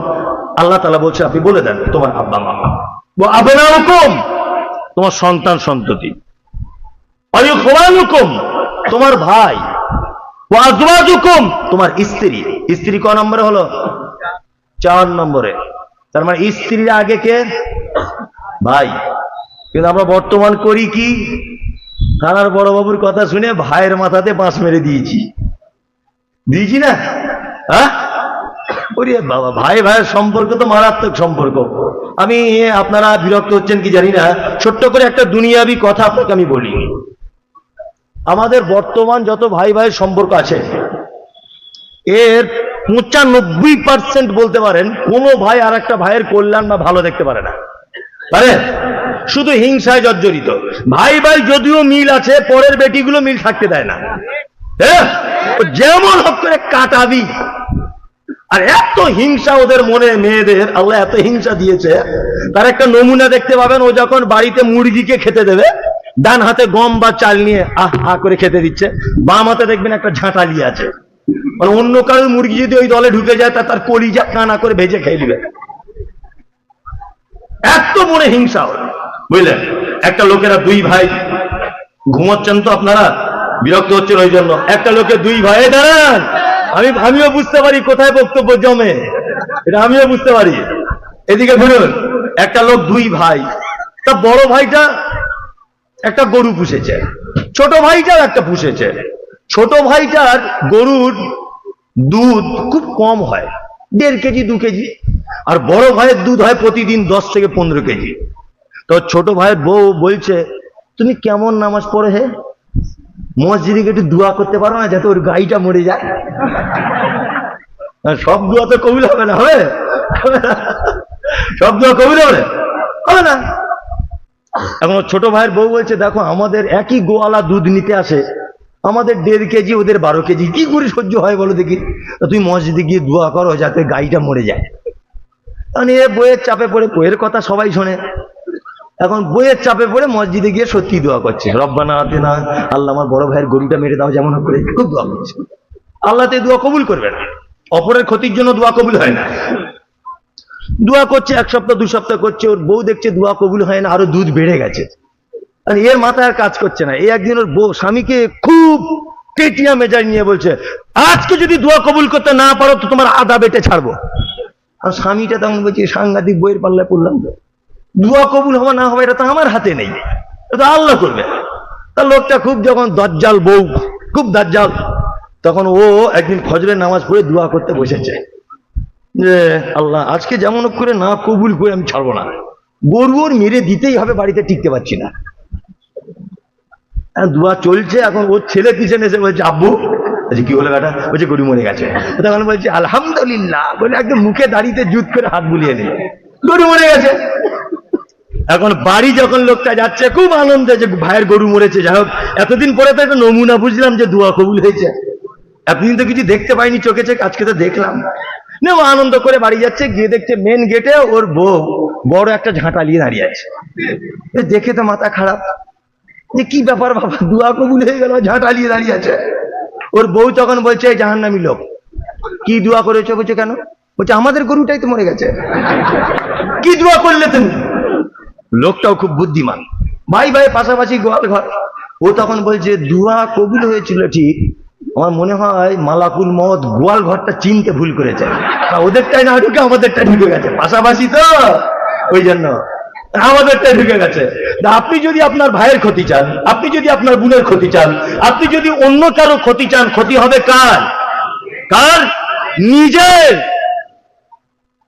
Speaker 2: আল্লাহ তাআলা বলছে আপনি বলে দেন তোমার আব্বা মা, ওয়া আবনাউকুম তোমার সন্তান সন্ততি, ওয়া ইখওয়ানুকুম তোমার ভাই, ওয়া আজওয়াজুকুম তোমার স্ত্রী। স্ত্রী ক নম্বরে হলো? 4 নম্বরে। তার মানে স্ত্রীর আগে কে? ভাই। কিন্তু আমরা বর্তমান করি কি, থানার বড়বাবুর কথা শুনে ভাইয়ের মাথাতে বাঁশ মেরে দিয়েছি না? হ্যাঁ, ওরে বাবা, ভাই ভাইয়ের সম্পর্ক তো মারাত্মক সম্পর্ক। আমি, আপনারা বিরক্ত হচ্ছেন কি জানি না, ছোট্ট করে একটা দুনিয়াবি কথা আপনাকে আমি বলি। আমাদের বর্তমান যত ভাই ভাইয়ের সম্পর্ক আছে, এর 95% বলতে পারেন কোনো ভাই আর একটা ভাইয়ের কল্যাণ বা ভালো দেখতে পারে না, পারে? শুধু হিংসায় জর্জরিত। ভাই ভাই যদিও মিল আছে, পরের বেটিগুলো মিল থাকতে দেয় না। হ্যাঁ, যেমন হোক করে কাটাবি। আর এত হিংসা ওদের মনে, মেয়েদের আল্লাহ এত হিংসা দিয়েছে, তার একটা নমুনা দেখতে পাবেন। ও যখন বাড়িতে মুরগিকে খেতে দেবে, ডান হাতে গম বা চাল নিয়ে আহ করে খেতে দিচ্ছে, বাম হাতে দেখবেন একটা ঝাঁটালি আছে। মানে অন্য কারোর মুরগি যদি ওই দলে ঢুকে যায়, তার কলিজা কানা করে ভেজে খেয়ে দিবে। এত মনে হিংসা ওর, বুঝলেন? একটা লোকেরা 2 ভাই, ঘুমাচ্ছেন তো আপনারা, বিরক্ত হচ্ছেন ওই জন্য। একটা লোকে 2 ভাই, দাঁড়ান, আমিও বুঝতে পারি কোথায় বক্তব্য জমে, এটা আমিও বুঝতে পারি। এদিকে ঘুরুন। একটা লোক 2 ভাই, তা বড় ভাইটা একটা গরু পুষেছে, ছোট ভাইটার একটা পুষেছে। ছোট ভাইটার গরুর দুধ খুব কম হয়, 1.5 কেজি 2 কেজি, আর বড় ভাইয়ের দুধ হয় প্রতিদিন 10 থেকে 15 কেজি। তো ছোট ভাইয়ের বউ বলছে, তুমি কেমন নামাজ পড়ে হে, মসজিদে একটু দোয়া করতে পারো না যাতে ওর গাইটা মরে যায়? সব দোয়া তো কবুল হবে না, হবে? সব দোয়া কবুল হবে না। এখন ছোট ভাইয়ের বউ বলছে, দেখো আমাদের একই গোয়ালা দুধ নিতে আসে, আমাদের 1.5 কেজি ওদের 12 কেজি, কি করে সহ্য হয় বলো দেখি? তুমি মসজিদে গিয়ে দোয়া করো যাতে গাইটা মরে যায়। কারণ এ বইয়ের চাপে পড়ে, বইয়ের কথা সবাই শোনে, এখন বইয়ের চাপে পড়ে মসজিদে গিয়ে সত্যি দোয়া করছে, রব্বানা আতিনা, আল্লাহ আমার বড় ভাইয়ের গরুটা মেরে দাও যেমন করে, খুব দোয়া করছে। আল্লাহ তো দোয়া কবুল করবে না, অপরের ক্ষতির জন্য দোয়া কবুল হয় না। দোয়া করছে 1 সপ্তাহ 2 সপ্তাহ করছে, ওর বউ দেখছে দোয়া কবুল হয় না, আরো দুধ বেড়ে গেছে। আর এর মাথায় আর কাজ করছে না। একদিন ওর বউ স্বামীকে খুব টেটিয়া মেজাজ নিয়ে বলছে, আজকে যদি দোয়া কবুল করতে না পারো তো তোমার আদা বেটে ছাড়বো। আর স্বামীটা তখন বলছে, সাংঘাতিক বইয়ের পাল্লায় পড়লাম তো, দোয়া কবুল হবে না হবে এটা তো আমার হাতে নেই, এটা আল্লাহ করবে। তার লোকটা খুব যখন দাজ্জাল, বউ খুব দাজ্জাল, তখন ও একদিন ফজরের নামাজ পড়ে দোয়া করতে বসেছে যে আল্লাহ আজকে যেমন করে না কবুল করে আমি ছাড়বো না, গরু ওর মেরে দিতেই হবে, বাড়িতে টিকতে পারছি না। দোয়া চলছে, এখন ওর ছেলে পিছনে এসে বলছে, আব্বু কি হলো বেটা? বলছে গরু মরে গেছে। তখন বলছে আলহামদুলিল্লাহ বলে একদম মুখে দাঁড়িয়ে জুত করে হাত বুলিয়ে নেই, গরু মরে গেছে। এখন বাড়ি যখন লোকটা যাচ্ছে খুব আনন্দে যে ভাইয়ের গরু মরেছে, যাই হোক এতদিন পরে তো একটা নমুনা বুঝলাম যে দোয়া কবুল হয়েছে। এতদিন তো কিছু দেখতে পাইনি চোখে চোখে, আজকে তো দেখলাম। না, ও আনন্দ করে বাড়ি যাচ্ছে, গিয়ে দেখছে মেন গেটে ওর বউ বড় একটা ঝাঁটা নিয়ে দাঁড়িয়ে আছে। দেখে তো মাথা খারাপ, যে কি ব্যাপার বাবা, দোয়া কবুল হয়ে গেল, ঝাঁটা নিয়ে দাঁড়িয়ে আছে। ওর বউ তখন বলছে, জাহান্নামী লোক, কি দোয়া করেছো? বলছে কেন? বলছে আমাদের গরুটাই তো মরে গেছে, কি দোয়া করলে তুমি? লোকটাও খুব বুদ্ধিমান, ভাই ভাই পাশাপাশি গোয়াল ঘর। ও তখন বলছে দোয়া কবুল হয়েছিল ঠিক, আমার মনে হয় মালাকুল মওত গোয়াল ঘরটা চিনতে ভুল করেছে, ওদেরটাই না ঢুকে আমাদেরটা ঢুকে গেছে, পাশাপাশি তো ওই জন্য আমাদেরটাই ঢুকে গেছে। আপনি যদি আপনার ভাইয়ের ক্ষতি চান, আপনি যদি আপনার বোনের ক্ষতি চান, আপনি যদি অন্য কারো ক্ষতি চান, ক্ষতি হবে কার? কার? নিজের।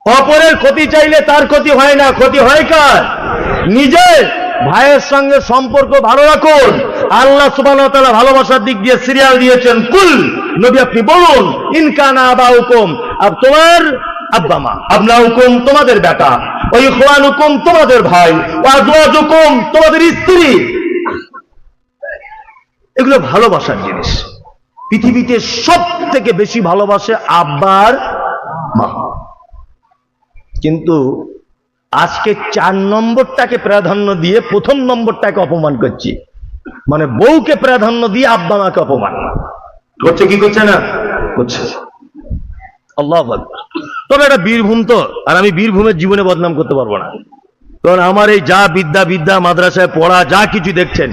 Speaker 2: অপরের ক্ষতি চাইলে তার ক্ষতি হয় না, ক্ষতি হয় কার? নিজের। ভাইয়ের সঙ্গে সম্পর্ক ভালো রাখুন। আল্লাহ সুবহানাহু ওয়া তাআলা ভালোবাসার দিক দিয়ে সিরিয়াল দিয়েছেন, কুল নবী আপনি বলুন, ইনকানা আবাউকুম, তোমার আব্বা মা, আবনাউকুম তোমাদের বেটা, ওয়া ইখওয়ানুকুম তোমাদের ভাই, ওয়া আজওয়াজুকুম তোমাদের স্ত্রী। এগুলো ভালোবাসার জিনিস। পৃথিবীতে সব থেকে বেশি ভালোবাসে আব্বার মা। কিন্তু আজকে 4 নম্বরটাকে প্রাধান্য দিয়ে 1ম নম্বরটাকে অপমান করছি, মানে বউকে প্রাধান্য দিয়ে আব্বা মাকে অপমান করছে। কি করছে না? করছে। আল্লাহু আকবার। তবে এটা বীরভূম তো, আর আমি বীরভূমের জীবনে বদনাম করতে পারবো না, কারণ আমার এই যা বিদ্যা মাদ্রাসায় পড়া যা কিছু দেখছেন